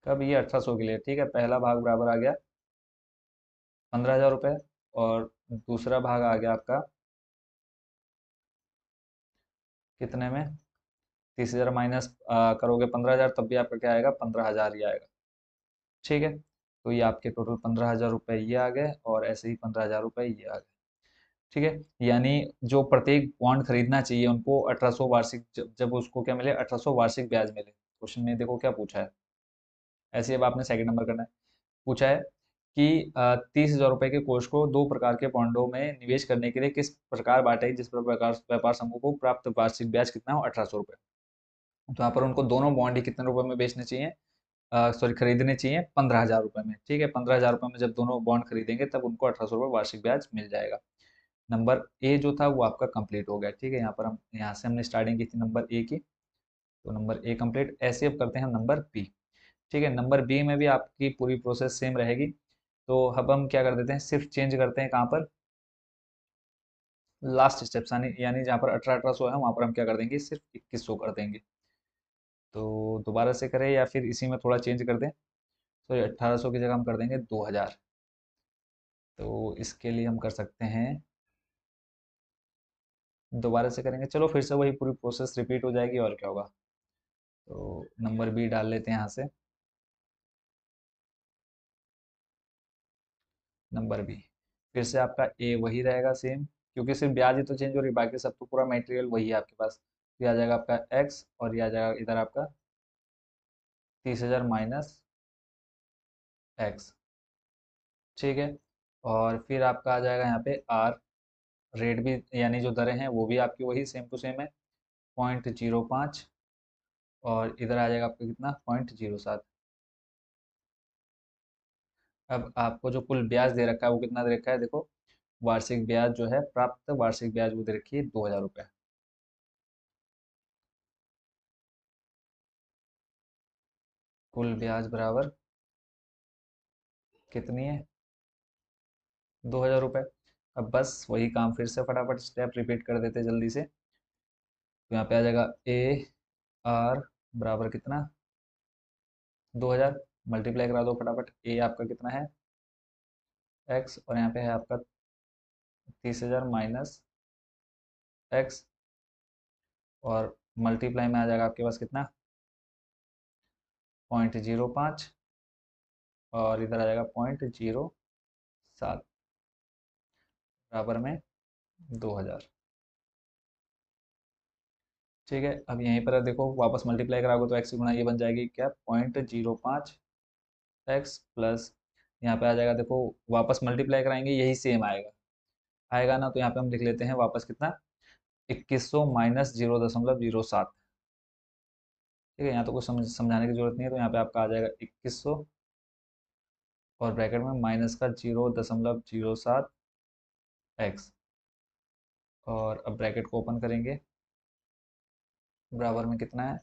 कब, ये 1800 के लिए, ठीक है, पहला भाग बराबर आ गया 15,000 रुपये। और दूसरा भाग आ गया आपका कितने में, 30,000 माइनस करोगे 15,000, तब भी आपका क्या आएगा 15,000 ही आएगा, ठीक है। तो ये आपके टोटल 15,000 रुपये ये आ गए, और ऐसे ही 15,000 रुपये ये आ गए, ठीक है। यानी जो प्रत्येक बॉन्ड खरीदना चाहिए उनको 1800 वार्षिक, जब उसको क्या मिले 1800 वार्षिक ब्याज मिले। क्वेश्चन में देखो क्या पूछा है, ऐसे अब आपने सेकंड नंबर करना है। पूछा है कि 30,000 रुपये के कोष को दो प्रकार के बॉन्डों में निवेश करने के लिए किस प्रकार बांटे, जिस पर व्यापार व्यापार समूह को प्राप्त वार्षिक ब्याज कितना हो 1800 रुपये। तो यहाँ पर उनको दोनों बॉन्ड ही कितने रुपए में बेचने चाहिए, सॉरी खरीदने चाहिए 15,000 रुपये में, ठीक है। 15,000 रुपये में जब दोनों बॉन्ड खरीदेंगे तब उनको 1800 रुपये वार्षिक ब्याज मिल जाएगा। नंबर ए जो था वो आपका कंप्लीट हो गया, ठीक है। यहाँ पर हम, यहाँ से हमने स्टार्टिंग की थी नंबर ए की, तो नंबर ए कंप्लीट। ऐसे अब करते हैं हम नंबर बी, ठीक है। नंबर बी में भी आपकी पूरी प्रोसेस सेम रहेगी। तो अब हम क्या कर देते हैं, सिर्फ चेंज करते हैं कहाँ पर, लास्ट स्टेप, यानी यानी जहाँ पर 1800 है वहाँ पर हम क्या कर देंगे, सिर्फ 2100 कर देंगे। तो दोबारा से करें या फिर इसी में थोड़ा चेंज कर दें, तो 1800 की जगह हम कर देंगे 2000। तो इसके लिए हम कर सकते हैं, दोबारा से करेंगे, चलो फिर से वही पूरी प्रोसेस रिपीट हो जाएगी और क्या होगा। तो नंबर बी डाल लेते हैं यहाँ से, नंबर बी। फिर से आपका ए वही रहेगा सेम, क्योंकि सिर्फ ब्याज ही तो चेंज हो रही है, बाकी सब तो पूरा मटेरियल वही है आपके पास। ये आ जाएगा आपका एक्स, और ये आ जाएगा इधर आपका 30,000 माइनस एक्स, ठीक है। और फिर आपका आ जाएगा यहाँ पे आर, रेट भी यानी जो दरें हैं वो भी आपकी वही सेम टू सेम है 0.05, और इधर आ जाएगा आपका कितना 0.07। अब आपको जो कुल ब्याज दे रखा है वो कितना दे रखा है, देखो वार्षिक ब्याज जो है, प्राप्त वार्षिक ब्याज वो दे रखी है 2,000 रुपये। कुल ब्याज बराबर कितनी है 2,000 रुपये। अब बस वही काम फिर से फटाफट स्टेप रिपीट कर देते जल्दी से। तो यहाँ पे आ जाएगा ए आर बराबर कितना 2,000, मल्टीप्लाई करा दो फटाफट, ए आपका कितना है एक्स, और यहाँ पे है आपका 30,000 माइनस एक्स, और मल्टीप्लाई में आ जाएगा आपके पास कितना 0.05, और इधर आ जाएगा 0.07 बराबर में 2,000, ठीक है। अब यहीं पर देखो वापस मल्टीप्लाई कराओगे तो एक्स गुना ये बन जाएगी क्या 0.05 एक्स प्लस, यहाँ पे आ जाएगा देखो, वापस मल्टीप्लाई कराएंगे यही सेम आएगा, आएगा ना। तो यहाँ पे हम लिख लेते हैं वापस कितना 2100 माइनस 0.07, ठीक है। यहाँ तो कुछ समझाने की जरूरत नहीं है, तो यहाँ पे आपका आ जाएगा 2100, और ब्रैकेट में माइनस का 0.07 एक्स, और अब ब्रैकेट को ओपन करेंगे, बराबर में कितना है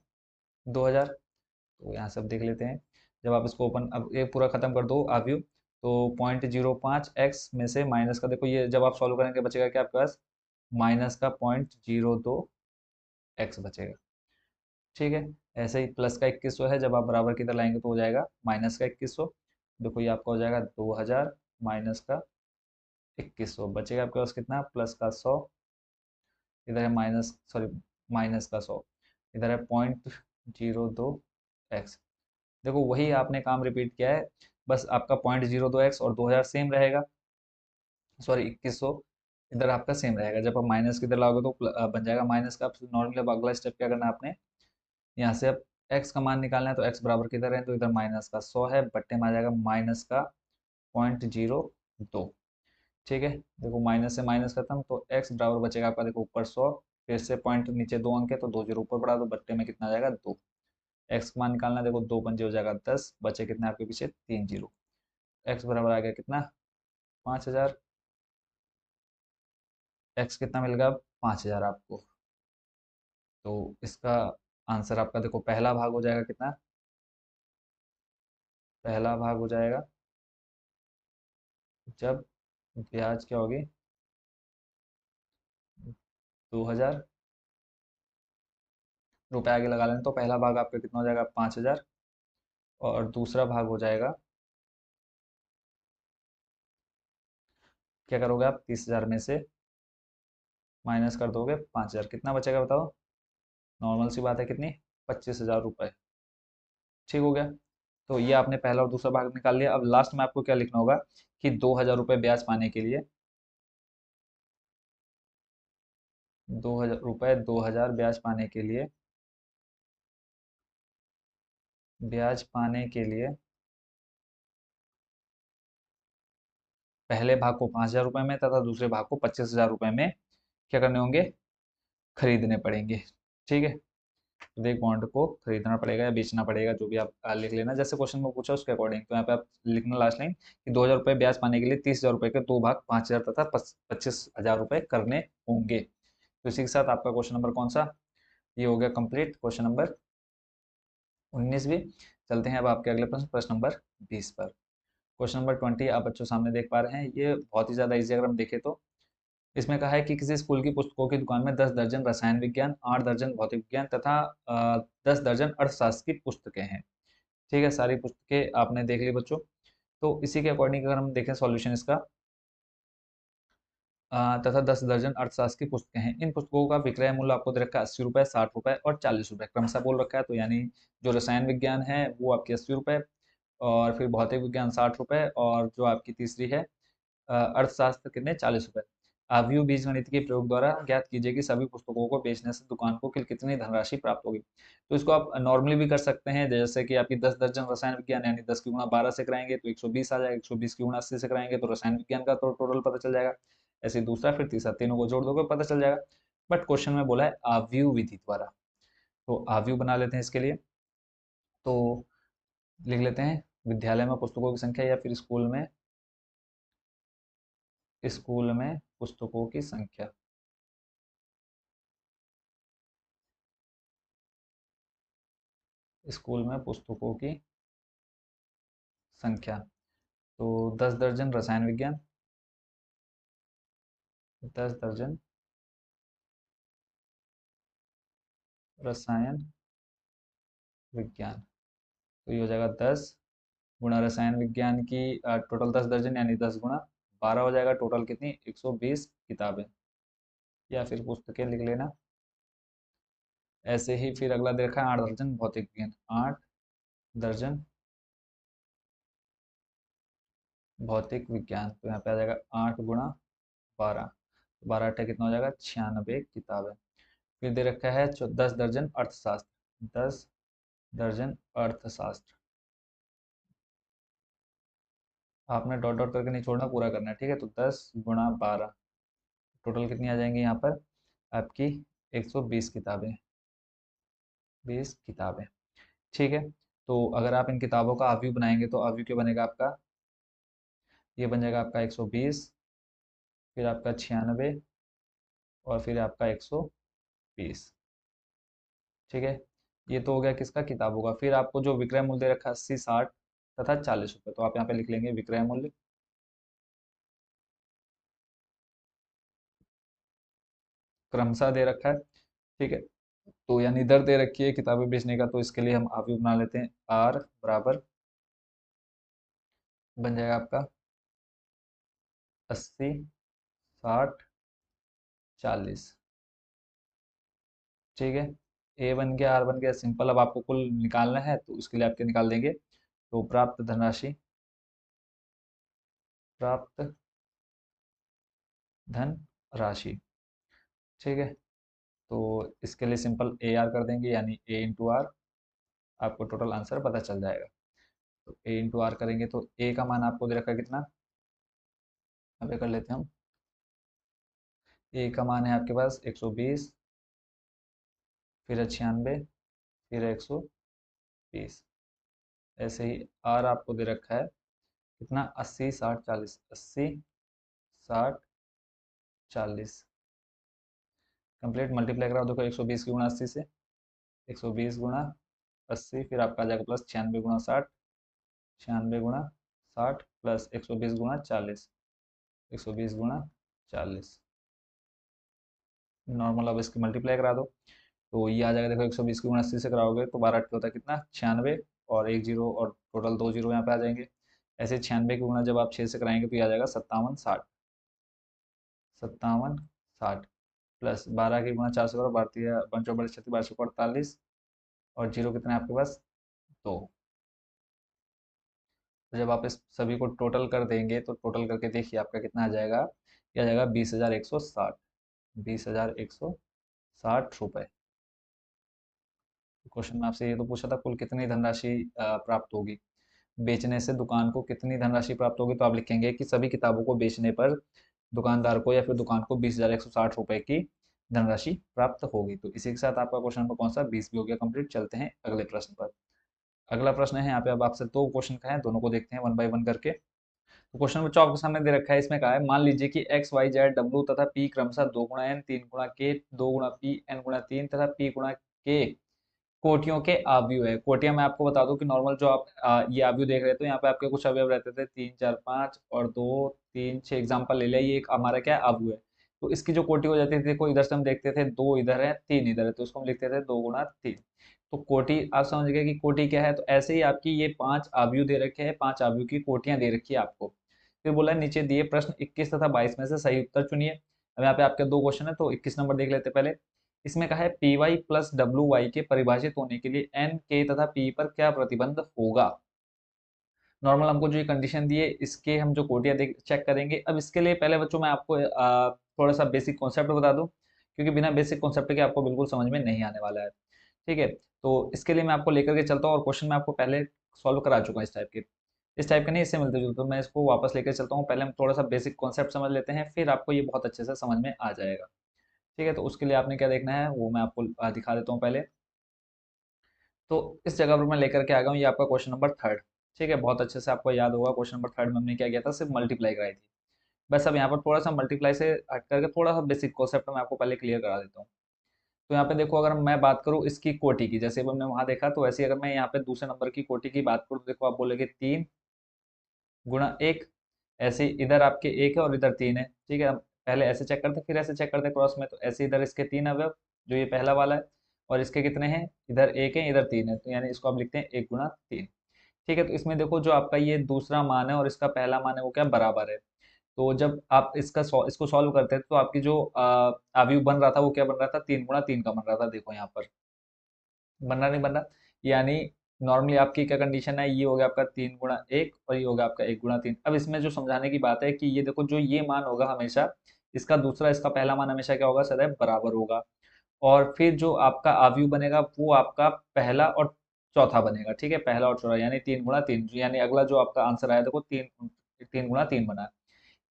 2,000। तो यहाँ से अब देख लेते हैं, जब आप इसको ओपन, अब ये पूरा खत्म कर दो आप व्यू, तो 0.05 एक्स में से माइनस का, देखो ये जब आप सॉल्व करेंगे बचेगा क्या आपके पास माइनस का 0.02 एक्स बचेगा, ठीक है। ऐसे ही प्लस का 2100 है, जब आप बराबर की तरह लाएंगे तो हो जाएगा माइनस का 2100। देखो ये आपका हो जाएगा 2,000 माइनस का 2100, बचेगा आपके पास कितना प्लस का 100, इधर है माइनस, सॉरी माइनस का 100, इधर है 0.02 एक्स। देखो वही आपने काम रिपीट किया है, बस आपका 0.02 एक्स और 2,000 सेम रहेगा, सॉरी 2100 इधर आपका सेम रहेगा। जब आप माइनस की इधर लाओगे तो बन जाएगा माइनस का। नॉर्मली अब अगला स्टेप क्या करना है आपने, यहाँ से अब एक्स का मान निकालना है, तो एक्स बराबर किधर है, तो इधर माइनस का 100 है, बट्टे में आ जाएगा माइनस का 0.02, ठीक है। देखो माइनस से माइनस खत्म, तो एक्स बराबर बचेगा आपका, देखो ऊपर 100, फिर से पॉइंट नीचे 2 अंक है, तो 2 जीरो ऊपर बढ़ा दो, बट्टे में कितना आ जाएगा 2। एक्स का मान निकालना है, देखो 2 पंजे हो जाएगा 10, बचे कितने आपके पीछे 3 जीरो। एक्स बराबर आ गया कितना, 5,000। एक्स कितना मिल गया, 5,000 आपको। तो इसका आंसर आपका देखो पहला भाग हो जाएगा कितना, पहला भाग हो जाएगा जब ब्याज क्या होगी, 2,000 रुपये आगे लगा लें तो पहला भाग आपका कितना हो जाएगा, 5,000। और दूसरा भाग हो जाएगा, क्या करोगे आप, 30,000 में से माइनस कर दोगे 5,000, कितना बचेगा बताओ। नॉर्मल सी बात है, कितनी, 25,000 रुपये। ठीक हो गया। तो ये आपने पहला और दूसरा भाग निकाल लिया। अब लास्ट में आपको क्या लिखना होगा कि 2,000 रुपये ब्याज पाने के लिए, 2,000 रुपये, 2,000 ब्याज पाने के लिए, ब्याज पाने के लिए पहले भाग को 5,000 रुपये में तथा दूसरे भाग को 25,000 रुपये में क्या करने होंगे, खरीदने पड़ेंगे। ठीक है, तो एक बॉन्ड को खरीदना पड़ेगा या बेचना पड़ेगा, जो भी आप लिख लेना जैसे क्वेश्चन में पूछा उसके अकॉर्डिंग। तो यहाँ पे आप लिखना लास्ट लाइन कि 2,000 रुपये ब्याज पाने के लिए 30,000 रुपये के दो भाग 5,000 तथा 25,000 रुपये करने होंगे। तो इसी के साथ आपका क्वेश्चन नंबर कौन सा, ये हो गया कंप्लीट, क्वेश्चन नंबर 19 भी। चलते हैं अब आपके अगले प्रश्न, प्रश्न नंबर 20 पर। क्वेश्चन नंबर 20 आप बच्चों सामने देख पा रहे हैं, ये बहुत ही ज़्यादा इजी अगर हम देखें तो। इसमें कहा है कि किसी स्कूल की पुस्तकों की दुकान में 10 दर्जन रसायन विज्ञान, 8 दर्जन भौतिक विज्ञान तथा 10 दर्जन अर्थशास्त्र की पुस्तकें हैं। ठीक है, सारी पुस्तकें आपने देख ली बच्चों। तो इसी के अकॉर्डिंग अगर हम देखें सॉल्यूशन इसका, तथा 10 दर्जन अर्थशास्त्र की पुस्तकें हैं। इन पुस्तकों का विक्रय मूल्य आपको दे रखा है 80 रुपये, 60 रुपये और 40 रुपये क्रमशः बोल रखा है। तो यानी जो रसायन विज्ञान है वो आपकी 80 रुपये, और फिर भौतिक विज्ञान 60 रुपये, और जो आपकी तीसरी है अर्थशास्त्र कितने, 40 रुपये। आव्यूह बीजगणित के प्रयोग द्वारा ज्ञात कीजिए कि सभी पुस्तकों को बेचने से दुकान को कितनी धनराशि प्राप्त होगी। तो इसको आप नॉर्मली भी कर सकते हैं, जैसे कि आपकी 10 दर्जन रसायन विज्ञान यानी 10 की गुणा 12 से कराएंगे तो 120 आ जाएगा, 120 की गुणा 80 से कराएंगे तो रसायन विज्ञान का तो टोटल पता चल जाएगा। ऐसे ही दूसरा फिर तीसरा, तीनों को जोड़ दोगे पता चल जाएगा। बट क्वेश्चन में बोला है आव्यूह विधि द्वारा, तो आव्यूह बना लेते हैं इसके लिए। तो लिख लेते हैं विद्यालय में पुस्तकों की संख्या, या फिर स्कूल में पुस्तकों की संख्या, स्कूल में पुस्तकों की संख्या। तो 10 दर्जन रसायन विज्ञान, 10 दर्जन रसायन विज्ञान। तो ये हो जाएगा 10 गुणा रसायन विज्ञान की टोटल 10 दर्जन यानी 10 गुणा 12 हो जाएगा, टोटल कितनी, 120 किताबें या फिर पुस्तकें लिख लेना। ऐसे ही फिर अगला दे रखा है 8 दर्जन भौतिक विज्ञान, 8 दर्जन भौतिक विज्ञान। तो यहाँ पे आ जाएगा 8 गुणा 12, 12 अट्ठे कितना हो जाएगा, 96 किताबें। फिर दे रखा है 10 दर्जन अर्थशास्त्र, 10 दर्जन अर्थशास्त्र। आपने डॉट डॉट करके नहीं छोड़ना, पूरा करना है, ठीक है। तो 10 गुणा 12, टोटल कितनी आ जाएंगी यहाँ पर आपकी, 120 किताबें, 20 किताबें। ठीक है, तो अगर आप इन किताबों का आव्यूह बनाएंगे तो आव्यूह क्या बनेगा आपका, ये बन जाएगा आपका 120, फिर आपका 96, और फिर आपका 120। ठीक है, ये तो हो गया किसका, किताबों का। फिर आपको जो विक्रय मूल्य दे रखा है 80, 60 तथा 40 रुपये, तो आप यहाँ पे लिख लेंगे विक्रय मूल्य, क्रमशः दे रखा है। ठीक है, तो यानी दर दे रखी है किताबें बेचने का, तो इसके लिए हम आव्यूह बना लेते हैं। आर बराबर बन जाएगा आपका 80, 60, 40। ठीक है, ए बन गया, आर बन गया, सिंपल। अब आपको कुल निकालना है तो उसके लिए आपके निकाल देंगे। तो प्राप्त धनराशि, प्राप्त धन राशि। ठीक है, तो इसके लिए सिंपल ए आर कर देंगे, यानी ए इंटू आर, आपको टोटल आंसर पता चल जाएगा। तो ए इंटू आर करेंगे तो ए का मान आपको दे रखा है कितना, यहाँ पे कर लेते हैं हम। ए का मान है आपके पास 120, फिर 96, फिर 120। ऐसे ही आर आपको दे रखा है कितना, 80 60 40, 80 60 40 कंप्लीट मल्टीप्लाई कराओ, देखो 120 की गुणा 80 से, 120 गुणा 80, फिर आपका आ जाएगा प्लस 96 गुणा 60, 96 गुणा 60 प्लस 120 गुणा 40, 120 गुणा 40। नॉर्मल अब इसकी मल्टीप्लाई करा दो, तो ये आ जाएगा, देखो 120 की गुणा 80 से कराओगे तो 12 होता है कितना, 96, और एक जीरो और टोटल 2 जीरो यहाँ पे आ जाएंगे। ऐसे 96 की गुणा जब आप 6 से कराएंगे तो ये आ जाएगा 57 60, 57 60 प्लस 12 की गुणा 4 से करो, भारतीय 5 12 48, और जीरो कितने हैं आपके पास, 2। तो जब आप इस सभी को टोटल कर देंगे तो टोटल करके देखिए आपका कितना आ जाएगा, ये आ जाएगा 20,160, 20,160 रुपये। क्वेश्चन में आपसे ये तो पूछा था कुल कितनी धनराशि प्राप्त होगी, बेचने से दुकान को कितनी धनराशि प्राप्त होगी, तो आप लिखेंगे कि सभी किताबों को बेचने पर दुकानदार को या फिर दुकान को 20,160 रुपये की धनराशि प्राप्त होगी। तो इसी के साथ आपका क्वेश्चन नंबर कौन सा, 20 भी हो गया कंप्लीट। चलते हैं अगले प्रश्न पर। अगला प्रश्न है यहाँ पे, अब आपसे दो क्वेश्चन का है, दोनों को देखते हैं वन बाय वन करके। तो क्वेश्चन नंबर 4 आपके सामने दे रखा है, इसमें कहा है मान लीजिए कि एक्स वाई जेड डब्ल्यू तथा पी क्रमशः 2 गुणा एन 3 गुणा के 2 गुणा पी एन गुणा 3 तथा पी गुणा के कोटियों के अवयव है। कोटियां मैं आपको बता दूं कि नॉर्मल जो आप ये अवयव देख रहे थे, तो यहाँ पे आपके कुछ अवयव रहते थे 3 4 5 और 2 3 6 एग्जाम्पल ले लिया, ये एक हमारा क्या है, अवयव है। तो इसकी जो कोटि हो जाती थी, देखो इधर से हम देखते थे 2 इधर है 3 इधर है, तो उसको हम लिखते थे 2 गुणा 3। तो कोटि आप समझ गए कि कोटि क्या है। तो ऐसे ही आपकी ये 5 अवयव दे रखे हैं, 5 अवयव की कोटियां दे रखी है आपको। फिर बोला है नीचे दिए प्रश्न 21 तथा 22 में से सही उत्तर चुनिए। अब यहाँ पे आपके दो क्वेश्चन है, तो 21 नंबर देख लेते हैं पहले। इसमें कहा है P Y plus W Y के परिभाषित होने के लिए एन के तथा पी पर क्या प्रतिबंध होगा। नॉर्मल हमको जो ये कंडीशन दी है, इसके हम जो कोटियां देख चेक करेंगे। अब इसके लिए पहले बच्चों मैं आपको थोड़ा सा बेसिक कॉन्सेप्ट बता दूं, क्योंकि बिना बेसिक कॉन्सेप्ट के आपको बिल्कुल समझ में नहीं आने वाला है। ठीक है, तो इसके लिए मैं आपको लेकर के चलता हूँ, और क्वेश्चन मैं आपको पहले सॉल्व करा चुका हूँ इस टाइप के। इस टाइप के नहीं, इससे मिलते जुलते, तो मैं इसको वापस लेकर चलता हूँ। पहले हम थोड़ा सा बेसिक कॉन्सेप्ट समझ लेते हैं, फिर आपको ये बहुत अच्छे से समझ में आ जाएगा। ठीक है, तो उसके लिए आपने क्या देखना है वो मैं आपको दिखा देता हूँ पहले। तो इस जगह पर मैं लेकर के आ गया हूँ, ये आपका क्वेश्चन नंबर थर्ड। ठीक है, बहुत अच्छे से आपको याद होगा, क्वेश्चन नंबर थर्ड में हमने क्या किया था, सिर्फ मल्टीप्लाई कराई थी। बस अब यहाँ पर थोड़ा सा मल्टीप्लाई से हट करके थोड़ा सा बेसिक कॉन्सेप्ट मैं आपको पहले क्लियर करा देता हूँ। तो यहाँ पे देखो, अगर मैं बात करूँ इसकी कोटि की, जैसे अब हमने वहां देखा, तो वैसे ही अगर मैं यहाँ पे दूसरे नंबर की कोटि की बात करूँ, तो देखो आप बोलेंगे 3 गुणा 1। ऐसे इधर आपके 1 है और इधर 3 है। ठीक है, हम पहले ऐसे चेक करते फिर ऐसे चेक करते क्रॉस में, तो ऐसे इधर इसके 3 अवयव, जो ये पहला वाला है, और इसके कितने हैं, इधर 1 है इधर 3 है, तो यानी इसको आप लिखते हैं 1 गुणा 3। ठीक है, तो इसमें देखो जो आपका ये दूसरा मान है और इसका पहला मान है वो क्या बराबर है। तो जब आप इसको सॉल्व करते हैं, तो आपकी जो अवयव बन रहा था वो क्या बन रहा था, 3 गुणा 3 का बन रहा था। देखो यहाँ पर बन रहा नहीं बन रहा, यानी नॉर्मली आपकी क्या कंडीशन है, ये हो गया आपका 3 गुणा 1 और ये हो गया आपका 1 गुणा 3। अब इसमें जो समझाने की बात है कि ये देखो जो ये मान होगा हमेशा, इसका दूसरा इसका पहला मान हमेशा क्या होगा, सदैव बराबर होगा। और फिर जो आपका अवयव बनेगा वो आपका पहला और चौथा बनेगा। ठीक है, पहला और चौथा यानी 3 गुणा 3, यानी अगला जो आपका आंसर आया देखो 3 गुणा 3 बना।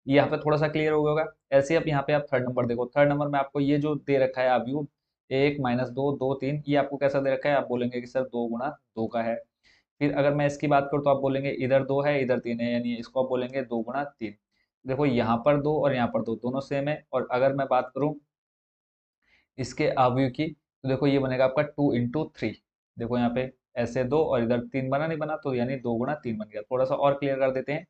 ये यहाँ पे थोड़ा सा क्लियर हो गया होगा। ऐसे ही अब यहाँ पे आप थर्ड नंबर देखो, थर्ड नंबर में आपको ये जो दे रखा है अवयव 1 - 2 2 3, ये आपको कैसा दे रखा है, आप बोलेंगे कि सर 2 गुणा 2 का है। फिर अगर मैं इसकी बात करूँ तो आप बोलेंगे इधर 2 है इधर 3 है, यानी इसको आप बोलेंगे 2 गुणा 3। देखो यहाँ पर 2 और यहाँ पर 2 दोनों सेम है। और अगर मैं बात करूँ इसके अवयव की, तो देखो ये बनेगा आपका 2 × 3। देखो यहाँ पे ऐसे 2 और इधर 3 बना नहीं बना, तो यानी 2 गुणा 3 बन गया। थोड़ा सा और क्लियर कर देते हैं।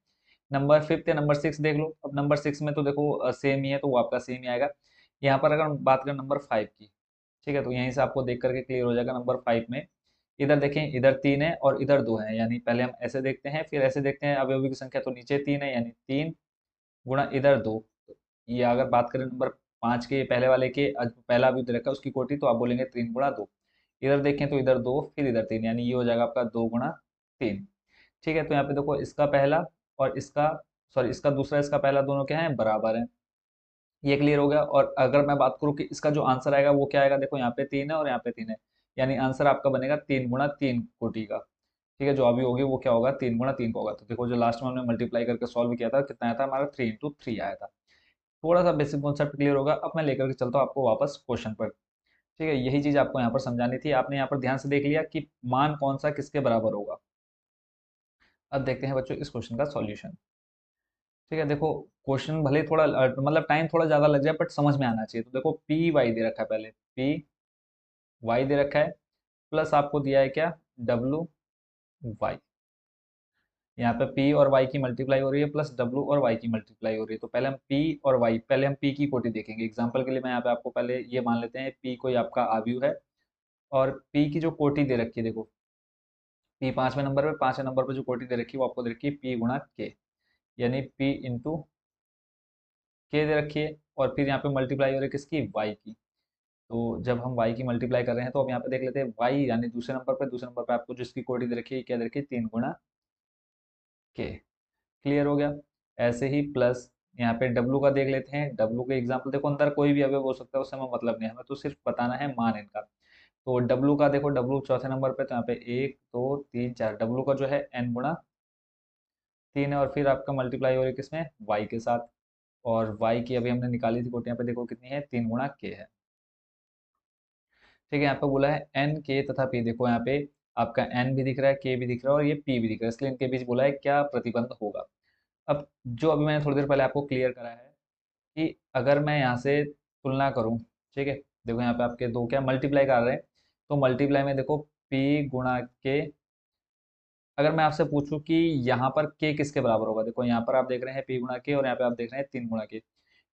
नंबर फिफ्थ या नंबर 6 देख लो। अब नंबर 6 में तो देखो सेम ही है, तो वो आपका सेम ही आएगा। यहाँ पर अगर हम बात करें नंबर 5 की, ठीक है, तो यहीं से आपको देख करके क्लियर हो जाएगा। नंबर 5 में इधर देखें, इधर 3 है और इधर 2 है, यानी पहले हम ऐसे देखते हैं फिर ऐसे देखते हैं अवयवी की संख्या, तो नीचे 3 है यानी 3 गुणा इधर 2। ये अगर बात करें नंबर 5 के पहले वाले के, पहला अवयव दे रखा है उसकी कोटि, तो आप बोलेंगे 3 गुणा 2। इधर देखें तो इधर 2 फिर इधर 3, यानी ये हो जाएगा आपका 2 गुणा 3। ठीक है, तो यहाँ पे देखो इसका पहला और इसका, सॉरी इसका दूसरा इसका पहला दोनों क्या है, बराबर है। ये क्लियर हो गया। और अगर मैं बात करूँ कि इसका जो आंसर आएगा वो क्या आएगा, देखो यहाँ पे 3 है और यहाँ पे 3 है, यानी आंसर आपका बनेगा 3 गुणा 3 कोटि का। ठीक है, जो अभी होगी वो क्या होगा, 3 गुणा 3 का होगा। तो देखो जो लास्ट में हमने मल्टीप्लाई करके सॉल्व किया था, कितना आया था हमारा, 3 × 3 आया था। थोड़ा सा बेसिक कॉन्सेप्ट क्लियर होगा। अब मैं लेकर के चलता हूँ आपको वापस क्वेश्चन पर। ठीक है, यही चीज आपको यहाँ पर समझानी थी। आपने यहाँ पर ध्यान से देख लिया कि मान कौन सा किसके बराबर होगा। अब देखते हैं बच्चों इस क्वेश्चन का सॉल्यूशन। ठीक है, देखो क्वेश्चन भले ही थोड़ा मतलब टाइम थोड़ा ज़्यादा लग जाए बट समझ में आना चाहिए। तो देखो पी वाई दे रखा है, पहले पी वाई दे रखा है, प्लस आपको दिया है क्या, डब्लू वाई। यहाँ पे p और y की मल्टीप्लाई हो रही है प्लस w और y की मल्टीप्लाई हो रही है। तो पहले हम p और y, पहले हम p की कोटि देखेंगे। एग्जांपल के लिए मैं यहाँ पे आपको पहले ये मान लेते हैं p कोई आपका आव्यूह है, और p की जो कोटि दे रखी है, देखो p पांचवें नंबर पे जो कोटि दे रखी है वो आपको दे रखी है p गुणा k, यानी p इंटू के दे रखी है। और फिर यहाँ पे मल्टीप्लाई हो रही है किसकी, y की। तो जब हम y की मल्टीप्लाई कर रहे हैं तो अब यहाँ पे देख लेते हैं y, यानी दूसरे नंबर पे आपको जिसकी कोटि दे रखी है क्या दे रखी है, 3 गुणा k। क्लियर हो गया। ऐसे ही प्लस यहाँ पे डब्लू का देख लेते हैं। डब्लू के एग्जाम्पल देखो, अंदर कोई भी अवयव हो सकता है, उससे हमें मतलब नहीं है, हमें तो सिर्फ बताना है मान इनका। तो डब्लू का देखो, डब्लू चौथे नंबर पे, तो यहाँ पे 1 2 3 4, डब्लू का जो है n गुणा 3 है, और फिर आपका मल्टीप्लाई हो रही है किसमें, y के साथ। और y की अभी हमने निकाली थी कोटी, यहाँ पे देखो कितनी है, 3 गुणा k है। ठीक है, यहाँ पे बोला है n k तथा p, देखो यहाँ पे आपका n भी दिख रहा है, k भी दिख रहा है, और ये p भी दिख रहा है, इसलिए इनके बीच बोला है क्या प्रतिबंध होगा। अब जो अभी मैंने थोड़ी देर पहले आपको क्लियर कराया है कि अगर मैं यहाँ से तुलना करूँ, ठीक है, देखो यहाँ पे आपके दो क्या मल्टीप्लाई कर रहे हैं, तो मल्टीप्लाई में देखो p गुणा के। अगर मैं आपसे पूछूं कि यहाँ पर k किसके बराबर होगा, देखो यहाँ पर आप देख रहे हैं p गुणा के, और यहाँ पे आप देख रहे हैं 3 गुणा के।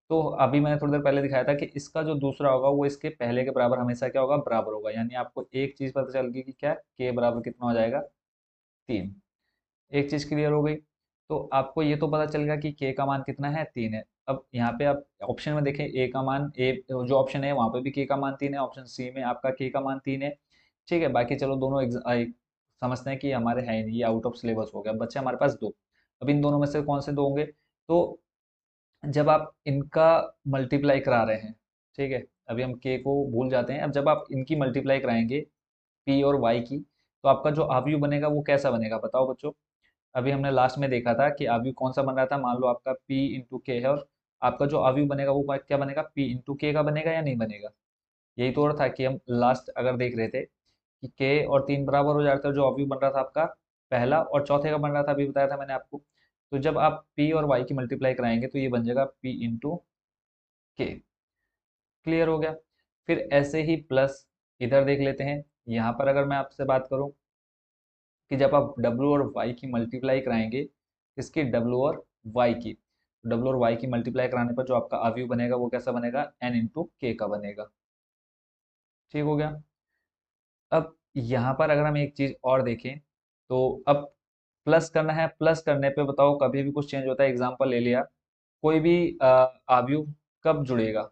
तो अभी मैंने थोड़ी देर पहले दिखाया था कि इसका जो दूसरा होगा वो इसके पहले के बराबर हमेशा क्या होगा, बराबर होगा। यानी आपको एक चीज पता चल गई कि क्या, k बराबर कितना हो जाएगा, 3। एक चीज क्लियर हो गई। तो आपको ये तो पता चल गया कि के का मान कितना है, 3 है। अब यहाँ पे आप ऑप्शन में देखें, ए का मान, ए जो ऑप्शन है वहां पे भी के का मान 3 है, ऑप्शन सी में आपका के का मान 3 है। ठीक है, बाकी चलो दोनों समझते हैं कि हमारे है ही नहीं, ये आउट ऑफ सिलेबस हो गया, बच्चे हमारे पास दो। अब इन दोनों में से कौन से दो होंगे, तो जब आप इनका मल्टीप्लाई करा रहे हैं, ठीक है, अभी हम के को भूल जाते हैं, अब जब आप इनकी मल्टीप्लाई कराएंगे पी और वाई की, तो आपका जो आव्यूह बनेगा वो कैसा बनेगा, बताओ बच्चों। अभी हमने लास्ट में देखा था कि आव्यूह कौन सा बन रहा था, मान लो आपका P इंटू के है, और आपका जो आव्यूह बनेगा वो क्या बनेगा, P इंटू के का बनेगा या नहीं बनेगा। यही तो और था कि हम लास्ट अगर देख रहे थे कि के और 3 बराबर हो जाता है, जो आव्यूह बन रहा था आपका पहला, और चौथे का बन रहा था, अभी बताया था मैंने आपको। तो जब आप P और Y की मल्टीप्लाई कराएंगे तो ये बन जाएगा P इंटू के। क्लियर हो गया। फिर ऐसे ही प्लस इधर देख लेते हैं। यहाँ पर अगर मैं आपसे बात करूं कि जब आप W और Y की मल्टीप्लाई कराएंगे, इसकी W और Y की, W और Y की मल्टीप्लाई कराने पर जो आपका अवयव बनेगा वो कैसा बनेगा, n इंटू के का बनेगा। ठीक हो गया। अब यहाँ पर अगर हम एक चीज और देखें, तो अब प्लस करना है, प्लस करने पे बताओ कभी भी कुछ चेंज होता है। एग्जाम्पल ले लिया, कोई भी अवयव कब जुड़ेगा,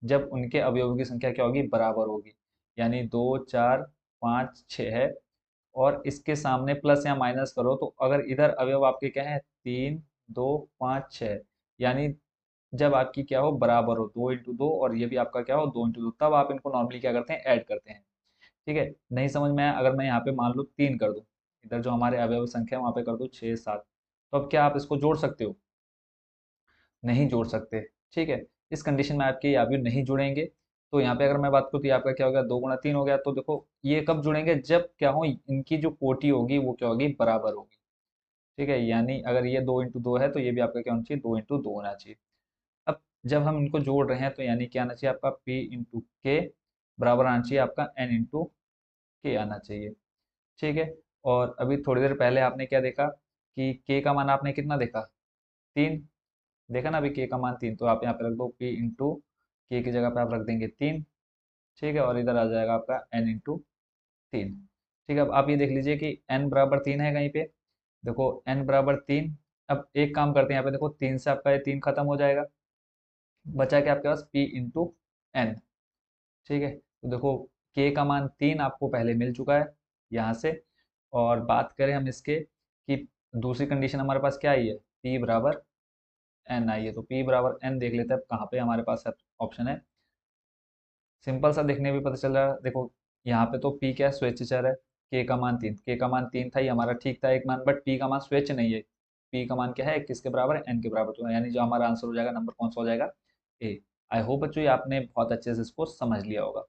जब उनके अवयवों की संख्या क्या होगी, बराबर होगी। यानी 2 4 5 6 है, और इसके सामने प्लस या माइनस करो, तो अगर इधर अवयव आपके क्या है, 3 2 5 6, यानी जब आपकी क्या हो, बराबर हो, 2 इंटू 2, और ये भी आपका क्या हो, 2 इंटू 2, तब आप इनको नॉर्मली क्या करते हैं, ऐड करते हैं। ठीक है, नहीं समझ में आया, अगर मैं यहाँ पे मान लो 3 कर दूं, इधर जो हमारे अवयव संख्या है वहां पे कर दूं 6 7, तो अब क्या आप इसको जोड़ सकते हो, नहीं जोड़ सकते। ठीक है, इस कंडीशन में आपके ये अवयव नहीं जुड़ेंगे। तो यहाँ पे अगर मैं बात करूँ तो ये आपका क्या हो गया, 2 गुणा 3 हो गया। तो देखो ये कब जुड़ेंगे, जब क्या हो, इनकी जो कोटि होगी वो क्या होगी, बराबर होगी। ठीक है, यानी अगर ये 2 इंटू 2 है तो ये भी आपका क्या होना चाहिए, 2 इंटू 2 होना चाहिए। अब जब हम इनको जोड़ रहे हैं तो यानी क्या आना चाहिए आपका, p इंटू के बराबर आना चाहिए आपका n इंटू के आना चाहिए। ठीक है, और अभी थोड़ी देर पहले आपने क्या देखा कि k का मान आपने कितना देखा, 3 देखा ना। अभी k का मान 3, तो आप यहाँ पे रख दो p इंटू के की जगह पे आप रख देंगे 3। ठीक है, और इधर आ जाएगा आपका n इंटू 3। ठीक है, अब आप ये देख लीजिए कि n बराबर 3 है कहीं पे, देखो n बराबर 3। अब एक काम करते हैं, यहाँ पे देखो 3 से आपका ये 3 खत्म हो जाएगा, बचा क्या आपके पास, p इंटू एन। ठीक है, तो देखो k का मान 3 आपको पहले मिल चुका है यहाँ से। और बात करें हम इसके कि दूसरी कंडीशन हमारे पास क्या आई है, p बराबर n आई है। तो p बराबर n देख लेते हैं, अब कहाँ पे हमारे पास ऑप्शन है। सिंपल सा देखने में पता चल रहा है, देखो यहाँ पे तो p क्या है, स्वेच्छ चर है। k का मान 3 था, ये हमारा ठीक था एक मान, बट p का मान स्वेच्छ नहीं है। p का मान क्या है, किसके बराबर है, n के बराबर। तो यानी जो हमारा आंसर हो जाएगा, नंबर कौन सा हो जाएगा, ए। आई होप बच्चों ये आपने बहुत अच्छे से इसको समझ लिया होगा।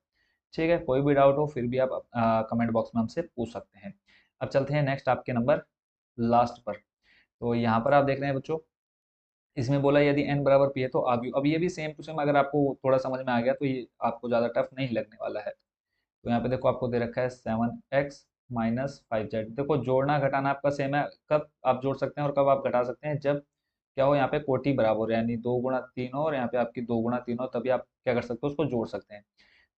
ठीक है, कोई भी डाउट हो फिर भी आप कमेंट बॉक्स में हमसे पूछ सकते हैं। अब चलते हैं नेक्स्ट आपके नंबर लास्ट पर। तो यहाँ पर आप देख रहे हैं बच्चों, इसमें बोला यदि n बराबर p है तो आर्ग्यू, अब ये भी सेम टू सेम, अगर आपको थोड़ा समझ में आ गया तो ये आपको ज़्यादा टफ नहीं लगने वाला है। तो यहाँ पे देखो आपको दे रखा है 7x माइनस 5z। देखो जोड़ना घटाना आपका सेम है, कब आप जोड़ सकते हैं और कब आप घटा सकते हैं, जब क्या हो यहाँ पे कोटि बराबर हो, यानी 2 गुणा 3 हो और यहाँ पे आपकी 2 गुणा 3 हो, तभी आप क्या कर सकते हो, उसको जोड़ सकते हैं।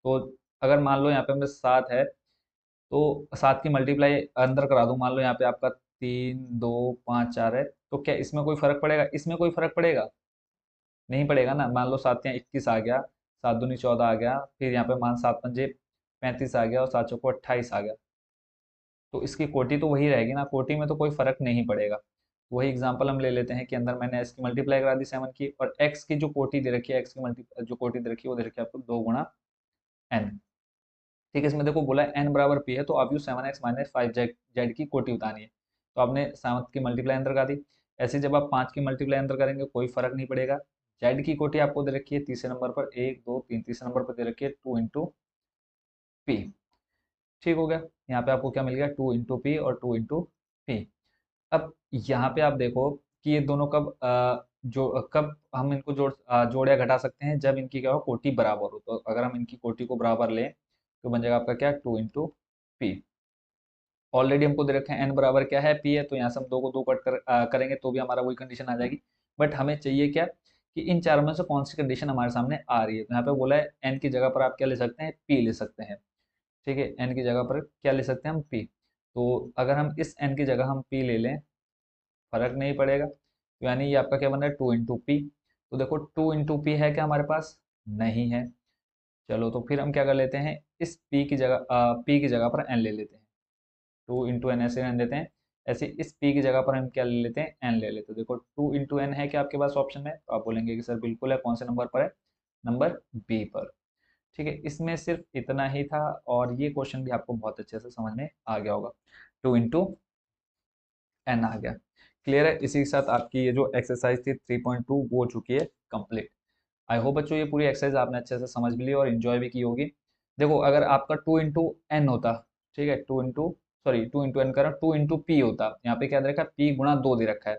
तो अगर मान लो यहाँ पे हमें 7 है, तो 7 की मल्टीप्लाई अंदर करा दूं, मान लो यहाँ पे आपका 3 2 5 4 है, तो क्या इसमें कोई फर्क पड़ेगा, इसमें कोई फर्क पड़ेगा, नहीं पड़ेगा ना। मान लो 7 या 21 आ गया, 7 दूनी 14 आ गया, फिर यहाँ पे मान 7 पंजे 35 आ गया और 7 चौको 28 आ गया, तो इसकी कोटि तो वही रहेगी ना, कोटि में तो कोई फर्क नहीं पड़ेगा। तो वही एग्जांपल हम ले लेते हैं कि अंदर मैंने एस की मल्टीप्लाई करा दी 7 की, और एक्स की जो कोटि दे रखी है, एक्स की मल्टी जो कोटि दे रखी है वो दे रखी है आपको 2 गुणा n। ठीक है, इसमें देखो बोला है n बराबर p है, तो अब यू 7x माइनस 5z की कोटि बतानी है, तो आपने 7 की मल्टीप्लाई अंदर कर दी। ऐसे जब आप 5 की मल्टीप्लाई अंदर करेंगे कोई फर्क नहीं पड़ेगा। z की कोटि आपको दे रखी है तीसरे नंबर पर 1 2 3, तीसरे नंबर पर दे रखी है 2 इंटू पी। ठीक हो गया, यहाँ पे आपको क्या मिल गया, 2 इंटू पी और 2 इंटू पी। अब यहाँ पे आप देखो कि ये दोनों कब हम इनको जोड़ या घटा सकते हैं, जब इनकी क्या हो, कोटि बराबर हो। तो अगर हम इनकी कोटि को बराबर लें तो बन जाएगा आपका क्या, 2 इंटू पी। ऑलरेडी हमको दे रखे हैं n बराबर क्या है, p है, तो यहाँ से हम दो को दो कट करेंगे तो भी हमारा वही कंडीशन आ जाएगी। बट हमें चाहिए क्या, कि इन चारों में से कौन सी कंडीशन हमारे सामने आ रही है। तो यहाँ पे बोला है n की जगह पर आप क्या ले सकते हैं, p ले सकते हैं। ठीक है, n की जगह पर क्या ले सकते हैं हम, p। तो अगर हम इस n की जगह हम p ले लें, फर्क नहीं पड़ेगा, तो यानी ये आपका क्या बन रहा है, 2 इंटू पी। तो देखो 2 इंटू पी है क्या हमारे पास, नहीं है। चलो तो फिर हम क्या कर लेते हैं, इस p की जगह पर n ले लेते हैं, 2 इंटू n ऐसे रहने देते हैं। ऐसे इस p की जगह पर हम क्या ले लेते हैं, n ले लेते हैं। देखो 2 इंटू n है क्या आपके पास ऑप्शन में, तो आप बोलेंगे कि सर बिल्कुल है, कौन से नंबर पर है, नंबर बी पर। ठीक है, इसमें सिर्फ इतना ही था, और ये क्वेश्चन भी आपको बहुत अच्छे से समझ में आ गया होगा। 2 इंटू n आ गया। क्लियर है, इसी के साथ आपकी ये जो एक्सरसाइज थी 3.2 वो हो चुकी है कंप्लीट। आई होप बच्चों ये पूरी एक्सरसाइज आपने अच्छे से समझ भी ली और इन्जॉय भी की होगी। देखो अगर आपका 2 इंटू n होता, ठीक है, 2 इंटू कर 2 इंटू पी होता, यहाँ पे क्या दे रखा है, p गुणा 2 दे रखा है।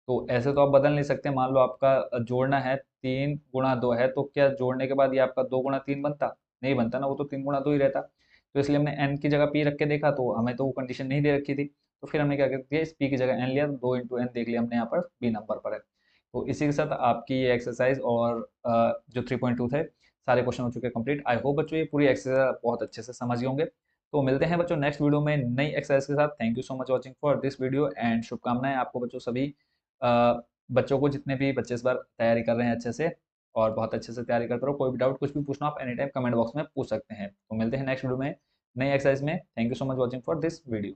तो ऐसे तो आप बदल नहीं सकते, मान लो आपका जोड़ना है 3 गुणा 2 है, तो क्या जोड़ने के बाद ये आपका 2 गुणा 3 बनता, नहीं बनता ना, वो तो 3 गुणा 2 ही रहता। तो इसलिए हमने n की जगह p रख के देखा, तो हमें तो वो कंडीशन नहीं दे रखी थी, तो फिर हमने क्या कर दिया, इस p की जगह n लिया, तो 2 इंटू n देख लिया हमने यहाँ पर b नंबर पर है। तो इसी के साथ आपकी ये एक्सरसाइज और जो 3.2 थे सारे क्वेश्चन हो चुके हैं कंप्लीट। आई होप बच्चों ये पूरी एक्सरसाइज बहुत अच्छे से समझ गए होंगे। तो मिलते हैं बच्चों नेक्स्ट वीडियो में नई एक्सरसाइज के साथ। Thank you so much watching for this video and शुभकामनाएं आपको बच्चों सभी बच्चों को, जितने भी बच्चे इस बार तैयारी कर रहे हैं अच्छे से, और बहुत अच्छे से तैयारी करते रहो। कोई भी डाउट कुछ भी पूछना आप एनी टाइम कमेंट बॉक्स में पूछ सकते हैं। तो मिलते हैं नेक्स्ट वीडियो में नई एक्सरसाइज में। Thank you so much watching for this video.